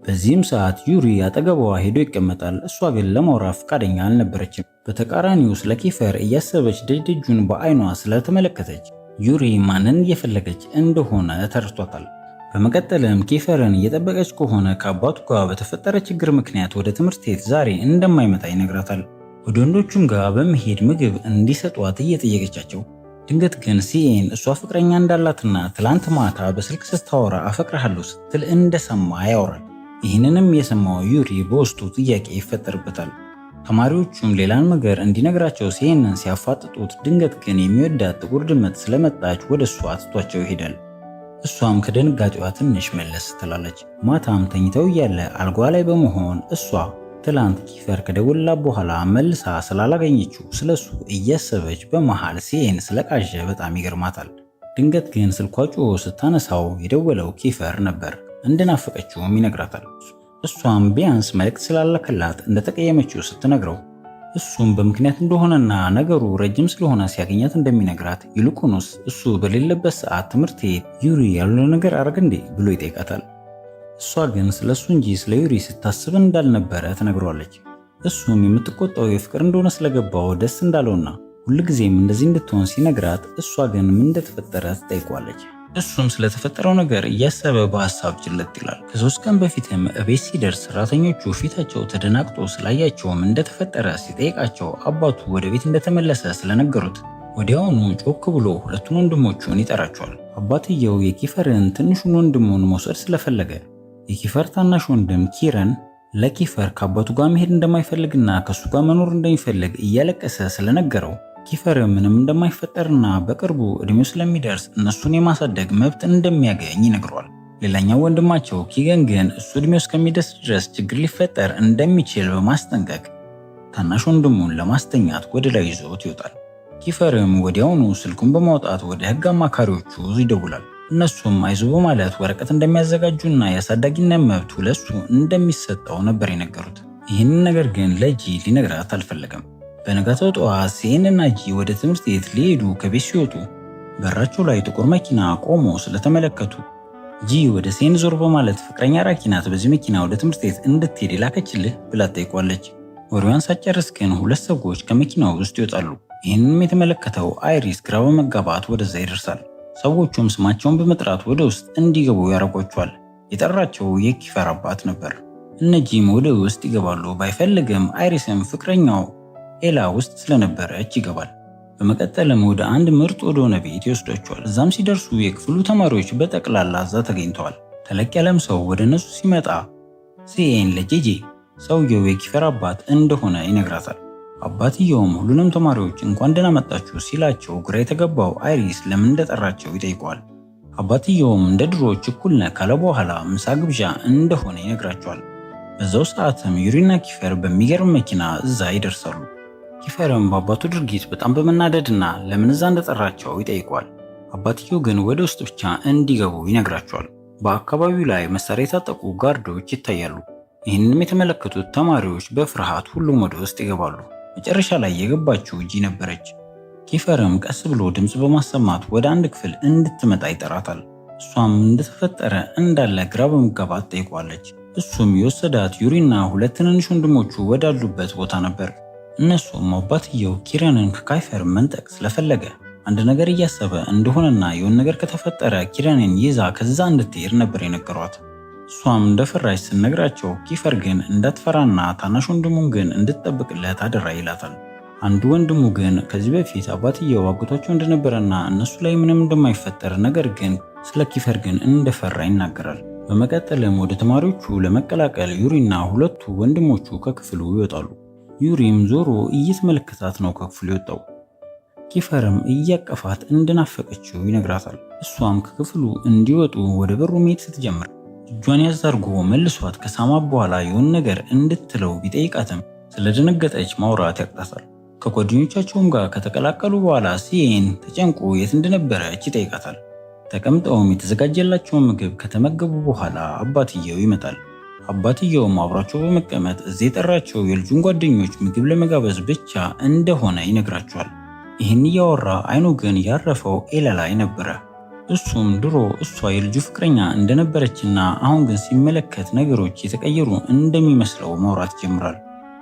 በዚህም ሰዓት ዩሪ አጠገቧ ሄዶ ይቀመጣል። እሷ ግን ለማውራት ፈቃደኛ አልነበረችም። በተቃራኒው ስለ ኪፈር እያሰበች ደጅደጁን በአይኗ ስለተመለከተች ዩሪ ማንን እየፈለገች እንደሆነ ተረድቷታል። በመቀጠልም ኪፈርን እየጠበቀች ከሆነ ከአባቱ ጋር በተፈጠረ ችግር ምክንያት ወደ ትምህርት ቤት ዛሬ እንደማይመጣ ይነግራታል። ወደ ወንዶቹም ጋር በመሄድ ምግብ እንዲሰጧት እየጠየቀቻቸው ድንገት ግን ሲኤን እሷ ፍቅረኛ እንዳላትና ትላንት ማታ በስልክ ስታወራ አፈቅርሃለሁ ስትል እንደሰማ ያወራል። ይህንንም የሰማው ዩሪ በውስጡ ጥያቄ ይፈጠርበታል። ተማሪዎቹም ሌላን ነገር እንዲነግራቸው ሲኤንን ሲያፋጥጡት ድንገት ግን የሚወዳት ጥቁር ድመት ስለመጣች ወደ እሷ ትቷቸው ይሄዳል። እሷም ከድንጋጤዋ ትንሽ መለስ ትላለች። ማታም ተኝተው እያለ አልጓ ላይ በመሆን እሷ ትላንት ኪፈር ከደወለላት በኋላ መልሳ ስላላገኘችው ስለሱ እያሰበች በመሃል ሲኤን ስለቃዠ በጣም ይገርማታል። ድንገት ግን ስልኳ ጮሆ ስታነሳው የደወለው ኪፈር ነበር። እንደናፈቀችውም ይነግራታል። እሷም ቢያንስ መልእክት ስላላከላት እንደተቀየመችው ስትነግረው እሱም በምክንያት እንደሆነና ነገሩ ረጅም ስለሆነ ሲያገኛት እንደሚነግራት ይልቁንስ እሱ በሌለበት ሰዓት ትምህርት ቤት ዩሪ ያለው ነገር አረግ እንዴ ብሎ ይጠይቃታል። እሷ ግን ስለሱ እንጂ ስለ ዩሪ ስታስብ እንዳልነበረ ትነግሯለች። እሱም የምትቆጣው የፍቅር እንደሆነ ስለገባው ደስ እንዳለውና ሁልጊዜም እንደዚህ እንድትሆን ሲነግራት እሷ ግን ምን እንደተፈጠረ ትጠይቋለች። እሱም ስለተፈጠረው ነገር እያሰበ በሐሳብ ጭልጥ ይላል። ከ3 ቀን በፊትም እቤት ሲደርስ ሰራተኞቹ ፊታቸው ተደናግጦ ስላያቸውም እንደተፈጠረ ሲጠይቃቸው አባቱ ወደ ቤት እንደተመለሰ ስለነገሩት ወዲያውኑ ጮክ ብሎ ሁለቱን ወንድሞቹን ይጠራቸዋል። አባትየው የኪፈርን ትንሹን ወንድሙን መውሰድ ስለፈለገ የኪፈር ታናሽ ወንድም ኪረን ለኪፈር ከአባቱ ጋር መሄድ እንደማይፈልግና ከሱ ጋር መኖር እንደሚፈልግ እያለቀሰ ስለነገረው ኪፈር ምንም እንደማይፈጠርና በቅርቡ እድሜው ስለሚደርስ እነሱን የማሳደግ መብት እንደሚያገኝ ይነግረዋል። ሌላኛው ወንድማቸው ኪገን ግን እሱ እድሜው እስከሚደርስ ድረስ ችግር ሊፈጠር እንደሚችል በማስጠንቀቅ ታናሽ ወንድሙን ለማስተኛት ወደ ላይ ይዞት ይወጣል። ኪፈርም ወዲያውኑ ስልኩን በማውጣት ወደ ሕግ አማካሪዎቹ ይደውላል። እነሱም አይዞ በማለት ወረቀት እንደሚያዘጋጁና የአሳዳጊነት መብቱ ለሱ እንደሚሰጠው ነበር የነገሩት። ይህንን ነገር ግን ለጂ ሊነግራት አልፈለገም። በነጋታው ጠዋት ሲኤን እና ጂ ወደ ትምህርት ቤት ሊሄዱ ከቤት ሲወጡ በራቸው ላይ ጥቁር መኪና ቆሞ ስለተመለከቱ ጂ ወደ ሲኤን ዞር በማለት ፍቅረኛ ራኪ ናት በዚህ መኪና ወደ ትምህርት ቤት እንድትሄድ የላከችልህ ብላ ጠይቋለች። ወሬዋን ሳጨርስ ግን ሁለት ሰዎች ከመኪናው ውስጥ ይወጣሉ። ይህንንም የተመለከተው አይሪስ ግራ በመጋባት ወደዛ ይደርሳል። ሰዎቹም ስማቸውን በመጥራት ወደ ውስጥ እንዲገቡ ያደርጓቸዋል። የጠራቸው የኪፈር አባት ነበር። እነ ጂም ወደ ውስጥ ይገባሉ። ባይፈልግም አይሪስም ፍቅረኛው ኤላ ውስጥ ስለነበረች ይገባል። በመቀጠልም ወደ አንድ ምርጥ ወደሆነ ቤት ይወስዷቸዋል። እዛም ሲደርሱ የክፍሉ ተማሪዎች በጠቅላላ እዛ ተገኝተዋል። ተለቅ ያለም ሰው ወደ እነሱ ሲመጣ ሲኤን ለጄጄ ሰውየው የኪፈር አባት እንደሆነ ይነግራታል። አባትየውም ሁሉንም ተማሪዎች እንኳን ደህና መጣችሁ ሲላቸው ግራ የተገባው አይሪስ ለምን እንደጠራቸው ይጠይቀዋል። አባትየውም እንደ ድሮ ችኩል ነህ ካለ በኋላ ምሳ ግብዣ እንደሆነ ይነግራቸዋል። በዛው ሰዓትም ዩሪና ኪፈር በሚገርም መኪና እዛ ይደርሳሉ። ኪፈርም በአባቱ ድርጊት በጣም በመናደድና ለምን እዛ እንደጠራቸው ይጠይቋል። አባትየው ግን ወደ ውስጥ ብቻ እንዲገቡ ይነግራቸዋል። በአካባቢው ላይ መሳሪያ የታጠቁ ጋርዶች ይታያሉ። ይህንንም የተመለከቱት ተማሪዎች በፍርሃት ሁሉም ወደ ውስጥ ይገባሉ። መጨረሻ ላይ የገባችው ጂ ነበረች። ኪፈርም ቀስ ብሎ ድምፅ በማሰማት ወደ አንድ ክፍል እንድትመጣ ይጠራታል። እሷም እንደተፈጠረ እንዳለ ግራ በመጋባት ጠይቋለች። እሱም የወሰዳት ዩሪና ሁለት ትንንሽ ወንድሞቹ ወዳሉበት ቦታ ነበር። እነሱም አባትየው ኪረንን ከካይፈር መንጠቅ ስለፈለገ አንድ ነገር እያሰበ እንደሆነና የሆነ ነገር ከተፈጠረ ኪረንን ይዛ ከዛ እንድትሄድ ነበር የነገሯት። እሷም እንደፈራች ስነግራቸው ኪፈር ግን እንዳትፈራና ታናሽ ወንድሙን ግን እንድትጠብቅለት አደራ ይላታል። አንዱ ወንድሙ ግን ከዚህ በፊት አባትየው አጎቷቸው እንደነበረና እነሱ ላይ ምንም እንደማይፈጠር ነገር ግን ስለ ኪፈር ግን እንደፈራ ይናገራል። በመቀጠልም ወደ ተማሪዎቹ ለመቀላቀል ዩሪና ሁለቱ ወንድሞቹ ከክፍሉ ይወጣሉ። ዩሪም ዞሮ እየተመለከታት ነው ከክፍሉ የወጣው። ኪፈርም እያቀፋት እንደናፈቀችው ይነግራታል። እሷም ከክፍሉ እንዲወጡ ወደ በሩ መሄድ ስትጀምር እጇን ያዝ አድርጎ መልሷት ከሳማ በኋላ የሆነ ነገር እንድትለው ቢጠይቃትም ስለደነገጠች ማውራት ያቅጣታል። ከጓደኞቻቸውም ጋር ከተቀላቀሉ በኋላ ሲኤን ተጨንቆ የት እንደነበረች ይጠይቃታል። ተቀምጠውም የተዘጋጀላቸውን ምግብ ከተመገቡ በኋላ አባትየው ይመጣል። አባትየውም አብሯቸው በመቀመጥ እዚህ የጠራቸው የልጁን ጓደኞች ምግብ ለመጋበዝ ብቻ እንደሆነ ይነግራቸዋል። ይህን እያወራ አይኑ ግን ያረፈው ኤላ ላይ ነበረ። እሱም ድሮ እሷ የልጁ ፍቅረኛ እንደነበረችና አሁን ግን ሲመለከት ነገሮች የተቀየሩ እንደሚመስለው ማውራት ይጀምራል።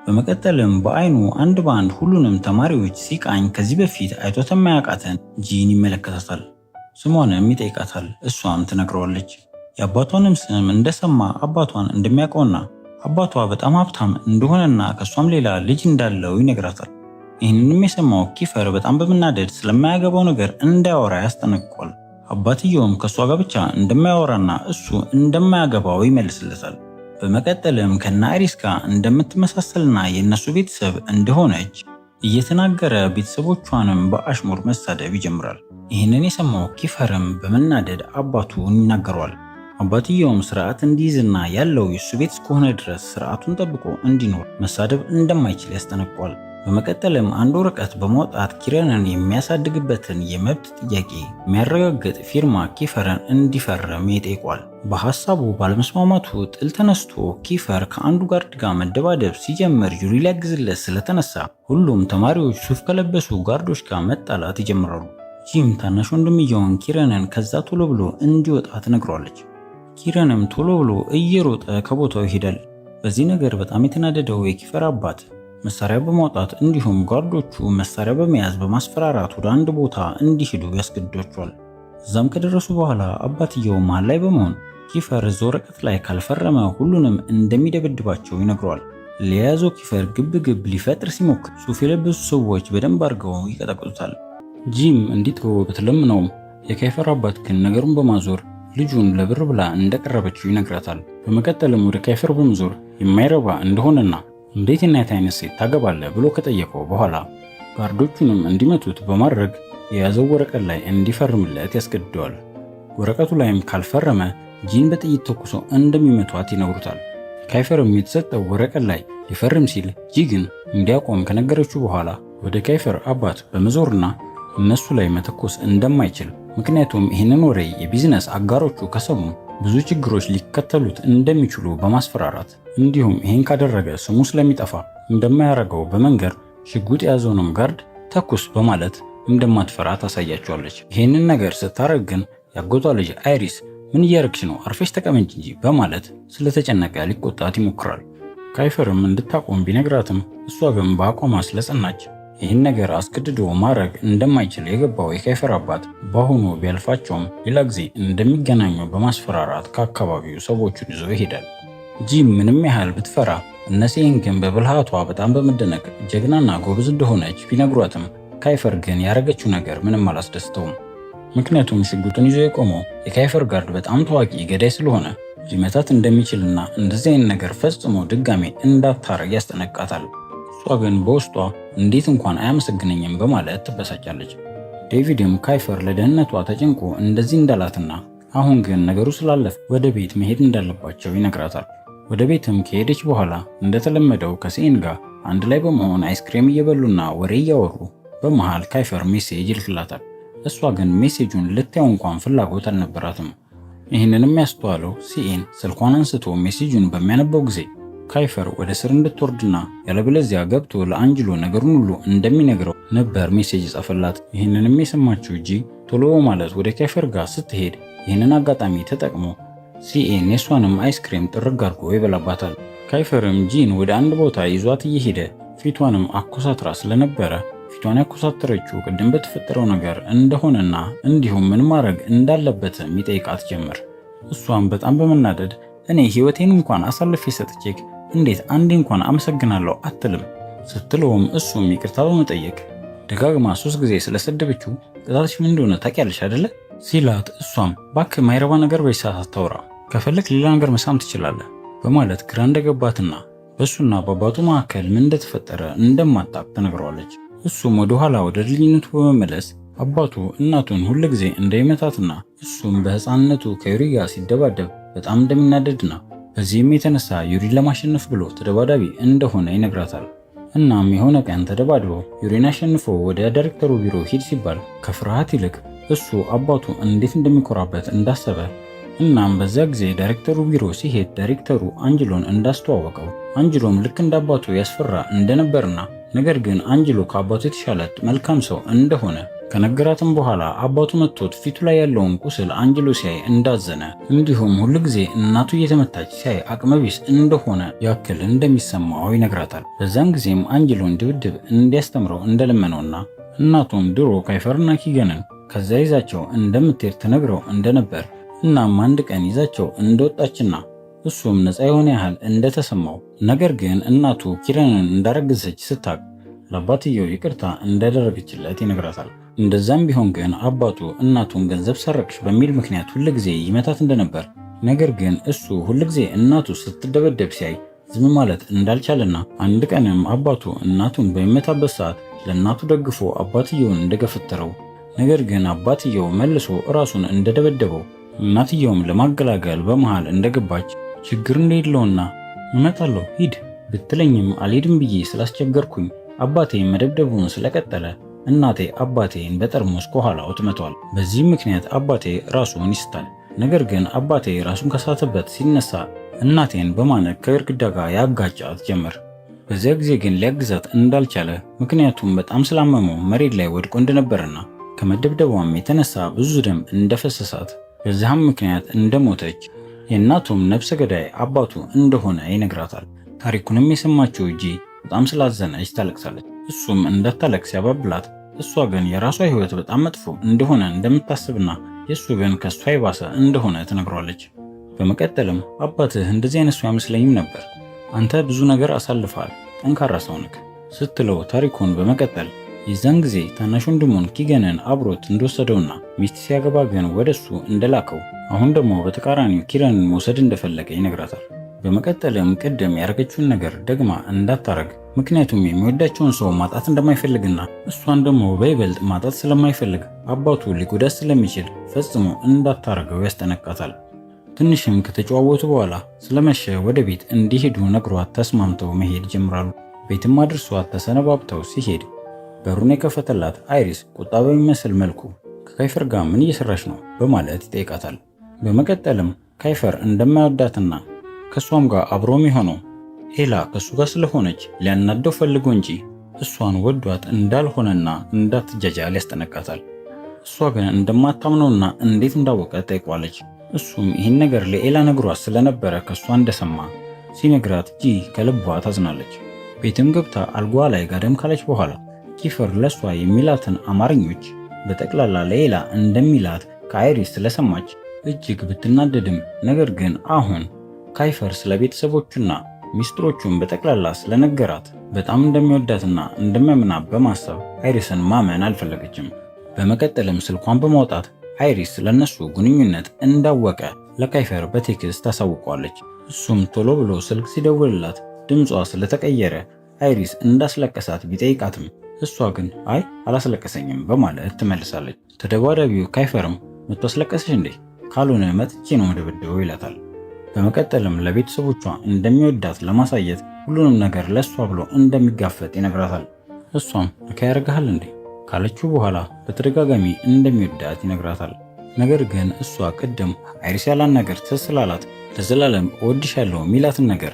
በመቀጠልም በአይኑ አንድ በአንድ ሁሉንም ተማሪዎች ሲቃኝ ከዚህ በፊት አይቶት የማያውቃትን ጂን ይመለከታታል። ስሟንም ይጠይቃታል። እሷም ትነግረዋለች። የአባቷንም ስም እንደሰማ አባቷን እንደሚያውቀውና አባቷ በጣም ሀብታም እንደሆነና ከሷም ሌላ ልጅ እንዳለው ይነግራታል። ይህንንም የሰማው ኪፈር በጣም በመናደድ ስለማያገባው ነገር እንዳያወራ ያስጠነቅቋል። አባትየውም ከሷ ጋር ብቻ እንደማያወራና እሱ እንደማያገባው ይመልስለታል። በመቀጠልም ከነ አይሪስ ጋር እንደምትመሳሰልና የእነሱ ቤተሰብ እንደሆነች እየተናገረ ቤተሰቦቿንም በአሽሙር መሳደብ ይጀምራል። ይህንን የሰማው ኪፈርም በመናደድ አባቱን ይናገረዋል። አባትየውም ስርዓት እንዲይዝና ያለው የሱ ቤት እስከሆነ ድረስ ስርዓቱን ጠብቆ እንዲኖር መሳደብ እንደማይችል ያስጠነቅቀዋል። በመቀጠልም አንድ ወረቀት በማውጣት ኪረንን የሚያሳድግበትን የመብት ጥያቄ የሚያረጋግጥ ፊርማ ኪፈርን እንዲፈርም ይጠይቋል። በሐሳቡ ባለመስማማቱ ጥል ተነስቶ ኪፈር ከአንዱ ጋርድ ጋር መደባደብ ሲጀምር ዩሪ ሊያግዝለት ስለተነሳ ሁሉም ተማሪዎች ሱፍ ከለበሱ ጋርዶች ጋር መጣላት ይጀምራሉ። ጂም ታናሽ ወንድምየውን ኪረንን ከዛ ቶሎ ብሎ እንዲወጣ ትነግሯለች። ኪረንም ቶሎ ብሎ እየሮጠ ከቦታው ይሄዳል። በዚህ ነገር በጣም የተናደደው የኪፈር አባት መሳሪያ በማውጣት እንዲሁም ጋርዶቹ መሳሪያ በመያዝ በማስፈራራት ወደ አንድ ቦታ እንዲሄዱ ያስገድዷቸዋል። እዛም ከደረሱ በኋላ አባትየው መሃል ላይ በመሆን ኪፈር እዛ ወረቀት ላይ ካልፈረመ ሁሉንም እንደሚደበድባቸው ይነግረዋል። ለያዘው ኪፈር ግብ ሊፈጥር ሲሞክር ሱፍ የለበሱ ሰዎች በደንብ አድርገው ይቀጠቅጡታል። ጂም እንዲተወው ብትለምነውም የካይፈር አባት ግን ነገሩን በማዞር ልጁን ለብር ብላ እንደቀረበችው ይነግራታል። በመቀጠልም ወደ ካይፈር በመዞር የማይረባ እንደሆነና እንዴት እናት አይነት ሴት ታገባለህ ብሎ ከጠየቀው በኋላ ጋርዶቹንም እንዲመቱት በማድረግ የያዘው ወረቀት ላይ እንዲፈርምለት ያስገድደዋል። ወረቀቱ ላይም ካልፈረመ ጂን በጥይት ተኩሰው እንደሚመቷት ይነግሩታል። ካይፈርም የተሰጠው ወረቀት ላይ ሊፈርም ሲል ጂ ግን እንዲያቆም ከነገረችው በኋላ ወደ ካይፈር አባት በመዞርና እነሱ ላይ መተኮስ እንደማይችል ምክንያቱም ይህንን ወሬ የቢዝነስ አጋሮቹ ከሰሙ ብዙ ችግሮች ሊከተሉት እንደሚችሉ በማስፈራራት እንዲሁም ይህን ካደረገ ስሙ ስለሚጠፋ እንደማያደርገው በመንገር ሽጉጥ የያዘውንም ጋርድ ተኩስ በማለት እንደማትፈራ ታሳያቸዋለች። ይህንን ነገር ስታረግ ግን ያጎቷ ልጅ አይሪስ ምን እያረግሽ ነው? አርፈሽ ተቀመጭ እንጂ በማለት ስለተጨነቀ ሊቆጣት ይሞክራል። ካይፈርም እንድታቆም ቢነግራትም እሷ ግን በአቋሟ ስለጸናች ይህን ነገር አስገድዶ ማድረግ እንደማይችል የገባው የካይፈር አባት በአሁኑ ቢያልፋቸውም ሌላ ጊዜ እንደሚገናኙ በማስፈራራት ከአካባቢው ሰዎቹን ይዞ ይሄዳል። ጂም ምንም ያህል ብትፈራ እነሴን ግን በብልሃቷ በጣም በመደነቅ ጀግናና ጎበዝ እንደሆነች ቢነግሯትም ካይፈር ግን ያረገችው ነገር ምንም አላስደስተውም። ምክንያቱም ሽጉጡን ይዞ የቆመው የካይፈር ጋርድ በጣም ታዋቂ ገዳይ ስለሆነ ሊመታት እንደሚችልና እንደዚህ አይነት ነገር ፈጽሞ ድጋሜ እንዳታረግ ያስጠነቅቃታል። እሷ ግን በውስጧ እንዴት እንኳን አያመሰግነኝም በማለት ትበሳጫለች። ዴቪድም ካይፈር ለደህንነቷ ተጨንቆ እንደዚህ እንዳላትና አሁን ግን ነገሩ ስላለፈ ወደ ቤት መሄድ እንዳለባቸው ይነግራታል። ወደ ቤትም ከሄደች በኋላ እንደተለመደው ከሴን ጋር አንድ ላይ በመሆን አይስክሬም እየበሉና ወሬ እያወሩ በመሃል ካይፈር ሜሴጅ ይልክላታል። እሷ ግን ሜሴጁን ልታየው እንኳን ፍላጎት አልነበራትም። ይህንንም ያስተዋለው ሲኤን ስልኳን አንስቶ ሜሴጁን በሚያነበው ጊዜ ካይፈር ወደ ስር እንድትወርድና ያለበለዚያ ገብቶ ለአንጅሎ ነገሩን ሁሉ እንደሚነግረው ነበር ሜሴጅ ጻፈላት። ይህንንም የሰማችው ጂ ቶሎ ማለት ወደ ካይፈር ጋር ስትሄድ ይህንን አጋጣሚ ተጠቅሞ ሲኤን የሷንም አይስክሬም ጥርግ አድርጎ ይበላባታል። ካይፈርም ጂን ወደ አንድ ቦታ ይዟት እየሄደ ፊቷንም አኮሳትራ ስለነበረ ፊቷን ያኮሳተረችው ቅድም በተፈጠረው ነገር እንደሆነና እንዲሁም ምን ማድረግ እንዳለበት ይጠይቃት ጀመር። እሷም በጣም በመናደድ እኔ ህይወቴን እንኳን አሳልፌ ሰጥቼክ እንዴት አንዴ እንኳን አመሰግናለሁ አትልም ስትለውም እሱም ይቅርታ በመጠየቅ ደጋግማ 3 ጊዜ ስለሰደበችው ቅጣትሽ ምን እንደሆነ ታውቂያለሽ አይደለ ሲላት እሷም ባክ ማይረባ ነገር በይሳት አታውራ ከፈለክ ሌላ ነገር መሳም ትችላለህ በማለት ግራ እንደገባትና በሱና በአባቱ መካከል ምን እንደተፈጠረ እንደማታውቅ ተነግሯለች። እሱም ወደ ኋላ ወደ ልጅነቱ በመመለስ አባቱ እናቱን ሁሉ ጊዜ እንደሚመታትና እሱም በህፃንነቱ ከዩሪ ጋር ሲደባደብ በጣም እንደሚናደድና በዚህም የተነሳ ዩሪን ለማሸነፍ ብሎ ተደባዳቢ እንደሆነ ይነግራታል። እናም የሆነ ቀን ተደባድበው ዩሪን አሸንፎ ወደ ዳይሬክተሩ ቢሮ ሂድ ሲባል ከፍርሃት ይልቅ እሱ አባቱ እንዴት እንደሚኮራበት እንዳሰበ እናም በዛ ጊዜ ዳይሬክተሩ ቢሮ ሲሄድ ዳይሬክተሩ አንጅሎን እንዳስተዋወቀው አንጅሎም ልክ እንደ አባቱ ያስፈራ እንደነበርና ነገር ግን አንጅሎ ከአባቱ የተሻለ መልካም ሰው እንደሆነ ከነገራትም በኋላ አባቱ መጥቶት ፊቱ ላይ ያለውን ቁስል አንጅሎ ሲያይ እንዳዘነ እንዲሁም ሁሉ ጊዜ እናቱ እየተመታች ሲያይ አቅመቢስ እንደሆነ ያክል እንደሚሰማው ይነግራታል። በዛም ጊዜም አንጅሎን ድብድብ እንዲያስተምረው እንደለመነውና እናቱም ድሮ ካይፈርና ኪገንን ከዛ ይዛቸው እንደምትሄድ ተነግረው እንደነበር እናም አንድ ቀን ይዛቸው እንደወጣችና እሱም ነፃ የሆነ ያህል እንደተሰማው ነገር ግን እናቱ ኪረንን እንዳረገዘች ስታቅ ለአባትየው ይቅርታ እንዳደረገችለት ይነግራታል። እንደዛም ቢሆን ግን አባቱ እናቱን ገንዘብ ሰረቅሽ በሚል ምክንያት ሁልጊዜ ይመታት እንደነበር ነገር ግን እሱ ሁልጊዜ እናቱ ስትደበደብ ሲያይ ዝም ማለት እንዳልቻለና አንድ ቀንም አባቱ እናቱን በሚመታበት ሰዓት ለእናቱ ደግፎ አባትየውን እንደገፈተረው ነገር ግን አባትየው መልሶ ራሱን እንደደበደበው እናትየውም ለማገላገል በመሃል እንደገባች ችግር እንደሌለውና እመጣለሁ ሂድ ብትለኝም አልሄድም ብዬ ስላስቸገርኩኝ አባቴ መደብደቡን ስለቀጠለ እናቴ አባቴን በጠርሙስ ከኋላው ትመቷል። በዚህም ምክንያት አባቴ ራሱን ይስታል። ነገር ግን አባቴ ራሱን ከሳተበት ሲነሳ እናቴን በማነቅ ከግድግዳ ጋር ያጋጫት ጀመር። በዚያ ጊዜ ግን ሊያግዛት እንዳልቻለ ምክንያቱም በጣም ስላመመው መሬት ላይ ወድቆ እንደነበርና ከመደብደቧም የተነሳ ብዙ ደም እንደፈሰሳት በዚያም ምክንያት እንደሞተች የእናቱም ነፍሰ ገዳይ አባቱ እንደሆነ ይነግራታል። ታሪኩንም የሰማችው ጂ በጣም ስላዘነች ታለቅሳለች። እሱም እንዳታለቅስ ያባብላት፣ እሷ ግን የራሷ ህይወት በጣም መጥፎ እንደሆነ እንደምታስብና የእሱ ግን ከሷ የባሰ እንደሆነ ትነግሯለች። በመቀጠልም አባትህ እንደዚህ አይነት ሰው አይመስለኝም ነበር፣ አንተ ብዙ ነገር አሳልፈሃል፣ ጠንካራ ሰው ነህ ስትለው ታሪኩን በመቀጠል የዛን ጊዜ ታናሽ ወንድሙን ኪገንን አብሮት እንደወሰደውና ሚስት ሲያገባ ግን ወደሱ እንደላከው አሁን ደግሞ በተቃራኒው ኪረንን መውሰድ እንደፈለገ ይነግራታል። በመቀጠልም ቅድም ያደረገችውን ነገር ደግማ እንዳታረግ ምክንያቱም የሚወዳቸውን ሰው ማጣት እንደማይፈልግና እሷን ደግሞ በይበልጥ ማጣት ስለማይፈልግ አባቱ ሊጎዳት ስለሚችል ፈጽሞ እንዳታረገው ያስጠነቅቃታል። ትንሽም ከተጨዋወቱ በኋላ ስለመሸ ወደ ቤት እንዲሄዱ ነግሯት ተስማምተው መሄድ ጀምራሉ። ቤትም አድርሷት ተሰነባብተው ሲሄድ በሩን የከፈተላት አይሪስ ቁጣ በሚመስል መልኩ ከካይፈር ጋር ምን እየሰራች ነው በማለት ይጠይቃታል። በመቀጠልም ካይፈር እንደማይወዳትና ከሷም ጋር አብሮ የሚሆነው ኤላ ከሱ ጋር ስለሆነች ሊያናደው ፈልጎ እንጂ እሷን ወዷት እንዳልሆነና እንዳትጃጃል ያስጠነቅቃታል። እሷ ግን እንደማታምነውና እንዴት እንዳወቀ ጠይቋለች። እሱም ይህን ነገር ለኤላ ነግሯት ስለነበረ ከሷ እንደሰማ ሲነግራት ጂ ከልቧ ታዝናለች። ቤትም ገብታ አልጓ ላይ ጋደም ካለች በኋላ ኪፈር ለሷ የሚላትን አማርኞች በጠቅላላ ለኤላ እንደሚላት ከአይሪስ ስለሰማች እጅግ ብትናደድም ነገር ግን አሁን ካይፈር ስለ ቤተሰቦቹና ሚስጥሮቹን በጠቅላላ ስለነገራት በጣም እንደሚወዳትና እንደሚያምናት በማሰብ አይሪስን ማመን አልፈለገችም። በመቀጠልም ስልኳን በማውጣት አይሪስ ስለነሱ ግንኙነት እንዳወቀ ለካይፈር በቴክስት ታሳውቋለች። እሱም ቶሎ ብሎ ስልክ ሲደውልላት ድምጿ ስለተቀየረ አይሪስ እንዳስለቀሳት ቢጠይቃትም እሷ ግን አይ አላስለቀሰኝም በማለት ትመልሳለች። ተደባዳቢው ካይፈርም መጥቶ አስለቀሰሽ እንዴ? ካልሆነ መጥቼ ነው መደብደበው ይላታል። በመቀጠልም ለቤተሰቦቿ እንደሚወዳት ለማሳየት ሁሉንም ነገር ለሷ ብሎ እንደሚጋፈጥ ይነግራታል። እሷም ነካ ያደርግሃል እንዴ ካለችው በኋላ በተደጋጋሚ እንደሚወዳት ይነግራታል። ነገር ግን እሷ ቅድም አይሪስ ያላን ነገር ትስላላት ለዘላለም እወድሻለሁ ሚላትን ነገር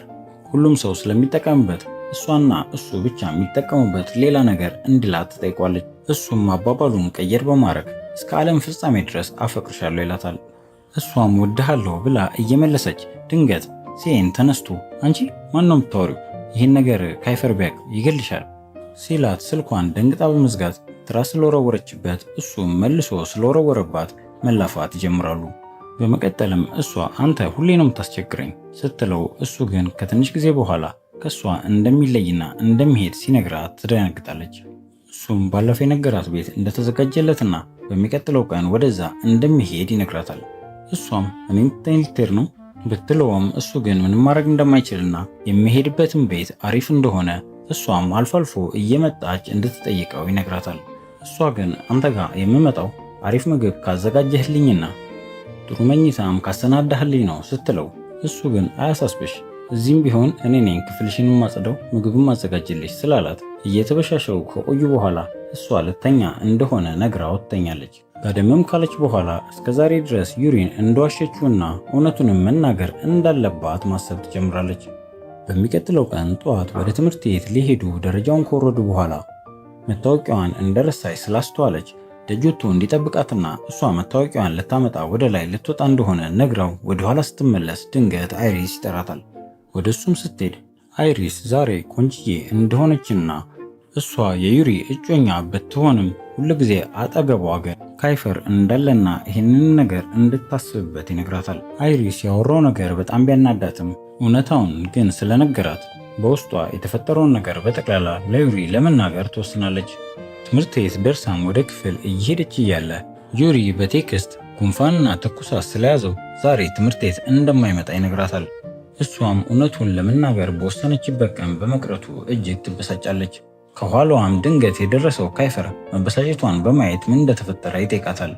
ሁሉም ሰው ስለሚጠቀምበት እሷና እሱ ብቻ የሚጠቀሙበት ሌላ ነገር እንዲላት ትጠይቋለች። እሱም አባባሉን ቀየር በማድረግ እስከ ዓለም ፍጻሜ ድረስ አፈቅርሻለሁ ይላታል። እሷም ወድሃለሁ ብላ እየመለሰች ድንገት ሴን ተነስቶ አንቺ ማን ነው የምታወሪው? ይህን ነገር ካይፈር ቢያቅ ይገልሻል ሲላት ስልኳን ደንግጣ በመዝጋት ትራስ ስለወረወረችበት እሱም መልሶ ስለወረወረባት መላፋት ይጀምራሉ። በመቀጠልም እሷ አንተ ሁሌ ነው የምታስቸግረኝ ስትለው እሱ ግን ከትንሽ ጊዜ በኋላ ከሷ እንደሚለይና እንደሚሄድ ሲነግራት ትደነግጣለች። እሱም ባለፈው የነገራት ቤት እንደተዘጋጀለትና በሚቀጥለው ቀን ወደዛ እንደሚሄድ ይነግራታል። እሷም እኔም ልትሄድ ነው ብትለውም እሱ ግን ምንም ማድረግ እንደማይችልና የሚሄድበትን ቤት አሪፍ እንደሆነ እሷም አልፎ አልፎ እየመጣች እንድትጠይቀው ይነግራታል። እሷ ግን አንተ ጋር የምመጣው አሪፍ ምግብ ካዘጋጀህልኝና ጥሩ መኝታም ካሰናዳህልኝ ነው ስትለው እሱ ግን አያሳስብሽ፣ እዚህም ቢሆን እኔ ነኝ ክፍልሽን ማጸደው ምግብም ማዘጋጅልሽ ስላላት እየተበሻሸው ከቆዩ በኋላ እሷ ልተኛ እንደሆነ ነግራው ትተኛለች። ጋደምም ካለች በኋላ እስከዛሬ ድረስ ዩሪን እንደዋሸችውና እውነቱንም መናገር እንዳለባት ማሰብ ትጀምራለች። በሚቀጥለው ቀን ጠዋት ወደ ትምህርት ቤት ሊሄዱ ደረጃውን ከወረዱ በኋላ መታወቂያዋን እንደረሳች ስላስተዋለች ደጆቱ እንዲጠብቃትና እሷ መታወቂያዋን ልታመጣ ወደ ላይ ልትወጣ እንደሆነ ነግራው ወደ ኋላ ስትመለስ ድንገት አይሪስ ይጠራታል። ወደ እሱም ስትሄድ አይሪስ ዛሬ ቆንጅዬ እንደሆነችና እሷ የዩሪ እጮኛ ብትሆንም ሁልጊዜ አጠገቧ ግን ካይፈር እንዳለና ይህንን ነገር እንድታስብበት ይነግራታል። አይሪስ ያወራው ነገር በጣም ቢያናዳትም እውነታውን ግን ስለነገራት በውስጧ የተፈጠረውን ነገር በጠቅላላ ለዩሪ ለመናገር ትወስናለች። ትምህርት ቤት ደርሳም ወደ ክፍል እየሄደች እያለ ዩሪ በቴክስት ጉንፋንና ትኩሳት ስለያዘው ዛሬ ትምህርት ቤት እንደማይመጣ ይነግራታል። እሷም እውነቱን ለመናገር በወሰነችበት ቀን በመቅረቱ እጅግ ትበሳጫለች። ከኋላዋም ድንገት የደረሰው ካይፈር መበሳጨቷን በማየት ምን እንደተፈጠረ ይጠይቃታል።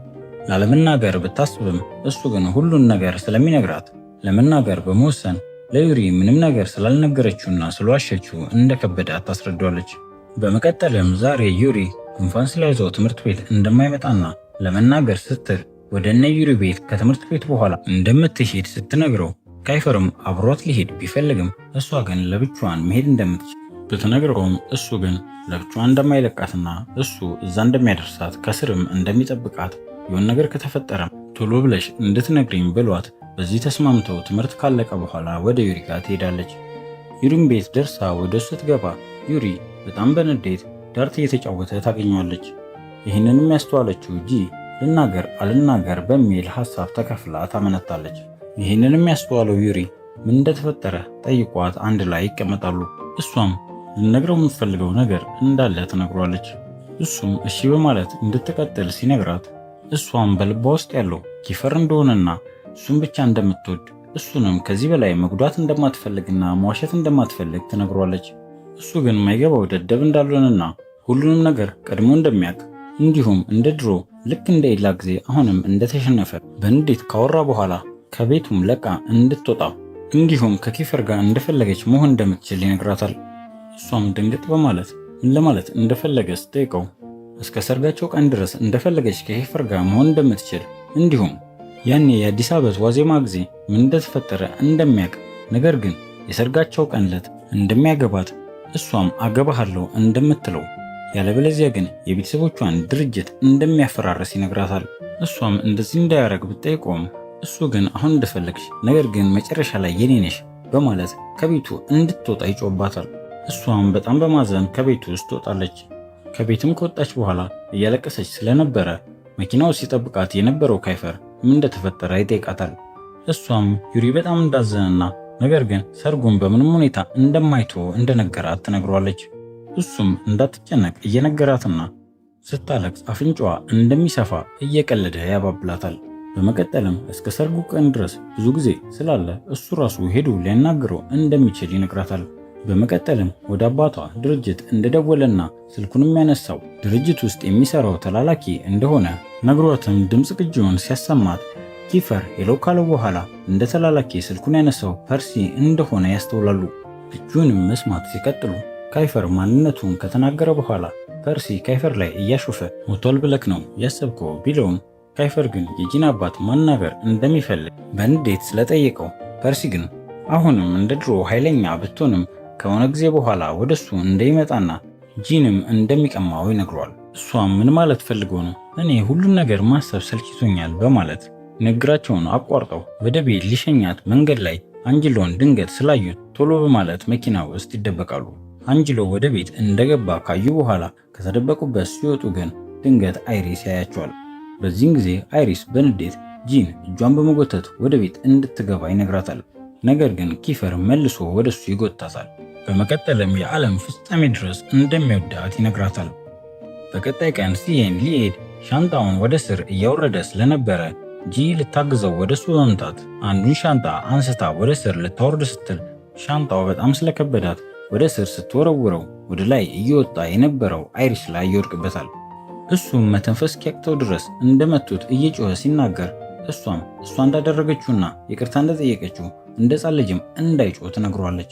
ላለመናገር ብታስብም እሱ ግን ሁሉን ነገር ስለሚነግራት ለመናገር በመወሰን ለዩሪ ምንም ነገር ስላልነገረችውና ስለዋሸችው እንደከበዳት ታስረዳዋለች። በመቀጠልም ዛሬ ዩሪ ጉንፋን ስለያዘው ትምህርት ቤት እንደማይመጣና ለመናገር ስትል ወደ እነ ዩሪ ቤት ከትምህርት ቤት በኋላ እንደምትሄድ ስትነግረው ካይፈርም አብሯት ሊሄድ ቢፈልግም እሷ ግን ለብቻዋን መሄድ እንደምትችል ብትነግረውም እሱ ግን ለብቻዋን እንደማይለቃትና እሱ እዛ እንደሚያደርሳት ከስርም እንደሚጠብቃት የሆነ ነገር ከተፈጠረም ቶሎ ብለሽ እንድትነግሪኝ ብሏት በዚህ ተስማምተው ትምህርት ካለቀ በኋላ ወደ ዩሪ ጋር ትሄዳለች። ዩሪም ቤት ደርሳ ወደ እሱ ስትገባ ዩሪ በጣም በንዴት ዳርት እየተጫወተ ታገኘዋለች። ይህንንም ያስተዋለችው ጂ ልናገር አልናገር በሚል ሐሳብ ተከፍላ ታመነታለች። ይህንንም ያስተዋለው ዩሪ ምን እንደተፈጠረ ጠይቋት አንድ ላይ ይቀመጣሉ። እሷም ልነግረው የምትፈልገው ነገር እንዳለ ትነግሯለች። እሱም እሺ በማለት እንድትቀጥል ሲነግራት እሷም በልቧ ውስጥ ያለው ኪፈር እንደሆነና እሱም ብቻ እንደምትወድ እሱንም ከዚህ በላይ መጉዳት እንደማትፈልግና መዋሸት እንደማትፈልግ ትነግሯለች። እሱ ግን የማይገባው ደደብ እንዳልሆነና ሁሉንም ነገር ቀድሞ እንደሚያውቅ እንዲሁም እንደ ድሮ ልክ እንደ ሌላ ጊዜ አሁንም እንደተሸነፈ በንዴት ካወራ በኋላ ከቤቱም ለቃ እንድትወጣ እንዲሁም ከኪፈር ጋር እንደፈለገች መሆን እንደምትችል ይነግራታል። እሷም ድንግጥ በማለት ምን ለማለት እንደፈለገ ስትጠይቀው እስከ ሰርጋቸው ቀን ድረስ እንደፈለገች ከኪፈር ጋር መሆን እንደምትችል እንዲሁም ያኔ የአዲስ ዓመት ዋዜማ ጊዜ ምን እንደተፈጠረ እንደሚያውቅ ነገር ግን የሰርጋቸው ቀን ዕለት እንደሚያገባት እሷም አገባሃለሁ እንደምትለው ያለበለዚያ ግን የቤተሰቦቿን ድርጅት እንደሚያፈራርስ ይነግራታል። እሷም እንደዚህ እንዳያረግ ብትጠይቀውም እሱ ግን አሁን እንደፈለግሽ ነገር ግን መጨረሻ ላይ የኔ ነሽ በማለት ከቤቱ እንድትወጣ ይጮባታል። እሷም በጣም በማዘን ከቤቱ ውስጥ ትወጣለች። ከቤትም ከወጣች በኋላ እያለቀሰች ስለነበረ መኪናው ሲጠብቃት የነበረው ካይፈር ምን እንደተፈጠረ ይጠይቃታል። እሷም ዩሪ በጣም እንዳዘነና ነገር ግን ሰርጉን በምንም ሁኔታ እንደማይተው እንደነገራት ትነግሯለች። እሱም እንዳትጨነቅ እየነገራትና ስታለቅስ አፍንጫዋ እንደሚሰፋ እየቀለደ ያባብላታል። በመቀጠልም እስከ ሰርጉ ቀን ድረስ ብዙ ጊዜ ስላለ እሱ ራሱ ሄዶ ሊያናግረው እንደሚችል ይነግራታል። በመቀጠልም ወደ አባቷ ድርጅት እንደደወለና ስልኩንም ያነሳው ድርጅት ውስጥ የሚሰራው ተላላኪ እንደሆነ ነግሯትም ድምፅ ቅጂውን ሲያሰማት ኪፈር ሄሎ ካለው በኋላ እንደ ተላላኪ ስልኩን ያነሳው ፐርሲ እንደሆነ ያስተውላሉ። ቅጂውንም መስማት ሲቀጥሉ ካይፈር ማንነቱን ከተናገረ በኋላ ፐርሲ ካይፈር ላይ እያሾፈ ሞቷል ብለክ ነው ያሰብከው ቢለውም ካይፈር ግን የጂን አባት ማናገር እንደሚፈልግ በንዴት ስለጠየቀው ፐርሲ ግን አሁንም እንደ ድሮ ኃይለኛ ብትሆንም ከሆነ ጊዜ በኋላ ወደሱ እንደሚመጣና ጂንም እንደሚቀማው ይነግሯል። እሷም ምን ማለት ፈልጎ ነው እኔ ሁሉን ነገር ማሰብ ሰልችቶኛል በማለት ንግግራቸውን አቋርጠው ወደ ቤት ሊሸኛት መንገድ ላይ አንጅሎን ድንገት ስላዩት ቶሎ በማለት መኪና ውስጥ ይደበቃሉ። አንጅሎ ወደ ቤት እንደገባ ካዩ በኋላ ከተደበቁበት ሲወጡ ግን ድንገት አይሪስ ያያቸዋል። በዚህን ጊዜ አይሪስ በንዴት ጂን እጇን በመጎተት ወደ ቤት እንድትገባ ይነግራታል። ነገር ግን ኪፈር መልሶ ወደሱ ይጎታታል። በመቀጠልም የዓለም ፍጻሜ ድረስ እንደሚወዳት ይነግራታል። በቀጣይ ቀን ሲሄን ሊሄድ ሻንጣውን ወደ ስር እያወረደ ስለነበረ ጂ ልታግዘው ወደሱ በመምጣት አንዱን ሻንጣ አንስታ ወደ ስር ልታወርድ ስትል ሻንጣው በጣም ስለከበዳት ወደ ስር ስትወረውረው ወደ ላይ እየወጣ የነበረው አይሪስ ላይ ይወድቅበታል። እሱም መተንፈስ እስኪያቅተው ድረስ እንደመቱት እየጮኸ ሲናገር እሷም እሷ እንዳደረገችውና ይቅርታ እንደጠየቀችው እንደ ሕፃን ልጅም እንዳይጮህ ትነግሯለች።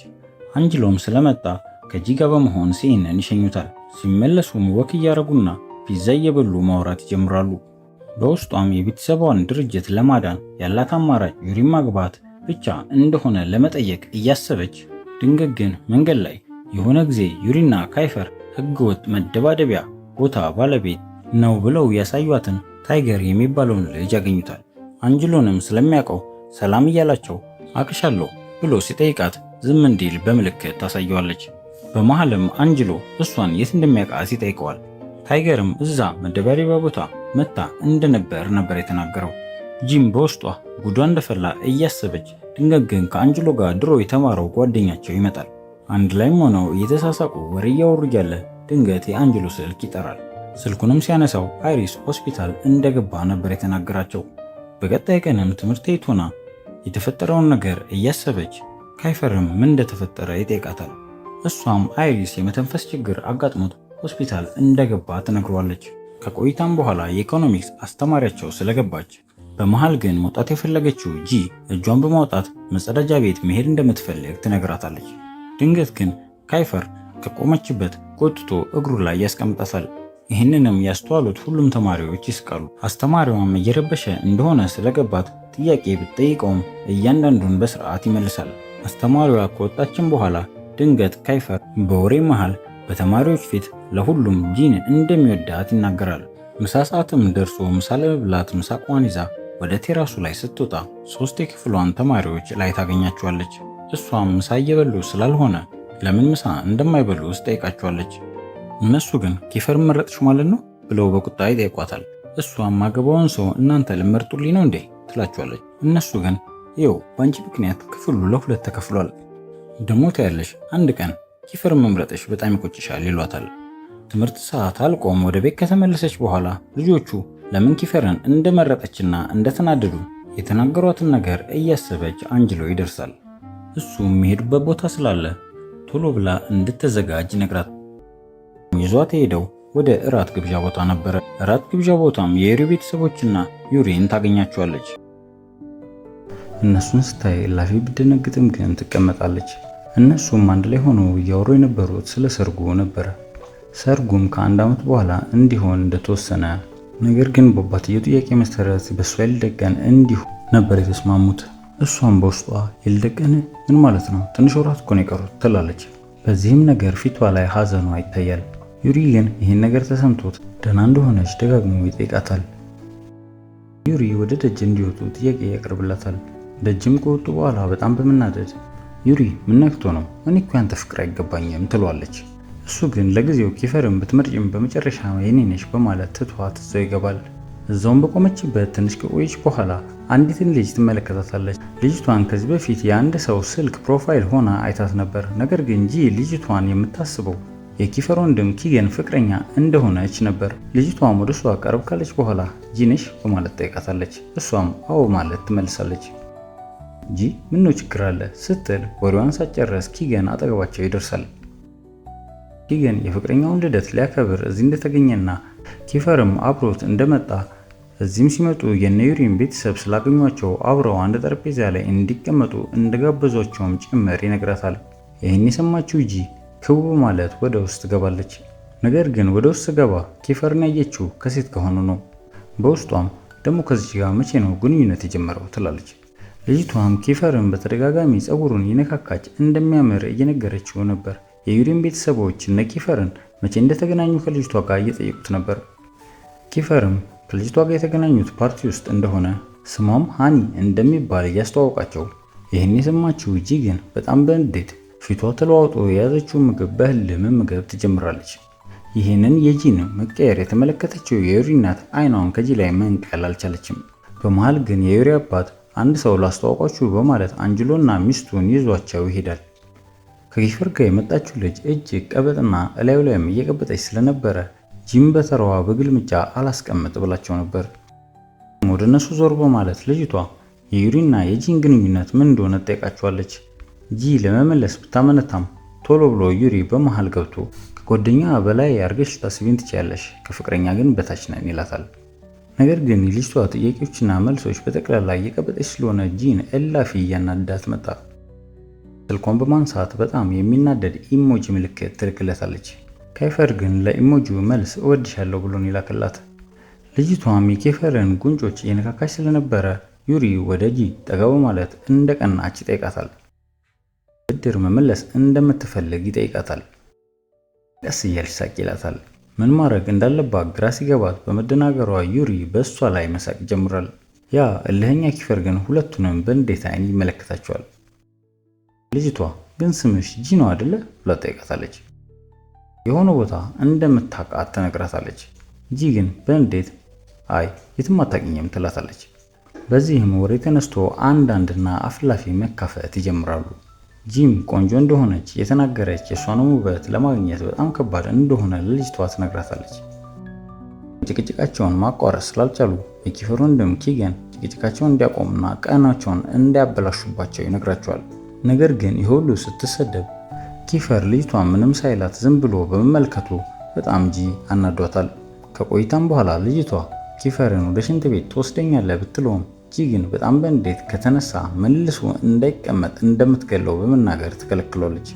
አንጅሎም ስለመጣ ከጂ ጋር በመሆን ሲሄንን ይሸኙታል። ሲመለሱም ወክ እያረጉና ፒዛ እየበሉ ማውራት ይጀምራሉ። በውስጧም የቤተሰቧን ድርጅት ለማዳን ያላት አማራጭ ዩሪን ማግባት ብቻ እንደሆነ ለመጠየቅ እያሰበች ድንገት ግን መንገድ ላይ የሆነ ጊዜ ዩሪና ካይፈር ህገወጥ መደባደቢያ ቦታ ባለቤት ነው ብለው ያሳዩትን ታይገር የሚባለውን ልጅ ያገኙታል። አንጅሎንም ስለሚያውቀው ሰላም እያላቸው አቅሻለሁ ብሎ ሲጠይቃት ዝም እንዲል በምልክት ታሳየዋለች። በመሃልም አንጅሎ እሷን የት እንደሚያውቃት ይጠይቀዋል። ታይገርም እዛ መደባደቢያ ቦታ መታ ነበር የተናገረው። ጂም በውስጧ ጉዷ እንደፈላ እያሰበች ድንገት ግን ከአንጅሎ ጋር ድሮ የተማረው ጓደኛቸው ይመጣል። አንድ ላይም ሆነው እየተሳሳቁ ወሬ እያወሩ እያለ ድንገት የአንጅሎ ስልክ ይጠራል። ስልኩንም ሲያነሳው አይሪስ ሆስፒታል እንደገባ ነበር የተናገራቸው። በቀጣይ ቀንም ትምህርት ቤት ሆና የተፈጠረውን ነገር እያሰበች ካይፈርም ምን እንደተፈጠረ ይጠይቃታል። እሷም አይሪስ የመተንፈስ ችግር አጋጥሞት ሆስፒታል እንደገባ ትነግሯለች። ከቆይታም በኋላ የኢኮኖሚክስ አስተማሪያቸው ስለገባች በመሃል ግን መውጣት የፈለገችው ጂ እጇን በማውጣት መጸዳጃ ቤት መሄድ እንደምትፈልግ ትነግራታለች። ድንገት ግን ካይፈር ከቆመችበት ጎትቶ እግሩ ላይ ያስቀምጣታል። ይህንንም ያስተዋሉት ሁሉም ተማሪዎች ይስቃሉ። አስተማሪዋም እየረበሸ እንደሆነ ስለገባት ጥያቄ ብትጠይቀውም እያንዳንዱን በስርዓት ይመልሳል። አስተማሪዋ ከወጣችን በኋላ ድንገት ካይፈር በወሬ መሃል በተማሪዎች ፊት ለሁሉም ጂን እንደሚወዳት ይናገራል። ምሳ ሰዓትም ደርሶ ምሳ ለመብላት ምሳቋን ይዛ ወደ ቴራሱ ላይ ስትወጣ 3 የክፍሏን ተማሪዎች ላይ ታገኛቸዋለች። እሷም ምሳ እየበሉ ስላልሆነ ለምን ምሳ እንደማይበሉ ትጠይቃቸዋለች። እነሱ ግን ኪፈር መረጥሽ ማለት ነው ብለው በቁጣ ይጠይቋታል። እሷም ማገባውን ሰው እናንተ ልመርጡልኝ ነው እንዴ ትላቸዋለች። እነሱ ግን ይኸው በአንቺ ምክንያት ክፍሉ ለ2 ተከፍሏል፣ ደሞ ታያለሽ አንድ ቀን ኪፈር መምረጥሽ በጣም ይቆጭሻል ይሏታል። ትምህርት ሰዓት አልቆም ወደ ቤት ከተመለሰች በኋላ ልጆቹ ለምን ኪፈርን እንደመረጠችና እንደተናደዱ የተናገሯትን ነገር እያሰበች አንጅሎ ይደርሳል። እሱ የሚሄዱበት ቦታ ስላለ ቶሎ ብላ እንድትዘጋጅ ነግራት ይዟት ሄደው ወደ እራት ግብዣ ቦታ ነበረ። እራት ግብዣ ቦታም የዩሪ ቤተሰቦችና ዩሪን ታገኛቸዋለች። እነሱን ስታይ ላፊ ብደነግጥም ግን ትቀመጣለች። እነሱም አንድ ላይ ሆነው እያወሩ የነበሩት ስለ ሰርጉ ነበረ። ሰርጉም ከ1 ዓመት በኋላ እንዲሆን እንደተወሰነ፣ ነገር ግን በአባትየው ጥያቄ መሰረት በሷ ይልደቀን እንዲሁ ነበር የተስማሙት። እሷም በውስጧ ይልደቀን ምን ማለት ነው? ትንሽ ወራት እኮ ነው የቀሩት ትላለች። በዚህም ነገር ፊቷ ላይ ሐዘኗ ይታያል። ዩሪ ግን ይህን ነገር ተሰምቶት ደህና እንደሆነች ደጋግሞ ይጠይቃታል። ዩሪ ወደ ደጅ እንዲወጡ ጥያቄ ያቀርብላታል። ደጅም ከወጡ በኋላ በጣም በመናደድ ዩሪ ምን ነክቶ ነው? እኔ እኮ ያንተ ፍቅር አይገባኝም ትሏለች። እሱ ግን ለጊዜው ኪፈርን ብትመርጭም በመጨረሻ የኔ ነሽ በማለት ትቷት እዛው ይገባል። እዛውም በቆመችበት ትንሽ ከቆየች በኋላ አንዲትን ልጅ ትመለከታታለች። ልጅቷን ከዚህ በፊት የአንድ ሰው ስልክ ፕሮፋይል ሆና አይታት ነበር። ነገር ግን ጂ ልጅቷን የምታስበው የኪፈር ወንድም ኪገን ፍቅረኛ እንደሆነች ነበር። ልጅቷም ወደ እሷ ቀረብ ካለች በኋላ ጂ ነሽ በማለት ጠይቃታለች። እሷም አዎ ማለት ትመልሳለች። ጂ ምን ነው ችግር አለ ስትል ወሬዋን ሳትጨርስ ኪገን አጠገባቸው ይደርሳል። ኪገን የፍቅረኛውን ልደት ሊያከብር እዚህ እንደተገኘና ኪፈርም አብሮት እንደመጣ እዚህም ሲመጡ የዩሪን ቤተሰብ ስላገኟቸው አብረው አንድ ጠረጴዛ ላይ እንዲቀመጡ እንደጋበዟቸውም ጭምር ይነግራታል። ይህን የሰማችው ጂ ክቡ ማለት ወደ ውስጥ ትገባለች። ነገር ግን ወደ ውስጥ ገባ ኪፈርን ያየችው ከሴት ከሆኑ ነው። በውስጧም ደግሞ ከዚህ ጋር መቼ ነው ግንኙነት የጀመረው ትላለች። ልጅቷም ኪፈርን በተደጋጋሚ ጸጉሩን ይነካካች እንደሚያምር እየነገረችው ነበር። የዩሪን ቤተሰቦች እነ ኪፈርን መቼ እንደተገናኙ ከልጅቷ ጋር እየጠየቁት ነበር። ኪፈርም ከልጅቷ ጋር የተገናኙት ፓርቲ ውስጥ እንደሆነ ስሟም ሃኒ እንደሚባል እያስተዋወቃቸው፣ ይህን የሰማችው ጂ ግን በጣም በንዴት ፊቷ ተለዋውጦ የያዘችው ምግብ በህልም መመገብ ትጀምራለች። ይህንን የጂን መቀየር የተመለከተችው የዩሪ እናት አይኗን ከጂ ላይ መንቀል አልቻለችም። በመሃል ግን የዩሪ አባት አንድ ሰው ላስተዋወቃችሁ በማለት አንጅሎና ሚስቱን ይዟቸው ይሄዳል። ከኪፈር ጋር የመጣችው ልጅ እጅግ ቀበጥና እላዩ ላይም እየቀበጠች ስለነበረ ጂም በተራዋ በግልምጫ አላስቀምጥ ብላቸው ነበር። ወደ እነሱ ዞር በማለት ልጅቷ የዩሪና የጂን ግንኙነት ምን እንደሆነ ጠይቃቸዋለች። ጂ ለመመለስ ብታመነታም ቶሎ ብሎ ዩሪ በመሃል ገብቶ ከጓደኛ በላይ አርገሽ ታስቢን ትችያለሽ፣ ከፍቅረኛ ግን በታች ነን ይላታል። ነገር ግን የልጅቷ ጥያቄዎችና መልሶች በጠቅላላ እየቀበጠች ስለሆነ ጂን እላፊ እያናዳት መጣ። ስልኳን በማንሳት በጣም የሚናደድ ኢሞጂ ምልክት ትልክለታለች። ካይፈር ግን ለኢሞጂው መልስ እወድሻለሁ ብሎን ይላክላት። ልጅቷም የኪፈርን ጉንጮች እየነካካች ስለነበረ ዩሪ ወደ ጂ ጠጋ በማለት እንደቀናች ይጠይቃታል። ብድር መመለስ እንደምትፈልግ ይጠይቃታል። ቀስ እያልሽ ሳቅ ይላታል። ምን ማድረግ እንዳለባት ግራ ሲገባት በመደናገሯ ዩሪ በእሷ ላይ መሳቅ ይጀምራል። ያ እልህኛ ኪፈር ግን ሁለቱንም በንዴት አይን ይመለከታቸዋል። ልጅቷ ግን ስምሽ ጂ ነው አይደለ ብላ ጠይቃታለች። የሆነ ቦታ እንደምታውቃት ትነግራታለች። ጂ ግን በንዴት አይ የትም አታውቂኝም ትላታለች። በዚህም ወሬ ተነስቶ አንዳንድና አፍላፊ መካፈት ይጀምራሉ። ጂም ቆንጆ እንደሆነች የተናገረች የሷንም ውበት ለማግኘት በጣም ከባድ እንደሆነ ለልጅቷ ትነግራታለች። ጭቅጭቃቸውን ማቋረጥ ስላልቻሉ የኪፈር ወንድም ኪገን ጭቅጭቃቸውን እንዲያቆሙና ቀናቸውን እንዲያበላሹባቸው ይነግራቸዋል። ነገር ግን ይሁሉ ስትሰደብ ኪፈር ልጅቷ ምንም ሳይላት ዝም ብሎ በመመልከቱ በጣም ጂ አናዷታል። ከቆይታም በኋላ ልጅቷ ኪፈርን ወደ ሽንት ቤት ትወስደኛለህ ብትለውም ጂ ግን በጣም በንዴት ከተነሳ መልሶ እንዳይቀመጥ እንደምትገለው በመናገር ትከለክላለች።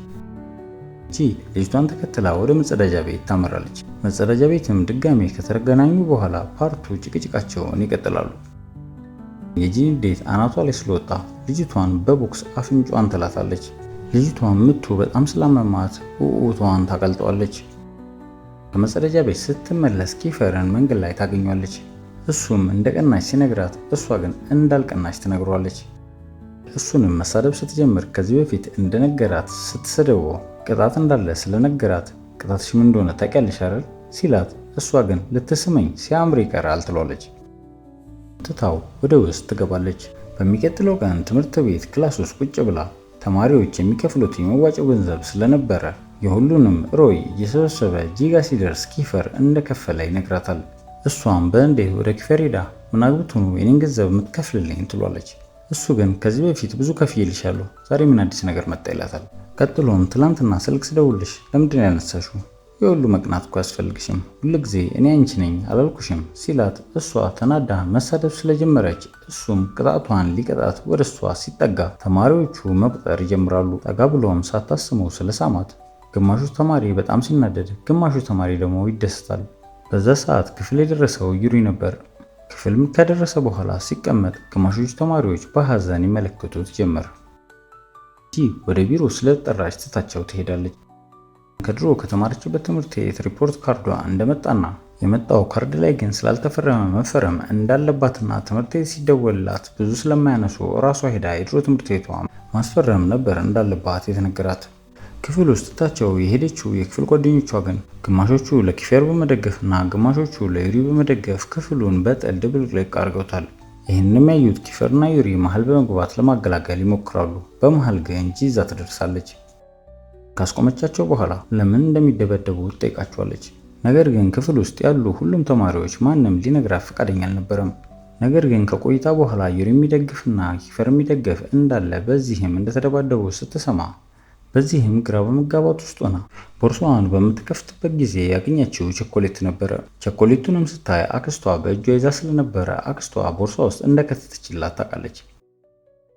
ጂ ልጅቷን ተከትላ ወደ መጸዳጃ ቤት ታመራለች። መጸዳጃ ቤትም ድጋሜ ከተገናኙ በኋላ ፓርቱ ጭቅጭቃቸውን ይቀጥላሉ። የጂ ንዴት አናቷ ላይ ስለወጣ ልጅቷን በቦክስ አፍንጫዋን ትላታለች። ልጅቷን ምቱ በጣም ስላመማት ውኡቷን ታቀልጠዋለች። ከመጸዳጃ ቤት ስትመለስ ኪፈርን መንገድ ላይ ታገኘዋለች። እሱም እንደቀናች ሲነግራት እሷ ግን እንዳልቀናች ትነግሯለች። እሱንም መሳደብ ስትጀምር ከዚህ በፊት እንደነገራት ስትሰደበው ቅጣት እንዳለ ስለነገራት ቅጣትሽ ምን እንደሆነ ታውቂያለሽ አይደል ሲላት እሷ ግን ልትስመኝ ሲያምር ይቀራል ትሏለች። ትታው ወደ ውስጥ ትገባለች። በሚቀጥለው ቀን ትምህርት ቤት ክላስ ውስጥ ቁጭ ብላ ተማሪዎች የሚከፍሉት የመዋጮው ገንዘብ ስለነበረ የሁሉንም ሮይ እየሰበሰበ ጂጋ ሲደርስ ኪፈር እንደከፈለ ይነግራታል። እሷም በእንዴት ወደ ኪፈር ሄዳ ምን አግብቶ ነው የኔን ገንዘብ የምትከፍልልኝ ትሏለች። እሱ ግን ከዚህ በፊት ብዙ ከፍዬልሻለሁ ዛሬ ምን አዲስ ነገር መጣ ይላታል። ቀጥሎም ትላንትና ስልክ ስደውልሽ ለምንድን ነው ያነሳሽው? የሁሉ መቅናት እኮ አያስፈልግሽም፣ ሁልጊዜ እኔ አንቺ ነኝ አላልኩሽም ሲላት እሷ ተናዳ መሳደብ ስለጀመረች እሱም ቅጣቷን ሊቀጣት ወደ እሷ ሲጠጋ ተማሪዎቹ መቁጠር ይጀምራሉ። ጠጋ ብሎም ሳታስመው ስለሳማት ግማሹ ተማሪ በጣም ሲናደድ፣ ግማሹ ተማሪ ደግሞ ይደሰታል። በዛ ሰዓት ክፍል የደረሰው ዩሪ ነበር። ክፍልም ከደረሰ በኋላ ሲቀመጥ ግማሾቹ ተማሪዎች በሐዘን ይመለከቱት ጀመር። ጂ ወደ ቢሮ ስለተጠራች ትታቸው ትሄዳለች። ከድሮ ከተማረችበት ትምህርት ቤት ሪፖርት ካርዷ እንደመጣና የመጣው ካርድ ላይ ግን ስላልተፈረመ መፈረም እንዳለባትና ትምህርት ቤት ሲደወልላት ብዙ ስለማያነሱ ራሷ ሄዳ የድሮ ትምህርት ቤቷ ማስፈረም ነበር እንዳለባት የተነገራት። ክፍል ውስጥ ትታቸው የሄደችው የክፍል ጓደኞቿ ግን ግማሾቹ ለኪፈር በመደገፍና ግማሾቹ ለዩሪ በመደገፍ ክፍሉን በጥል ድብልቅልቅ አድርገውታል። ይህንም ያዩት ኪፈርና ዩሪ መሃል በመግባት ለማገላገል ይሞክራሉ። በመሃል ግን ጂ ይዛ ትደርሳለች። ካስቆመቻቸው በኋላ ለምን እንደሚደበደቡ ትጠይቃቸዋለች። ነገር ግን ክፍል ውስጥ ያሉ ሁሉም ተማሪዎች ማንም ሊነግራት ፈቃደኛ አልነበረም። ነገር ግን ከቆይታ በኋላ ዩሪ የሚደግፍና ኪፈር የሚደግፍ እንዳለ በዚህም እንደተደባደቡ ስትሰማ በዚህም ግራ በመጋባት ውስጥ ሆና ቦርሳዋን በምትከፍትበት ጊዜ ያገኘችው ቸኮሌት ነበረ። ቸኮሌቱንም ስታይ አክስቷ በእጇ ይዛ ስለነበረ አክስቷ ቦርሳ ውስጥ እንደከተተችላት ታውቃለች።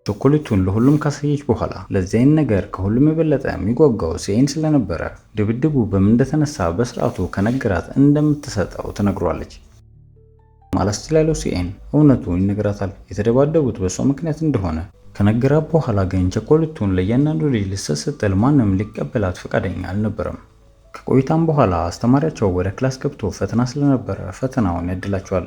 ቸኮሌቱን ለሁሉም ካሳየች በኋላ ለዚያን ነገር ከሁሉም የበለጠ የሚጓጓው ሲኤን ስለነበረ ድብድቡ በምን እንደተነሳ በስርዓቱ ከነገራት እንደምትሰጠው ትነግሯለች። አላስችላለው ሲኤን እውነቱን ይነግራታል። የተደባደቡት በሷ ምክንያት እንደሆነ ከነገራት በኋላ ግን ቸኮሌቱን ለእያንዳንዱ ልጅ ልትሰጥል ማንም ሊቀበላት ፈቃደኛ አልነበረም። ከቆይታም በኋላ አስተማሪያቸው ወደ ክላስ ገብቶ ፈተና ስለነበረ ፈተናውን ያድላቸዋል።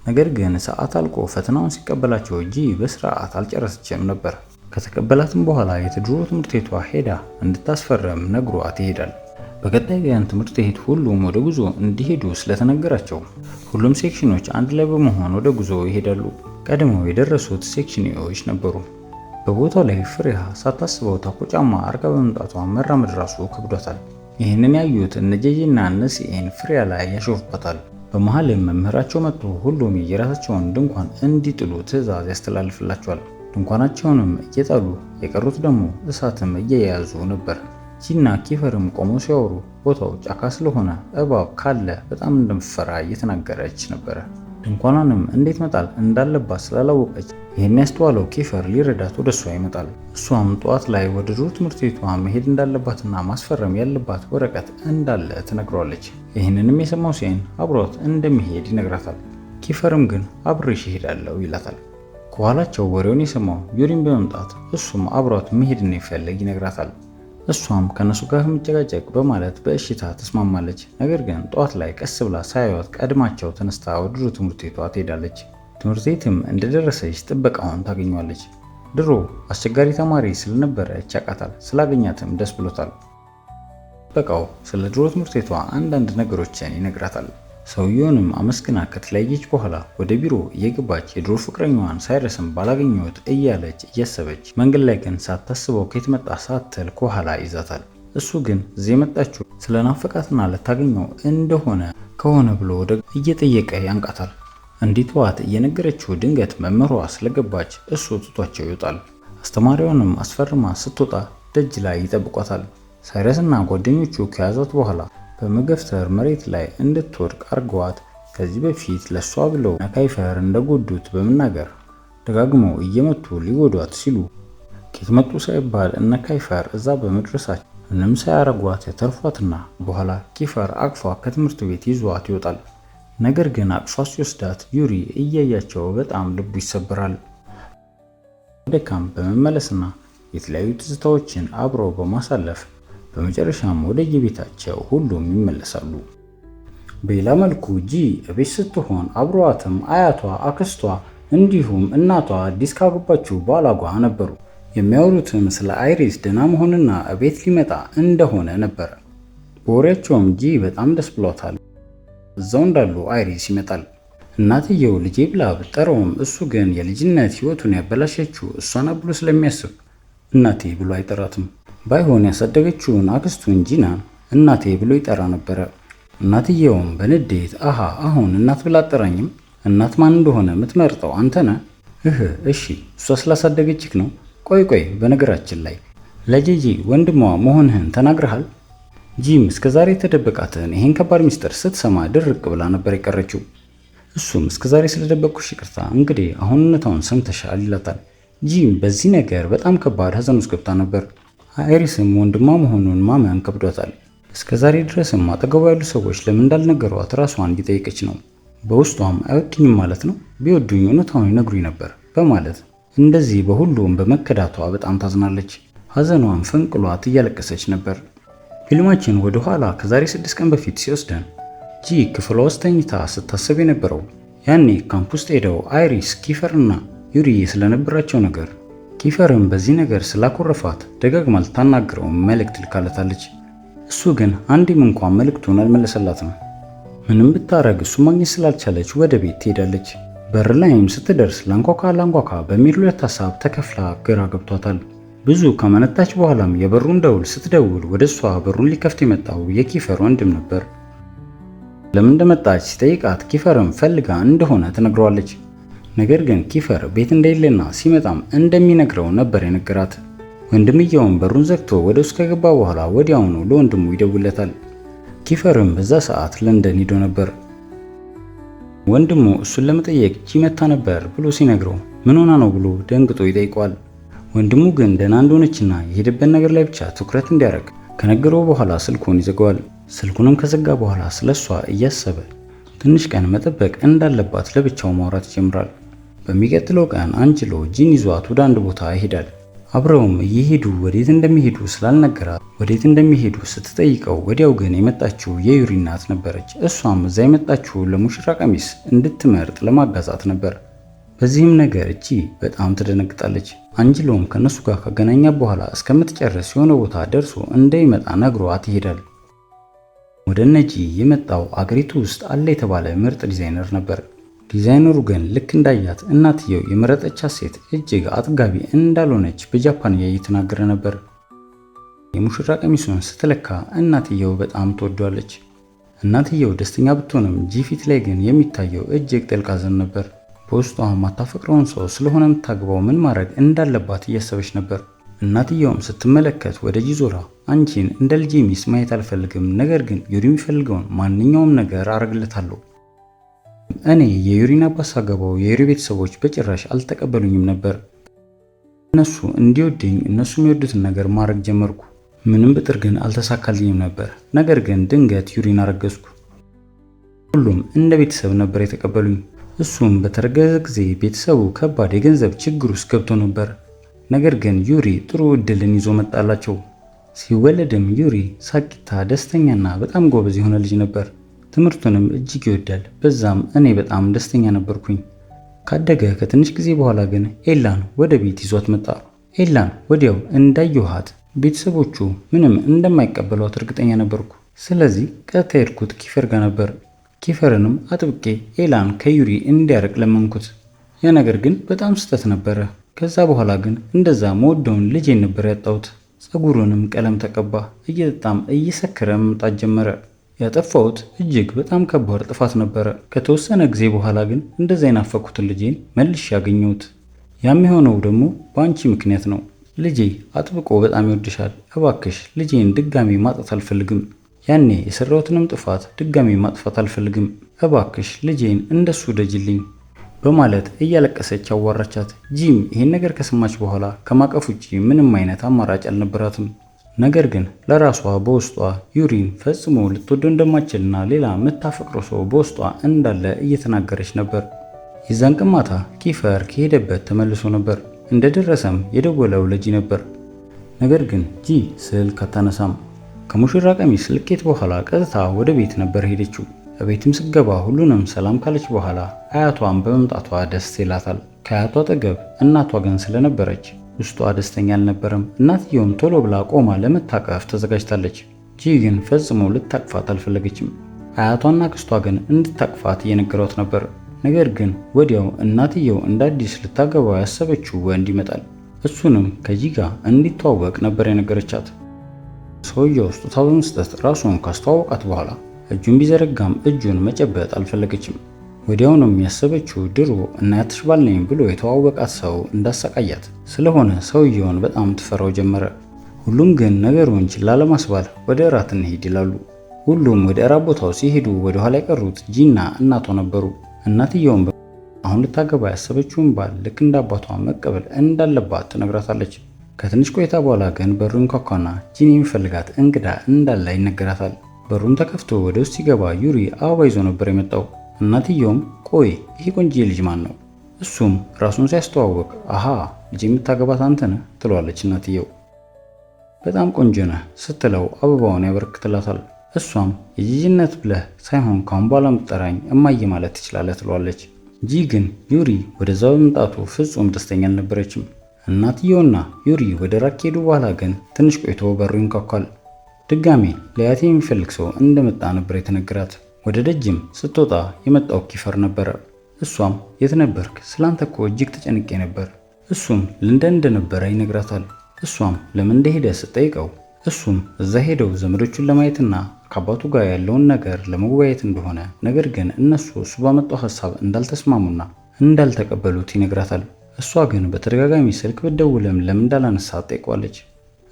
ነገር ግን ሰዓት አልቆ ፈተናውን ሲቀበላቸው ጂ በስርዓት አልጨረሰችም ነበር። ከተቀበላትም በኋላ የድሮ ትምህርት ቤቷ ሄዳ እንድታስፈርም ነግሯት ይሄዳል። በቀጣይ ቀን ትምህርት ቤት ሁሉም ወደ ጉዞ እንዲሄዱ ስለተነገራቸው ሁሉም ሴክሽኖች አንድ ላይ በመሆን ወደ ጉዞ ይሄዳሉ። ቀድመው የደረሱት ሴክሽኖች ነበሩ። በቦታው ላይ ፍሬሃ ሳታስበው ታኮ ጫማ አርጋ በመምጣቷ መራመድ ራሱ ከብዷታል። ይህንን ያዩት እነ ጄጄና እነ ሲኤን ፍሬያ ላይ ያሾፉባታል። በመሃልም መምህራቸው መጥቶ ሁሉም የራሳቸውን ድንኳን እንዲጥሉ ትዕዛዝ ያስተላልፍላቸዋል። ድንኳናቸውንም እየጣሉ የቀሩት ደግሞ እሳትም እየያዙ ነበር። ጂና ኪፈርም ቆመው ሲያወሩ ቦታው ጫካ ስለሆነ እባብ ካለ በጣም እንደምትፈራ እየተናገረች ነበረ። ድንኳኗንም እንዴት መጣል እንዳለባት ስላላወቀች ይህን ያስተዋለው ኪፈር ሊረዳት ወደ እሷ ይመጣል። እሷም ጠዋት ላይ ወደ ድሮ ትምህርት ቤቷ መሄድ እንዳለባትና ማስፈረም ያለባት ወረቀት እንዳለ ትነግሯለች። ይህንንም የሰማው ሲኤን አብሯት እንደሚሄድ ይነግራታል። ኪፈርም ግን አብሬሽ ይሄዳለው ይላታል። ከኋላቸው ወሬውን የሰማው ዩሪን በመምጣት እሱም አብሯት መሄድ እንደሚፈልግ ይነግራታል። እሷም ከነሱ ጋር መጨቃጨቅ በማለት በእሽታ ተስማማለች። ነገር ግን ጠዋት ላይ ቀስ ብላ ሳያዩት ቀድማቸው ተነስታ ወደ ድሮ ትምህርት ቤቷ ትሄዳለች። ትምህርት ቤትም እንደደረሰች ጥበቃውን ታገኘዋለች። ድሮ አስቸጋሪ ተማሪ ስለነበረች ያውቃታል። ስላገኛትም ደስ ብሎታል። ጥበቃው ስለ ድሮ ትምህርት ቤቷ አንዳንድ ነገሮችን ይነግራታል። ሰውየውንም አመስግና ከተለያየች በኋላ ወደ ቢሮ እየገባች የድሮ ፍቅረኛዋን ሳይረስም ባላገኘሁት እያለች እያሰበች መንገድ ላይ ግን ሳታስበው ከየት መጣ ሳትል ከኋላ ይዛታል። እሱ ግን እዚህ የመጣችው ስለናፈቃትና ልታገኘው እንደሆነ ከሆነ ብሎ ወደ እየጠየቀ ያንቃታል። እንዲተዋት እየነገረችው ድንገት መምህሯ ስለገባች እሱ ትቷቸው ይወጣል። አስተማሪዋንም አስፈርማ ስትወጣ ደጅ ላይ ይጠብቋታል። ሳይረስና ጓደኞቹ ከያዟት በኋላ በመገፍተር መሬት ላይ እንድትወድቅ አርገዋት ከዚህ በፊት ለሷ ብለው ካይፈር እንደጎዱት በመናገር ደጋግመው እየመቱ ሊጎዷት ሲሉ ከየት መጡ ሳይባል እነ ካይፈር እዛ በመድረሳቸው ምንም ሳያረጓት የተርፏትና በኋላ ኪፈር አቅፏ ከትምህርት ቤት ይዟት ይወጣል። ነገር ግን አቅፏ ሲወስዳት ዩሪ እያያቸው በጣም ልቡ ይሰበራል። ወደ ካምፕ በመመለስና የተለያዩ ትዝታዎችን አብረው በማሳለፍ በመጨረሻም ወደ የቤታቸው ሁሉም ይመለሳሉ። በሌላ መልኩ ጂ እቤት ስትሆን አብረዋትም አያቷ፣ አክስቷ እንዲሁም እናቷ አዲስ ካገባችው ባሏ ጋር ነበሩ። የሚያወሩትም ስለ አይሪስ ደህና መሆንና እቤት ሊመጣ እንደሆነ ነበር። በወሬያቸውም ጂ በጣም ደስ ብሏታል። እዛው እንዳሉ አይሪስ ይመጣል። እናትየው ልጄ ብላ ብጠራውም እሱ ግን የልጅነት ህይወቱን ያበላሸችው እሷን ብሎ ስለሚያስብ እናቴ ብሎ አይጠራትም። ባይሆን ያሳደገችውን አክስቱን ጂናን እናቴ ብሎ ይጠራ ነበረ። እናትየውም በንዴት አሁን እናት ብላ አጠራኝም? እናት ማን እንደሆነ የምትመርጠው አንተ ነህ? እሺ እሷ ስላሳደገችክ ነው። ቆይ በነገራችን ላይ ለጂጂ ወንድሟ መሆንህን ተናግረሃል? ጂም እስከዛሬ የተደበቃትን ይሄን ከባድ ሚስጥር ስትሰማ ድርቅ ብላ ነበር የቀረችው። እሱም እስከዛሬ ስለደበቅኩሽ ይቅርታ፣ እንግዲህ አሁን እውነታውን ሰምተሻል ይላታል። ጂም በዚህ ነገር በጣም ከባድ ሀዘን ውስጥ ገብታ ነበር። አይሪስም ወንድሟ መሆኑን ማመን ከብዷታል። እስከዛሬ ድረስም አጠገቡ ያሉ ሰዎች ለምን እንዳልነገሯት ራሷን እየጠየቀች ነው። በውስጧም አይወዱኝም ማለት ነው፣ ቢወዱኝ እውነታውን ይነግሩኝ ነበር በማለት እንደዚህ በሁሉም በመከዳቷ በጣም ታዝናለች። ሀዘኗን ፈንቅሏት እያለቀሰች ነበር። ፊልማችን ወደ ኋላ ከዛሬ 6 ቀን በፊት ሲወስደን ጂ ክፍሏ ውስጥ ተኝታ ስታስብ የነበረው ያኔ ካምፕ ውስጥ ሄደው አይሪስ፣ ኪፈርና ዩሪ ስለነበራቸው ነገር፣ ኪፈርም በዚህ ነገር ስላኮረፋት ደጋግማ ልታናግረው መልእክት ልካለታለች። እሱ ግን አንድም እንኳን መልእክቱን አልመለሰላትም። ምንም ብታረግ እሱ ማግኘት ስላልቻለች ወደ ቤት ትሄዳለች። በር ላይም ስትደርስ ላንኳኳ በሚል ሁለት ሀሳብ ተከፍላ ግራ ገብቷታል። ብዙ ከመነታች በኋላም የበሩን ደውል ስትደውል ወደ እሷ በሩን ሊከፍት የመጣው የኪፈር ወንድም ነበር። ለምን እንደመጣች ሲጠይቃት ኪፈርም ፈልጋ እንደሆነ ትነግረዋለች። ነገር ግን ኪፈር ቤት እንደሌለና ሲመጣም እንደሚነግረው ነበር የነገራት። ወንድምየውም በሩን ዘግቶ ወደ ውስጥ ከገባ በኋላ ወዲያውኑ ለወንድሙ ይደውለታል። ኪፈርም በዛ ሰዓት ለንደን ሄዶ ነበር። ወንድሙ እሱን ለመጠየቅ ጂ መታ ነበር ብሎ ሲነግረው ምን ሆና ነው ብሎ ደንግጦ ይጠይቀዋል። ወንድሙ ግን ደህና እንደሆነችና የሄደበት ነገር ላይ ብቻ ትኩረት እንዲያደርግ ከነገረው በኋላ ስልኩን ይዘጋዋል። ስልኩንም ከዘጋ በኋላ ስለሷ እያሰበ ትንሽ ቀን መጠበቅ እንዳለባት ለብቻው ማውራት ይጀምራል። በሚቀጥለው ቀን አንጅሎ ጂን ይዟት ወደ አንድ ቦታ ይሄዳል። አብረውም እየሄዱ ወዴት እንደሚሄዱ ስላልነገራት ወዴት እንደሚሄዱ ስትጠይቀው ወዲያው ግን የመጣችው የዩሪ እናት ነበረች። እሷም እዛ የመጣችው ለሙሽራ ቀሚስ እንድትመርጥ ለማጋዛት ነበር። በዚህም ነገር እቺ በጣም ትደነግጣለች። አንጅሎም ከነሱ ጋር ካገናኛ በኋላ እስከምትጨርስ የሆነ ቦታ ደርሶ እንደሚመጣ ነግሯት ይሄዳል። ወደ ነጂ የመጣው አገሪቱ ውስጥ አለ የተባለ ምርጥ ዲዛይነር ነበር። ዲዛይነሩ ግን ልክ እንዳያት እናትየው የመረጠቻት ሴት እጅግ አጥጋቢ እንዳልሆነች በጃፓንኛ እየተናገረ ነበር። የሙሽራ ቀሚሱን ስትለካ እናትየው በጣም ትወዷለች። እናትየው ደስተኛ ብትሆንም ጂ ፊት ላይ ግን የሚታየው እጅግ ጥልቅ ሐዘን ነበር። በውስጧ የማታፈቅረውን ሰው ስለሆነ የምታግባው ምን ማድረግ እንዳለባት እያሰበች ነበር። እናትየውም ስትመለከት ወደ ጂ ዞራ አንቺን እንደ ልጄ ሚስት ማየት አልፈልግም፣ ነገር ግን ዩሪ የሚፈልገውን ማንኛውም ነገር አረግለታለሁ። እኔ የዩሪን አባት ሳገባው የዩሪ ቤተሰቦች በጭራሽ አልተቀበሉኝም ነበር። እነሱ እንዲወደኝ እነሱ የሚወዱትን ነገር ማድረግ ጀመርኩ። ምንም ብጥር ግን አልተሳካልኝም ነበር። ነገር ግን ድንገት ዩሪን አረገዝኩ። ሁሉም እንደ ቤተሰብ ነበር የተቀበሉኝ። እሱም በተረገዘ ጊዜ ቤተሰቡ ከባድ የገንዘብ ችግር ውስጥ ገብቶ ነበር። ነገር ግን ዩሪ ጥሩ እድልን ይዞ መጣላቸው። ሲወለድም ዩሪ ሳቂታ፣ ደስተኛና በጣም ጎበዝ የሆነ ልጅ ነበር። ትምህርቱንም እጅግ ይወዳል። በዛም እኔ በጣም ደስተኛ ነበርኩኝ። ካደገ ከትንሽ ጊዜ በኋላ ግን ኤላን ወደ ቤት ይዟት መጣ። ኤላን ወዲያው እንዳየኋት ቤተሰቦቹ ምንም እንደማይቀበሏት እርግጠኛ ነበርኩ። ስለዚህ ቀጥታ ሄድኩት ኪፈር ጋር ነበር። ኪፈርንም አጥብቄ ኤላን ከዩሪ እንዲያርቅ ለመንኩት። ያ ነገር ግን በጣም ስህተት ነበረ። ከዛ በኋላ ግን እንደዛ መወደውን ልጄን ነበር ያጣሁት። ፀጉሩንም ቀለም ተቀባ። እየጠጣም እየሰከረ መምጣት ጀመረ። ያጠፋሁት እጅግ በጣም ከባድ ጥፋት ነበረ። ከተወሰነ ጊዜ በኋላ ግን እንደዛ የናፈኩትን ልጄን መልሼ ያገኘሁት። ያም የሆነው ደግሞ በአንቺ ምክንያት ነው። ልጄ አጥብቆ በጣም ይወድሻል። እባክሽ ልጄን ድጋሚ ማጣት አልፈልግም። ያኔ የሰራሁትንም ጥፋት ድጋሚ ማጥፋት አልፈልግም። እባክሽ ልጄን እንደሱ ደጅልኝ በማለት እያለቀሰች አዋራቻት። ጂም ይሄን ነገር ከሰማች በኋላ ከማቀፍ ውጪ ምንም አይነት አማራጭ አልነበራትም። ነገር ግን ለራሷ በውስጧ ዩሪን ፈጽሞ ልትወደው እንደማትችልና ሌላ የምታፈቅረው ሰው በውስጧ እንዳለ እየተናገረች ነበር። የዛን ቀን ማታ ኪፈር ከሄደበት ተመልሶ ነበር። እንደደረሰም የደወለው ለጂ ነበር። ነገር ግን ጂ ስልክ አታነሳም። ከሙሽራ ቀሚስ ልኬት በኋላ ቀጥታ ወደ ቤት ነበር ሄደችው። በቤትም ስገባ ሁሉንም ሰላም ካለች በኋላ አያቷን በመምጣቷ ደስ ይላታል። ከአያቷ አጠገብ እናቷ ግን ስለነበረች ውስጧ ደስተኛ አልነበረም። እናትየውም ቶሎ ብላ ቆማ ለመታቀፍ ተዘጋጅታለች። ጂ ግን ፈጽሞ ልታቅፋት አልፈለገችም። አያቷና አክስቷ ግን እንድታቅፋት እየነገሯት ነበር። ነገር ግን ወዲያው እናትየው እንደ አዲስ ልታገባው ያሰበችው ወንድ ይመጣል። እሱንም ከጂ ጋር እንዲተዋወቅ ነበር የነገረቻት። ሰውየው ስጦታ በመስጠት ራሱን ካስተዋወቃት በኋላ እጁን ቢዘረጋም እጁን መጨበጥ አልፈለገችም። ወዲያውንም ያሰበችው ድሮ እናትሽ ባል ነኝ ብሎ የተዋወቃት ሰው እንዳሰቃያት ስለሆነ ሰውየውን በጣም ትፈራው ጀመረ። ሁሉም ግን ነገሩን ችላ ለማስባል ወደ እራት እንሂድ ይላሉ። ሁሉም ወደ እራት ቦታው ሲሄዱ ወደ ኋላ የቀሩት ጂና እናቷ ነበሩ። እናትየውም አሁን ልታገባ ያሰበችውን ባል ልክ እንደ አባቷ መቀበል እንዳለባት ትነግራታለች። ከትንሽ ቆይታ በኋላ ግን በሩን ኳኳና ጂን የሚፈልጋት እንግዳ እንዳለ ይነገራታል። በሩን ተከፍቶ ወደ ውስጥ ሲገባ ዩሪ አበባ ይዞ ነበር የመጣው። እናትየውም ቆይ ይሄ ቆንጆ ልጅ ማን ነው? እሱም ራሱን ሲያስተዋወቅ አሃ ልጅ የምታገባት አንተ ነህ ትለዋለች እናትየው። በጣም ቆንጆ ነህ ስትለው አበባውን ያበረክትላታል። እሷም የጂጂነት ብለህ ሳይሆን ካሁን በኋላ ምትጠራኝ እማዬ ማለት ትችላለህ ትለዋለች። ጂ ግን ዩሪ ወደዛ በመምጣቱ ፍጹም ደስተኛ አልነበረችም። እናትየውና ዩሪ ወደ ራት ከሄዱ በኋላ ግን ትንሽ ቆይቶ በሩ ይንኳኳል። ድጋሜ ሊያት የሚፈልግ ሰው እንደመጣ ነበር የተነገራት። ወደ ደጅም ስትወጣ የመጣው ኪፈር ነበረ። እሷም የት ነበርክ? ስላንተ እኮ እጅግ ተጨንቄ ነበር። እሱም ለንደን እንደነበረ ይነግራታል። እሷም ለምን እንደሄደ ስትጠይቀው እሱም እዛ ሄደው ዘመዶቹን ለማየትና ከአባቱ ጋር ያለውን ነገር ለመወያየት እንደሆነ፣ ነገር ግን እነሱ እሱ ባመጣው ሐሳብ እንዳልተስማሙና እንዳልተቀበሉት ይነግራታል። እሷ ግን በተደጋጋሚ ስልክ ብትደውልም ለምን እንዳላነሳ ጠይቋለች።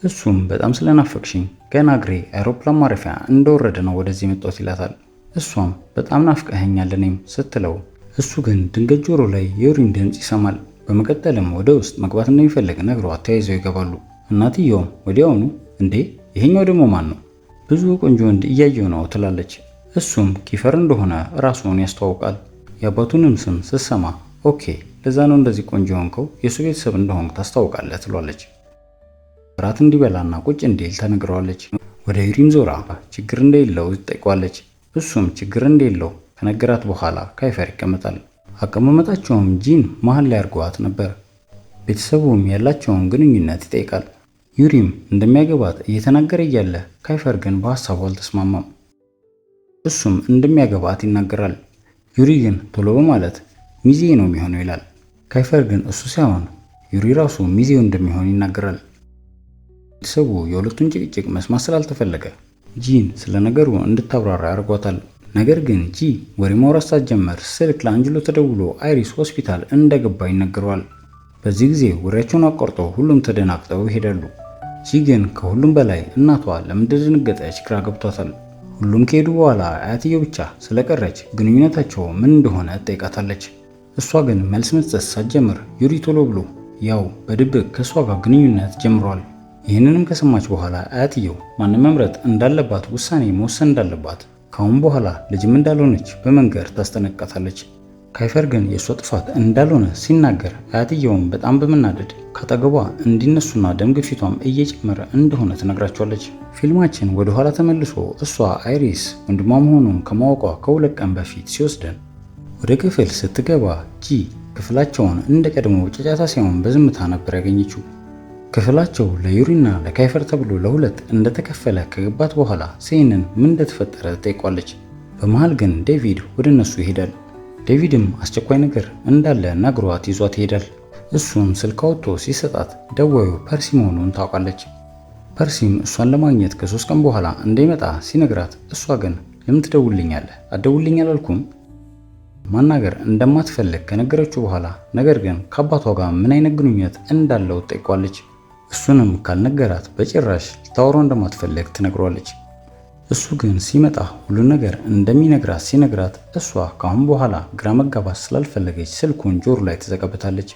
እሱም በጣም ስለናፈቅሽኝ ገና እግሬ አውሮፕላን ማረፊያ እንደወረደ ነው ወደዚህ የመጣሁት ይላታል። እሷም በጣም ናፍቀኸኛል እኔም ስትለው እሱ ግን ድንገት ጆሮ ላይ የዩሪን ድምፅ ይሰማል። በመቀጠልም ወደ ውስጥ መግባት እንደሚፈልግ ነግሯት ተያይዘው ይገባሉ። እናትየውም ወዲያውኑ እንዴ ይሄኛው ደግሞ ማን ነው? ብዙ ቆንጆ ወንድ እያየው ነው ትላለች። እሱም ኪፈር እንደሆነ ራሱን ያስተዋውቃል። የአባቱንም ስም ስትሰማ ኦኬ ለዛ ነው እንደዚህ ቆንጆ ሆንከው የሱ ቤተሰብ እንደሆንክ ታስታውቃለህ ትሏለች። ራት እንዲበላና ቁጭ እንዲል ተነግረዋለች። ወደ ዩሪም ዞራ ችግር እንደሌለው ትጠይቋለች። እሱም ችግር እንደሌለው ከነገራት በኋላ ካይፈር ይቀመጣል። አቀማመጣቸውም ጂን መሀል ላይ አድርጓት ነበር። ቤተሰቡም ያላቸውን ግንኙነት ይጠይቃል። ዩሪም እንደሚያገባት እየተናገረ እያለ ካይፈር ግን በሀሳቡ አልተስማማም። እሱም እንደሚያገባት ይናገራል። ዩሪ ግን ቶሎ በማለት ሚዜ ነው የሚሆነው ይላል። ካይፈር ግን እሱ ሳይሆን ዩሪ ራሱ ሚዜው እንደሚሆን ይናገራል። ቤተሰቡ የሁለቱን ጭቅጭቅ መስማት ስላልተፈለገ ጂን ስለ ነገሩ እንድታብራራ ያደርጓታል። ነገር ግን ጂ ወሬ ማውራት ሳትጀምር ስልክ ለአንጅሎ ተደውሎ አይሪስ ሆስፒታል እንደገባ ይነገረዋል። በዚህ ጊዜ ወሬያቸውን አቋርጠው ሁሉም ተደናግጠው ይሄዳሉ። ጂ ግን ከሁሉም በላይ እናቷ ለምን እንደደነገጠች ግራ ገብቷታል። ሁሉም ከሄዱ በኋላ አያትየው ብቻ ስለቀረች ግንኙነታቸው ምን እንደሆነ ትጠይቃታለች። እሷ ግን መልስ መስጠት ሳትጀምር ዩሪ ቶሎ ብሎ ያው በድብቅ ከእሷ ጋር ግንኙነት ጀምሯል። ይህንንም ከሰማች በኋላ አያትየው ማንን መምረጥ እንዳለባት ውሳኔ መወሰን እንዳለባት ካሁን በኋላ ልጅም እንዳልሆነች በመንገር ታስጠነቅቃታለች። ካይፈር ግን የእሷ ጥፋት እንዳልሆነ ሲናገር አያትየውም በጣም በመናደድ ካጠገቧ እንዲነሱና ደም ግፊቷም እየጨመረ እንደሆነ ትነግራቸዋለች። ፊልማችን ወደ ኋላ ተመልሶ እሷ አይሪስ ወንድሟ መሆኑን ከማወቋ ከ2 ቀን በፊት ሲወስደን ወደ ክፍል ስትገባ ጂ ክፍላቸውን እንደ ቀድሞ ጫጫታ ሳይሆን በዝምታ ነበር ያገኘችው። ክፍላቸው ለዩሪና ለካይፈር ተብሎ ለሁለት እንደተከፈለ ከገባት በኋላ ሴንን ምን እንደተፈጠረ ትጠይቋለች። በመሃል ግን ዴቪድ ወደ እነሱ ይሄዳል። ዴቪድም አስቸኳይ ነገር እንዳለ ነግሯት ይዟት ይሄዳል። እሱም ስልክ አውጥቶ ሲሰጣት ደዋዩ ፐርሲ መሆኑን ታውቃለች። ፐርሲም እሷን ለማግኘት ከ3 ቀን በኋላ እንደሚመጣ ሲነግራት እሷ ግን ለምን ትደውልኛለህ? አትደውልኝ አላልኩም? ማናገር እንደማትፈልግ ከነገረችው በኋላ ነገር ግን ከአባቷ ጋር ምን አይነት ግንኙነት እንዳለው ትጠይቋለች። እሱንም ካልነገራት በጭራሽ ልታወራው እንደማትፈልግ ትነግሯለች። እሱ ግን ሲመጣ ሁሉን ነገር እንደሚነግራት ሲነግራት እሷ ካሁን በኋላ ግራ መጋባት ስላልፈለገች ስልኩን ጆሮ ላይ ትዘጋበታለች።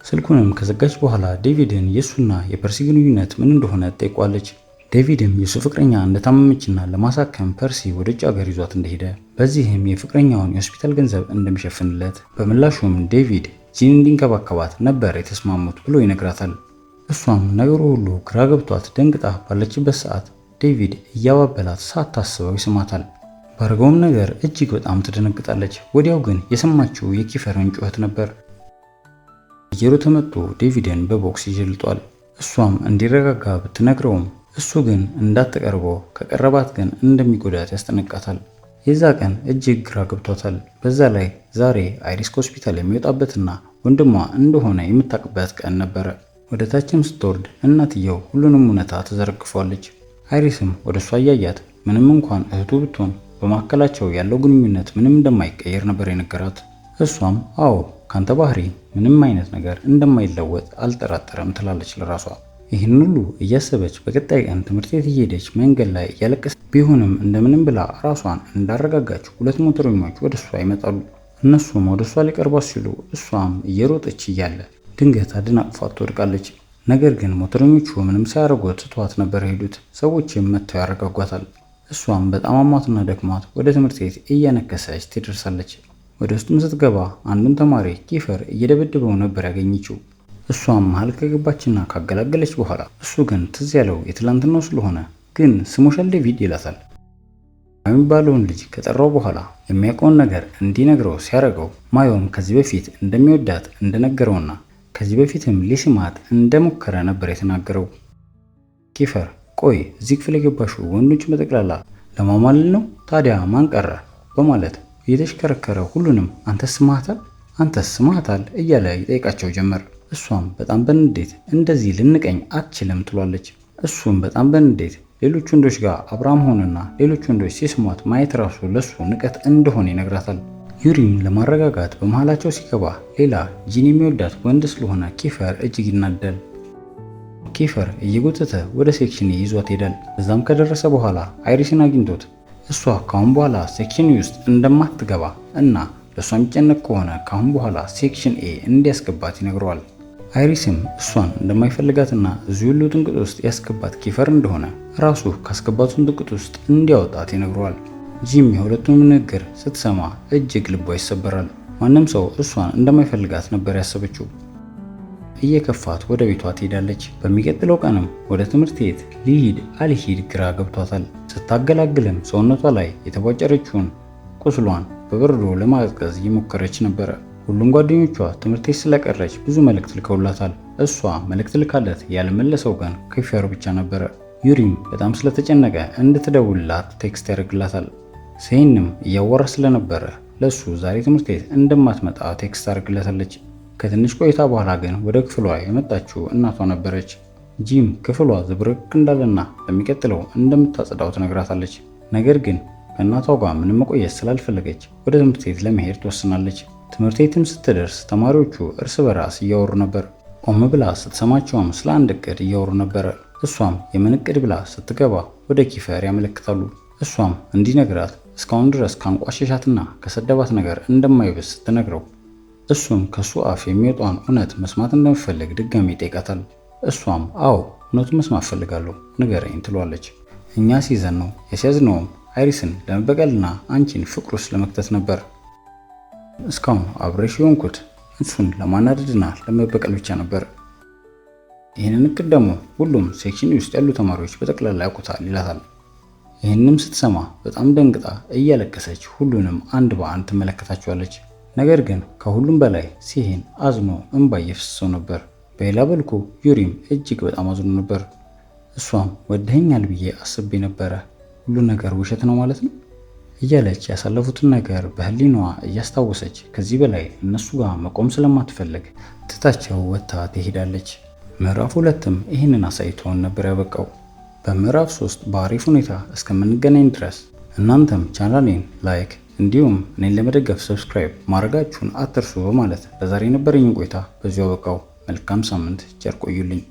ስልኩንም ከዘጋች በኋላ ዴቪድን የእሱና የፐርሲ ግንኙነት ምን እንደሆነ ጠይቋለች። ዴቪድም የሱ ፍቅረኛ እንደታመመችና ለማሳከም ፐርሲ ወደ ውጭ ሀገር ይዟት እንደሄደ በዚህም የፍቅረኛውን የሆስፒታል ገንዘብ እንደሚሸፍንለት በምላሹም ዴቪድ ጂን እንዲንከባከባት ነበር የተስማሙት ብሎ ይነግራታል። እሷም ነገሩ ሁሉ ግራ ገብቷት ደንግጣ ባለችበት ሰዓት ዴቪድ እያባበላት ሳታስበው ይስማታል። ባረገውም ነገር እጅግ በጣም ትደነግጣለች። ወዲያው ግን የሰማችው የኪፈርን ጩኸት ነበር። እየሮጠ መጥቶ ዴቪድን በቦክስ ይጀልጧል። እሷም እንዲረጋጋ ብትነግረውም እሱ ግን እንዳትቀርበው ከቀረባት ግን እንደሚጎዳት ያስጠነቅቃታል። የዛ ቀን እጅግ ግራ ገብቷታል። በዛ ላይ ዛሬ አይሪስ ከሆስፒታል የሚወጣበትና ወንድሟ እንደሆነ የምታውቅበት ቀን ነበረ። ወደ ታችም ስትወርድ እናትየው ሁሉንም እውነታ ተዘረግፏለች። አይሪስም ወደ እሷ እያያት ምንም እንኳን እህቱ ብትሆን በመካከላቸው ያለው ግንኙነት ምንም እንደማይቀየር ነበር የነገራት። እሷም አዎ ካንተ ባህሪ ምንም አይነት ነገር እንደማይለወጥ አልጠራጠረም ትላለች ለራሷ። ይህን ሁሉ እያሰበች በቀጣይ ቀን ትምህርት ቤት እየሄደች መንገድ ላይ እያለቀሰች ቢሆንም እንደምንም ብላ ራሷን እንዳረጋጋች ሁለት ሞተረኞች ወደ እሷ ይመጣሉ። እነሱም ወደ እሷ ሊቀርቧት ሲሉ እሷም እየሮጠች እያለ ድንገት አደናቅፏት ትወድቃለች። ነገር ግን ሞተረኞቹ ምንም ሳያደርጓት ትተዋት ነበር የሄዱት። ሰዎችም መጥተው ያረጋጓታል። እሷም በጣም አሟትና ደክሟት ወደ ትምህርት ቤት እያነከሰች ትደርሳለች። ወደ ውስጥም ስትገባ አንዱን ተማሪ ኪፈር እየደበደበው ነበር ያገኘችው። እሷም መሀል ከገባችና ካገላገለች በኋላ እሱ ግን ትዝ ያለው የትላንትናው ስለሆነ ግን ስሞሻል ዴቪድ ይላታል። የሚባለውን ልጅ ከጠራው በኋላ የሚያውቀውን ነገር እንዲነግረው ሲያደርገው ማዮም ከዚህ በፊት እንደሚወዳት እንደነገረውና ከዚህ በፊትም ሊስማት እንደሞከረ ነበር የተናገረው። ኪፈር ቆይ እዚህ ክፍል የገባሽው ወንዶችን በጠቅላላ ለማማለል ነው? ታዲያ ማን ቀረ? በማለት እየተሽከረከረ ሁሉንም አንተስ ስማታል እያለ ይጠይቃቸው ጀመር። እሷም በጣም በንዴት እንደዚህ ልንቀኝ አትችልም ትሏለች። እሱም በጣም በንዴት ሌሎች ወንዶች ጋር አብራም ሆነና ሌሎች ወንዶች ሲስሟት ማየት ራሱ ለሱ ንቀት እንደሆነ ይነግራታል። ዩሪም ለማረጋጋት በመሃላቸው ሲገባ ሌላ ጂን የሚወዳት ወንድ ስለሆነ ኪፈር እጅግ ይናደል። ኪፈር እየጎተተ ወደ ሴክሽን ይዟት ሄዳል። እዛም ከደረሰ በኋላ አይሪስን አግኝቶት እሷ ካሁን በኋላ ሴክሽን ውስጥ እንደማትገባ እና ለእሷ የሚጨነቅ ከሆነ ካሁን በኋላ ሴክሽን ኤ እንዲያስገባት ይነግረዋል። አይሪስም እሷን እንደማይፈልጋትና እዚህ ሁሉ ጥንቅጥ ውስጥ ያስገባት ኪፈር እንደሆነ ራሱ ካስገባቱን ጥንቅጥ ውስጥ እንዲያወጣት ይነግረዋል። ጂም የሁለቱንም ንግግር ስትሰማ እጅግ ልቧ ይሰበራል። ማንም ሰው እሷን እንደማይፈልጋት ነበር ያሰበችው። እየከፋት ወደ ቤቷ ትሄዳለች። በሚቀጥለው ቀንም ወደ ትምህርት ቤት ሊሂድ አልሂድ ግራ ገብቷታል። ስታገላግልም ሰውነቷ ላይ የተቧጨረችውን ቁስሏን በበረዶ ለማቀዝቀዝ እየሞከረች ነበረ። ሁሉም ጓደኞቿ ትምህርት ቤት ስለቀረች ብዙ መልእክት ልከውላታል። እሷ መልእክት ልካለት ያልመለሰው ግን ኪፈር ብቻ ነበረ። ዩሪም በጣም ስለተጨነቀ እንድትደውልላት ቴክስት ያደርግላታል። ሴይንም እያወራ ስለነበረ ለሱ ዛሬ ትምህርት ቤት እንደማትመጣ ቴክስት አድርግለታለች። ከትንሽ ቆይታ በኋላ ግን ወደ ክፍሏ የመጣችው እናቷ ነበረች። ጂም ክፍሏ ዝብርቅ እንዳለና በሚቀጥለው እንደምታጸዳው ትነግራታለች። ነገር ግን ከእናቷ ጋር ምንም መቆየት ስላልፈለገች ወደ ትምህርት ቤት ለመሄድ ትወስናለች። ትምህርት ቤትም ስትደርስ ተማሪዎቹ እርስ በራስ እያወሩ ነበር። ቆም ብላ ስትሰማቸውም ስለ አንድ እቅድ እያወሩ ነበረ። እሷም የምን እቅድ ብላ ስትገባ ወደ ኪፈር ያመለክታሉ። እሷም እንዲነግራት እስካሁን ድረስ ካንቋሸሻትና ከሰደባት ነገር እንደማይብስ ስትነግረው እሱም ከሱ አፍ የሚወጣውን እውነት መስማት እንደምፈልግ ድጋሚ ይጠይቃታል። እሷም አዎ እውነቱን መስማት ፈልጋለሁ ንገረኝ ትሏለች። እኛ ሲዘን ነው የሲያዝነውም አይሪስን ለመበቀልና አንቺን ፍቅር ውስጥ ለመክተት ነበር። እስካሁን አብሬሽ የሆንኩት እሱን ለማናደድና ለመበቀል ብቻ ነበር። ይህንን እቅድ ደግሞ ሁሉም ሴክሽን ውስጥ ያሉ ተማሪዎች በጠቅላላ ያውቁታል ይላታል። ይህንም ስትሰማ በጣም ደንግጣ እያለቀሰች ሁሉንም አንድ በአንድ ትመለከታቸዋለች። ነገር ግን ከሁሉም በላይ ሲሄን አዝኖ እንባ እየፈሰሰው ነበር። በሌላ በልኩ ዩሪም እጅግ በጣም አዝኖ ነበር። እሷም ወደኸኛል ብዬ አስቤ ነበረ፣ ሁሉ ነገር ውሸት ነው ማለት ነው እያለች ያሳለፉትን ነገር በህሊናዋ እያስታወሰች ከዚህ በላይ እነሱ ጋር መቆም ስለማትፈልግ ትታቸው ወጥታ ትሄዳለች። ምዕራፍ 2ም ይህንን አሳይቶን ነበር ያበቃው። በምዕራፍ 3 በአሪፍ ሁኔታ እስከምንገናኝ ድረስ እናንተም ቻናሌን ላይክ እንዲሁም እኔን ለመደገፍ ሰብስክራይብ ማድረጋችሁን አትርሱ በማለት ለዛሬ የነበረኝን ቆይታ በዚሁ አበቃው። መልካም ሳምንት፣ ቸር ቆዩልኝ።